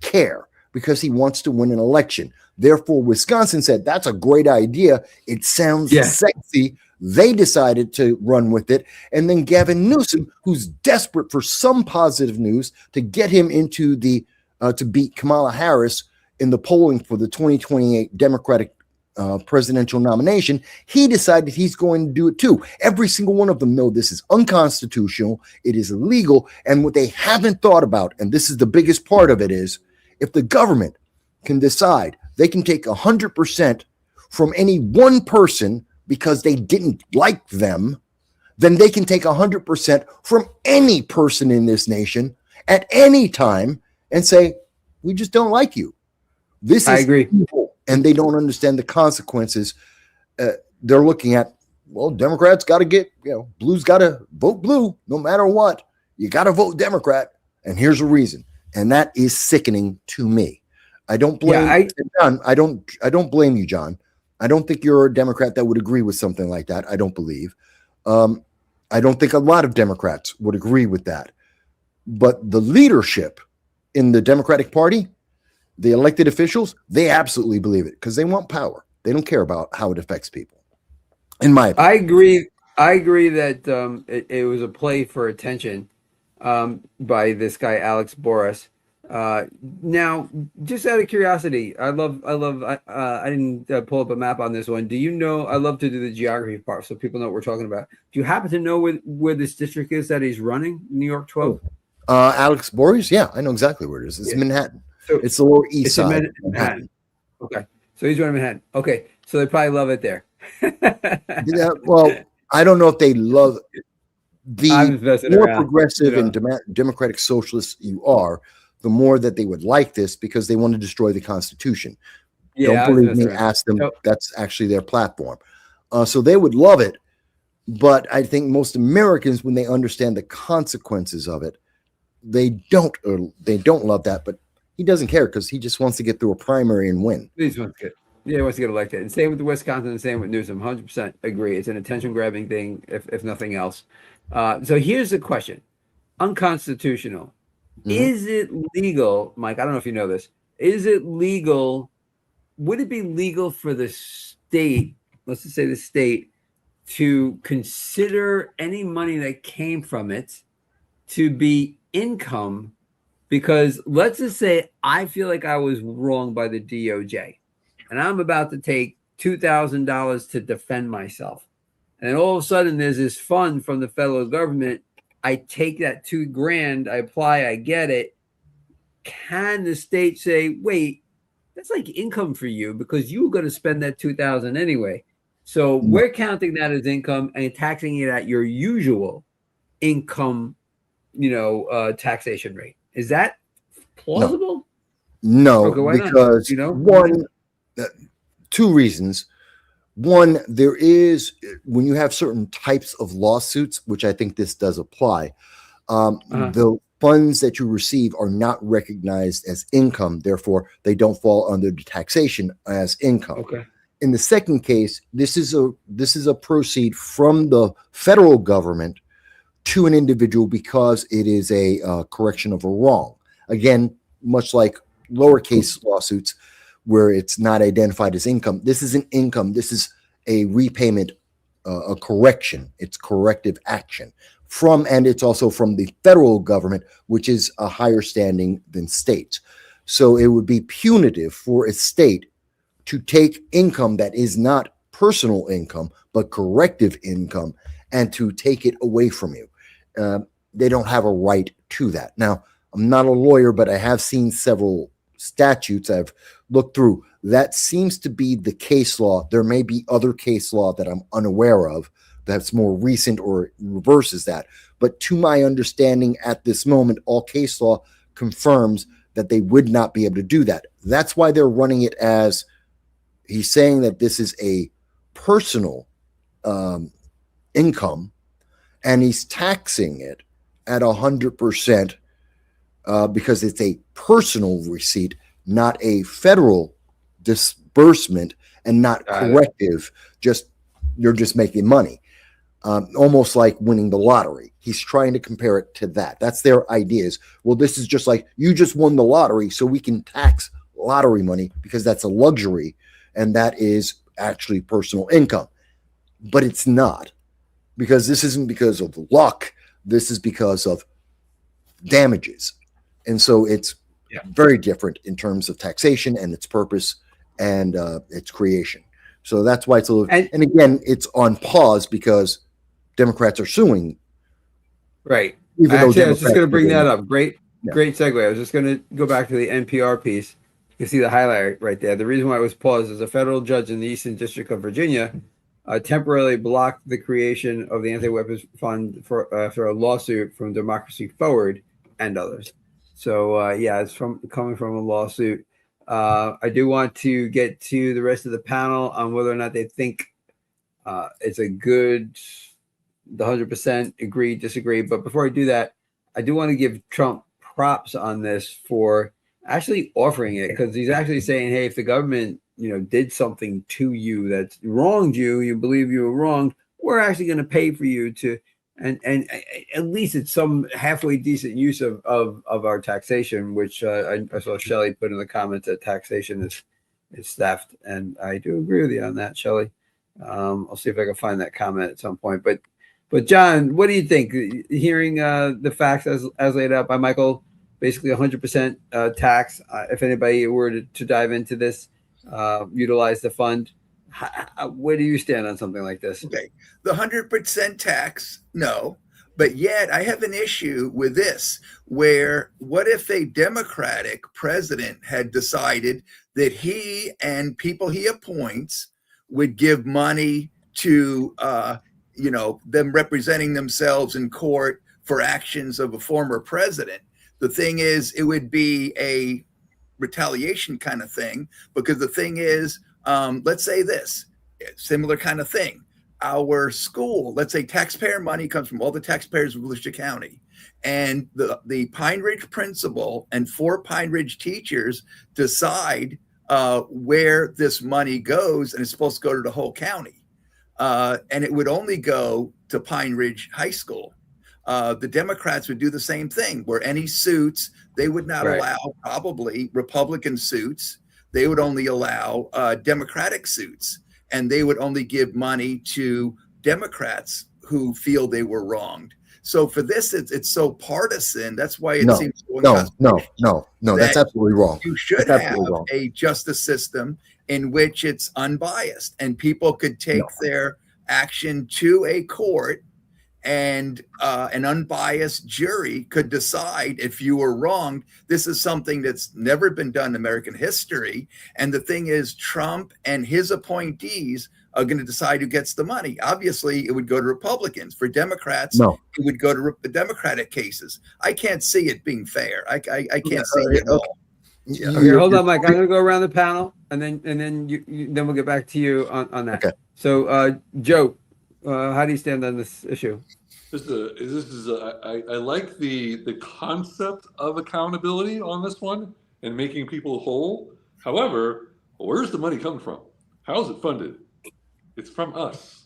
care because he wants to win an election. Therefore, Wisconsin said, that's a great idea. It sounds sexy. They decided to run with it. And then Gavin Newsom, who's desperate for some positive news to get him into the to beat Kamala Harris in the polling for the 2028 Democratic presidential nomination, he decided he's going to do it too. Every single one of them know this is unconstitutional. It is illegal. And what they haven't thought about, and this is the biggest part of it, is if the government can decide they can take 100% from any one person because they didn't like them, then they can take 100% from any person in this nation at any time and say, we just don't like you. This is I agree. evil. And they don't understand the consequences. They're looking at, well, Democrats got to get, blue's got to vote blue no matter what. You got to vote Democrat. And here's a reason. And that is sickening to me. I don't blame John. I don't blame you, John. I don't think you're a Democrat that would agree with something like that. I don't believe. I don't think a lot of Democrats would agree with that. But the leadership in the Democratic Party, the elected officials, they absolutely believe it because they want power. They don't care about how it affects people. In my opinion. I agree that it was a play for attention by this guy Alex Bores. Now, just out of curiosity, I didn't pull up a map on this one. Do you know? I love to do the geography part so people know what we're talking about. Do you happen to know where this district is that he's running? New York 12. Alex Bores, yeah, I know exactly where it is. It's Manhattan. So it's the Lower East Side. Manhattan. Okay. So he's running Manhattan. Okay, so they probably love it there. Yeah, well, I don't know if they love I'm the just messing more around, progressive you know. and democratic socialist you are, the more that they would like this because they want to destroy the Constitution. Yeah, I Don't was believe messing me, around. ask them. So- That's actually their platform. So they would love it. But I think most Americans, when they understand the consequences of it, they don't love that. But he doesn't care because he just wants to get through a primary and win. He just wants to get, yeah, he wants to get elected. And same with the Wisconsin, and same with Newsom. 100% agree. It's an attention-grabbing thing, if nothing else. So here's the question: unconstitutional. Mhm. Is it legal, Mike? I don't know if you know this. Is it legal? Would it be legal for the state? Let's just say the state to consider any money that came from it to be income? Because let's just say I feel like I was wrong by the DOJ, and I'm about to take $2,000 to defend myself. And then all of a sudden there's this fund from the federal government. I take that $2,000, I apply, I get it. Can the state say, wait, that's like income for you because you were going to spend that $2,000 anyway? So we're counting that as income and taxing it at your usual income, taxation rate. Is that plausible? No, Okay, why not? because You know? one, two reasons. One, there is, when you have certain types of lawsuits, which I think this does apply, the funds that you receive are not recognized as income. Therefore, they don't fall under the taxation as income. Okay. In the second case, this is a proceed from the federal government to an individual because it is a correction of a wrong. Again, much like lowercase lawsuits where it's not identified as income, this isn't income. This is a repayment, a correction. It's corrective action and it's also from the federal government, which is a higher standing than states. So it would be punitive for a state to take income that is not personal income, but corrective income, and to take it away from you. They don't have a right to that. Now, I'm not a lawyer, but I have seen several statutes I've looked through. That seems to be the case law. There may be other case law that I'm unaware of that's more recent or reverses that. But to my understanding at this moment, all case law confirms that they would not be able to do that. That's why they're running it as, he's saying that this is a personal income, and he's taxing it at 100% because it's a personal receipt, not a federal disbursement, and not corrective. You're just making money, almost like winning the lottery. He's trying to compare it to that. That's their ideas. Well, this is just like you just won the lottery, so we can tax lottery money because that's a luxury. And that is actually personal income. But it's not, because this isn't because of luck. This is because of damages. And so it's very different in terms of taxation and its purpose and its creation. So that's why it's a little, and again, it's on pause because Democrats are suing. Right. Even though Actually, I was just going to bring Democrats- that up. Great segue. I was just going to go back to the NPR piece. You see the highlight right there. The reason why it was paused is a federal judge in the Eastern District of Virginia temporarily blocked the creation of the anti-weapons fund for a lawsuit from Democracy Forward and others. So it's coming from a lawsuit. I do want to get to the rest of the panel on whether or not they think it's a good, the 100% agree, disagree. But before I do that, I do want to give Trump props on this for actually offering it, because he's actually saying, hey, if the government did something to you that wronged you, you believe you were wronged, we're actually going to pay for you to, and at least it's some halfway decent use of our taxation, which I saw Shelley put in the comments that taxation is theft, and I do agree with you on that, Shelley. I'll see if I can find that comment at some point. But John, what do you think? Hearing the facts as laid out by Michael, basically 100% tax. If anybody were to dive into this, utilize the fund, where do you stand on something like this? Okay, the 100% tax, no. But yet I have an issue with this, where what if a Democratic president had decided that he and people he appoints would give money to, them representing themselves in court for actions of a former president. The thing is, it would be a retaliation kind of thing, because the thing is, let's say this similar kind of thing. Our school, let's say taxpayer money comes from all the taxpayers of Volusia County, and the Pine Ridge principal and 4 Pine Ridge teachers decide where this money goes, and it's supposed to go to the whole county. And it would only go to Pine Ridge High School. The Democrats would do the same thing, where any suits, they would not allow probably Republican suits. They would only allow Democratic suits, and they would only give money to Democrats who feel they were wronged. So for this, it's so partisan. That's why it seems so no. That's absolutely wrong. You should have a justice system in which it's unbiased, and people could take their action to a court, and an unbiased jury could decide if you were wronged. This is something that's never been done in American history. And the thing is, Trump and his appointees are going to decide who gets the money. Obviously, it would go to Republicans. For Democrats, it would go to the Democratic cases. I can't see it being fair. I can't see it at all. Yeah. Okay, hold on, Mike. I'm going to go around the panel, and then then we'll get back to you on that. Okay. So, Joe, how do you stand on this issue? I like the concept of accountability on this one and making people whole. However, where's the money coming from? How's it funded? It's from us.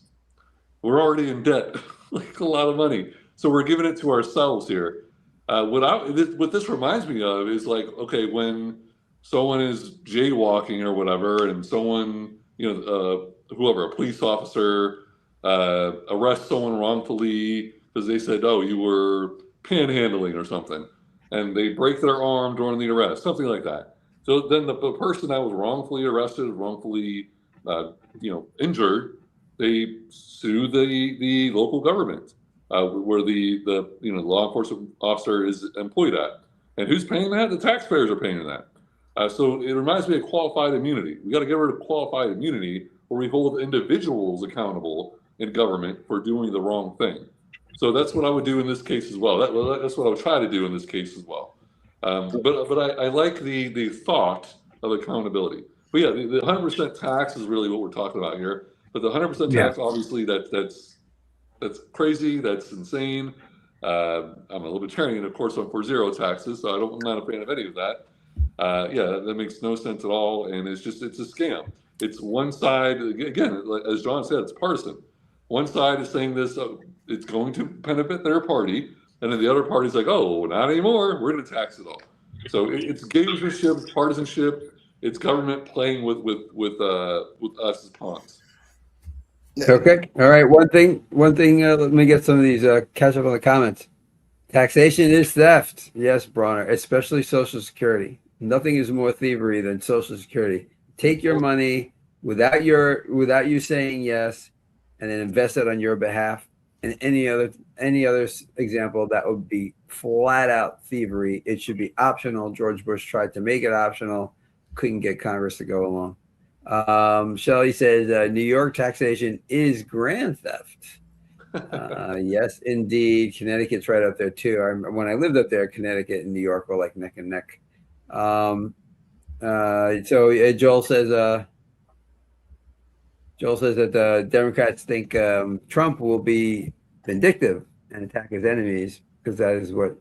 We're already in debt, like a lot of money. So we're giving it to ourselves here. What this reminds me of is like, okay, when someone is jaywalking or whatever, and someone, whoever, a police officer, arrests someone wrongfully because they said, oh, you were panhandling or something, and they break their arm during the arrest, something like that. So then the person that was wrongfully arrested, wrongfully injured, they sue the local government where the law enforcement officer is employed at. And who's paying that? The taxpayers are paying that. So it reminds me of qualified immunity. We got to get rid of qualified immunity, where we hold individuals accountable in government for doing the wrong thing. So that's what I would do in this case as well. That's what I would try to do in this case as well. But I like the thought of accountability. But yeah, the 100% tax is really what we're talking about here. But the 100% tax, obviously, that's crazy. That's insane. I'm a libertarian, of course. I'm for zero taxes, so I'm not a fan of any of that. That makes no sense at all, and it's a scam. It's one side, again, as John said, it's partisan. One side is saying this, it's going to benefit their party, and then the other party's like, oh, not anymore, we're going to tax it all. So it's gamesmanship, it's partisanship, it's government playing with us as pawns. Okay, all right. One thing. Let me get some of these. Catch up on the comments. Taxation is theft. Yes, Bronner, especially Social Security. Nothing is more thievery than Social Security. Take your money without you saying yes, and then invest it on your behalf. And any other example, that would be flat out thievery. It should be optional. George Bush tried to make it optional, couldn't get Congress to go along. Shelley says New York taxation is grand theft. Yes, indeed. Connecticut's right up there too. When I lived up there, Connecticut and New York were like neck and neck. So Joel says that the Democrats think Trump will be vindictive and attack his enemies because that is what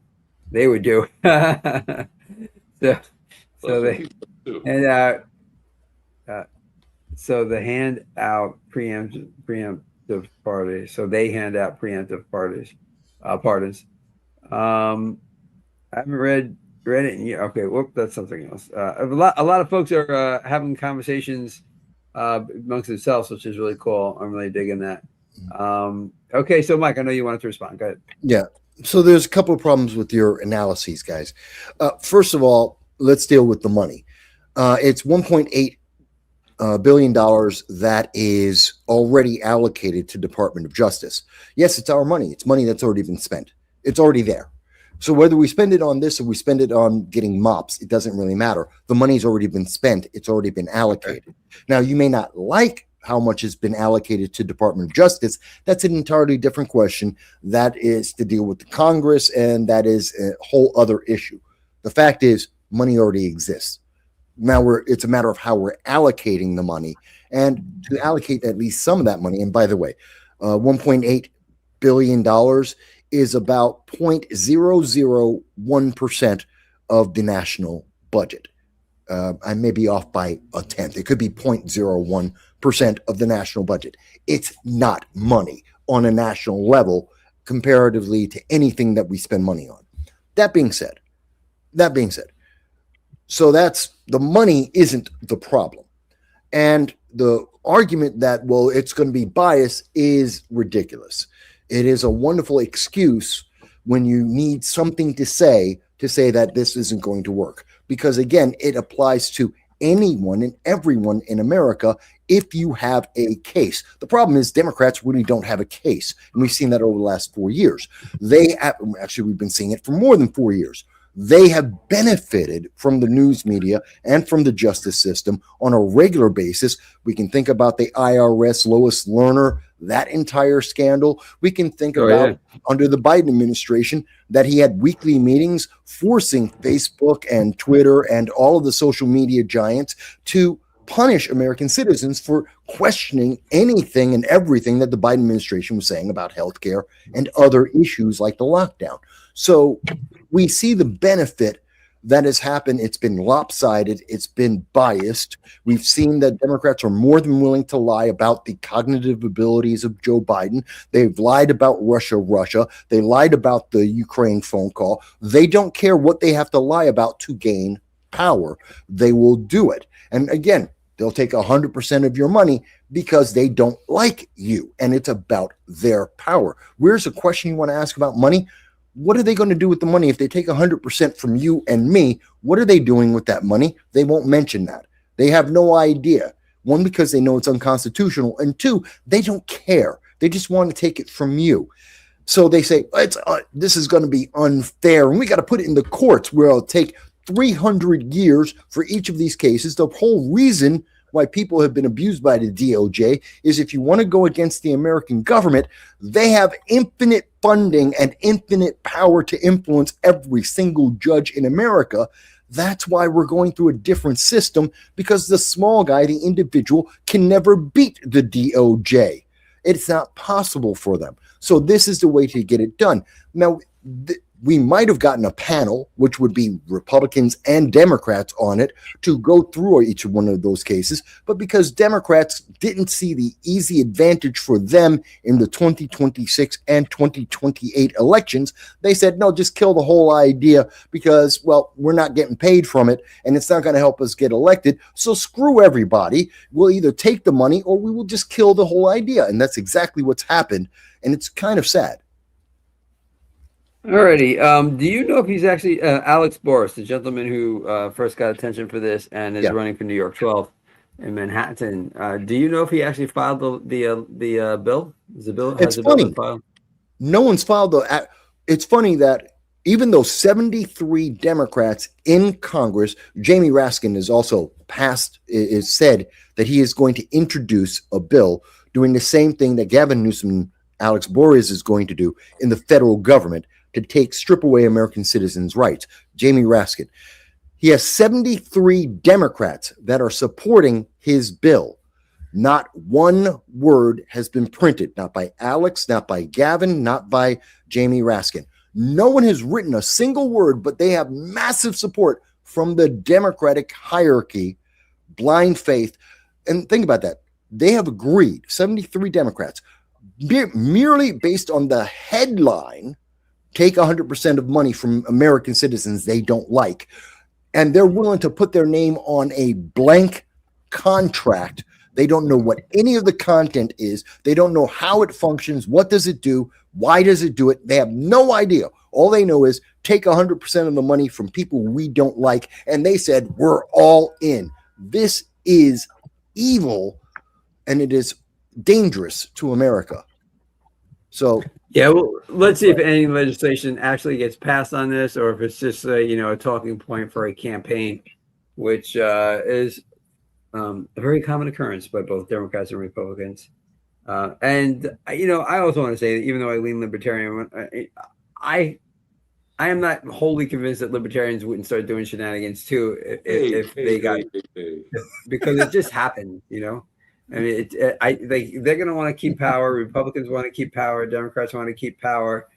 they would do. So they hand out preemptive parties. So they hand out preemptive pardons. I haven't read it in years. Okay, whoop, that's something else. A lot of folks are having conversations amongst themselves, which is really cool. I'm really digging that. Okay, so Mike, I know you wanted to respond. Go ahead. Yeah. So there's a couple of problems with your analyses, guys. First of all, let's deal with the money. It's $1.8 billion that is already allocated to Department of Justice. Yes, it's our money. It's money that's already been spent. It's already there. So whether we spend it on this or we spend it on getting mops, it doesn't really matter. The money's already been spent. It's already been allocated. Now, you may not like how much has been allocated to Department of Justice. That's an entirely different question. That is to deal with the Congress, and that is a whole other issue. The fact is, money already exists. Now it's a matter of how we're allocating the money, and to allocate at least some of that money. And by the way, $1.8 billion is about 0.001% of the national budget. I may be off by a tenth. It could be 0.01% of the national budget. It's not money on a national level comparatively to anything that we spend money on. That being said, so that's the money isn't the problem. And the argument that, well, it's going to be biased is ridiculous. It is a wonderful excuse when you need something to say that this isn't going to work. Because again, it applies to anyone and everyone in America if you have a case. The problem is Democrats really don't have a case. And we've seen that over the last 4 years. We've been seeing it for more than 4 years. They have benefited from the news media and from the justice system on a regular basis. We can think about the IRS Lois Lerner, that entire scandal. We can think about under the Biden administration that he had weekly meetings forcing Facebook and Twitter and all of the social media giants to punish American citizens for questioning anything and everything that the Biden administration was saying about healthcare and other issues like the lockdown. So we see the benefit that has happened. It's been lopsided. It's been biased. We've seen that Democrats are more than willing to lie about the cognitive abilities of Joe Biden. They've lied about Russia. They lied about the Ukraine phone call. They don't care what they have to lie about to gain power. They will do it. And again, they'll take 100% of your money because they don't like you. And it's about their power. Where's a question you want to ask about money? What are they going to do with the money if they take 100% from you and me? What are they doing with that money? They won't mention that. They have no idea. One, because they know it's unconstitutional. And two, they don't care. They just want to take it from you. So they say, this is going to be unfair. And we got to put it in the courts where it'll take 300 years for each of these cases. The whole reason why people have been abused by the DOJ is if you want to go against the American government, they have infinite funding and infinite power to influence every single judge in America. That's why we're going through a different system, because the small guy, the individual, can never beat the DOJ. It's not possible for them. So this is the way to get it done. Now, we might have gotten a panel, which would be Republicans and Democrats on it, to go through each one of those cases. But because Democrats didn't see the easy advantage for them in the 2026 and 2028 elections, they said, no, just kill the whole idea because, well, we're not getting paid from it and it's not going to help us get elected. So screw everybody. We'll either take the money or we will just kill the whole idea. And that's exactly what's happened. And it's kind of sad. Alrighty. Do you know if he's actually Alex Boris, the gentleman who first got attention for this and is running for New York 12th in Manhattan? Do you know if he actually filed the bill? Is the bill? It's funny. No one's filed the. It's funny that even though 73 Democrats in Congress, Jamie Raskin has also said that he is going to introduce a bill doing the same thing that Gavin Newsom and Alex Boris is going to do in the federal government, to strip away American citizens' rights. Jamie Raskin. He has 73 Democrats that are supporting his bill. Not one word has been printed, not by Alex, not by Gavin, not by Jamie Raskin. No one has written a single word, but they have massive support from the Democratic hierarchy, blind faith. And think about that. They have agreed, 73 Democrats, merely based on the headline, take 100% of money from American citizens they don't like. And they're willing to put their name on a blank contract. They don't know what any of the content is. They don't know how it functions. What does it do? Why does it do it? They have no idea. All they know is take 100% of the money from people we don't like. And they said, we're all in. This is evil and it is dangerous to America. So Yeah, well, let's see if any legislation actually gets passed on this, or if it's just a talking point for a campaign, which is a very common occurrence by both Democrats and Republicans. And I also want to say that even though I lean libertarian, I am not wholly convinced that libertarians wouldn't start doing shenanigans too if they got because it just happened. I mean, they're going to want to keep power. Republicans want to keep power. Democrats want to keep power.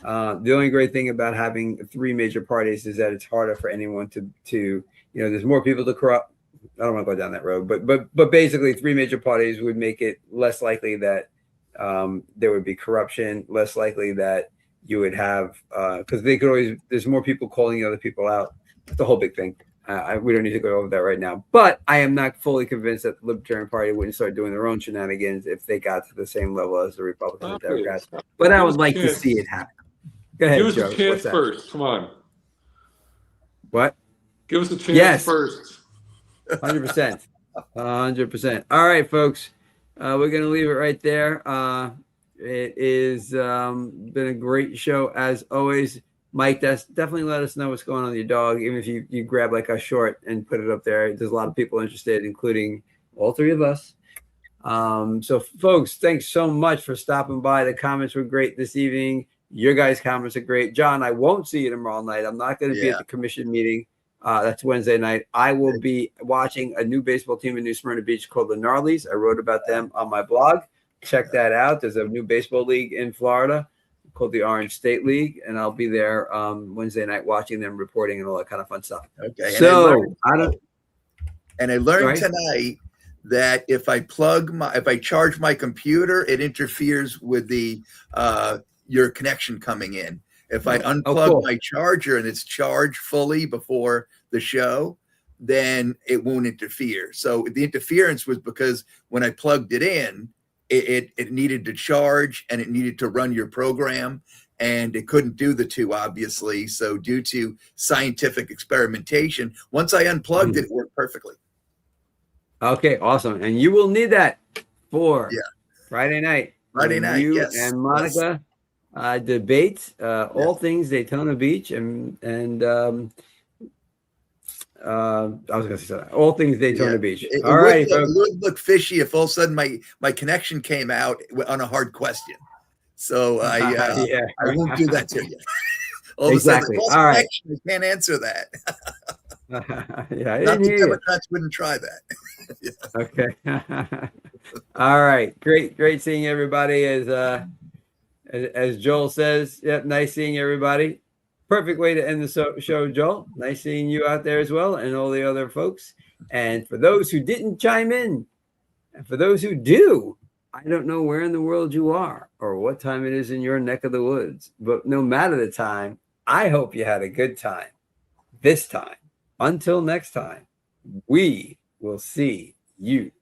The only great thing about having three major parties is that it's harder for anyone to there's more people to corrupt. I don't want to go down that road, but basically, three major parties would make it less likely that there would be corruption, less likely that you would have because they could always. There's more people calling other people out. It's a whole big thing. We don't need to go over that right now. But I am not fully convinced that the Libertarian Party wouldn't start doing their own shenanigans if they got to the same level as the Republicans and Democrats. But I would like to see it happen. Go ahead, Give us Joe. a chance first. Come on. What? Give us a chance first. 100%. 100%. All right, folks. We're going to leave it right there. It is been a great show as always. Mike, definitely let us know what's going on with your dog, even if you grab like a short and put it up there. There's a lot of people interested, including all three of us. So, folks, thanks so much for stopping by. The comments were great this evening. Your guys' comments are great. John, I won't see you tomorrow night. I'm not going to be at the commission meeting. That's Wednesday night. I will be watching a new baseball team in New Smyrna Beach called the Gnarlies. I wrote about them on my blog. Check that out. There's a new baseball league in Florida called the Orange State League, and I'll be there Wednesday night watching them, reporting, and all that kind of fun stuff. Okay. So I learned tonight that if I charge my computer, it interferes with your connection coming in. If I unplug my charger and it's charged fully before the show, then it won't interfere. So the interference was because when I plugged it in, it needed to charge and it needed to run your program, and it couldn't do the two, obviously. So due to scientific experimentation, once I unplugged it worked perfectly. Okay, awesome. And you will need that for Friday night. You yes. And Monica debate all things Daytona Beach and I was going to say that. All things Daytona Beach. All right. It would look fishy if all of a sudden my connection came out on a hard question. So I won't do that to you. Exactly. All right. I can't answer that. Not the Democrats wouldn't try that. Okay. All right. Great seeing everybody. As Joel says, nice seeing everybody. Perfect way to end the show, Joel. Nice seeing you out there as well, and all the other folks. And for those who didn't chime in, and for those who do, I don't know where in the world you are or what time it is in your neck of the woods, but no matter the time, I hope you had a good time this time. Until next time, we will see you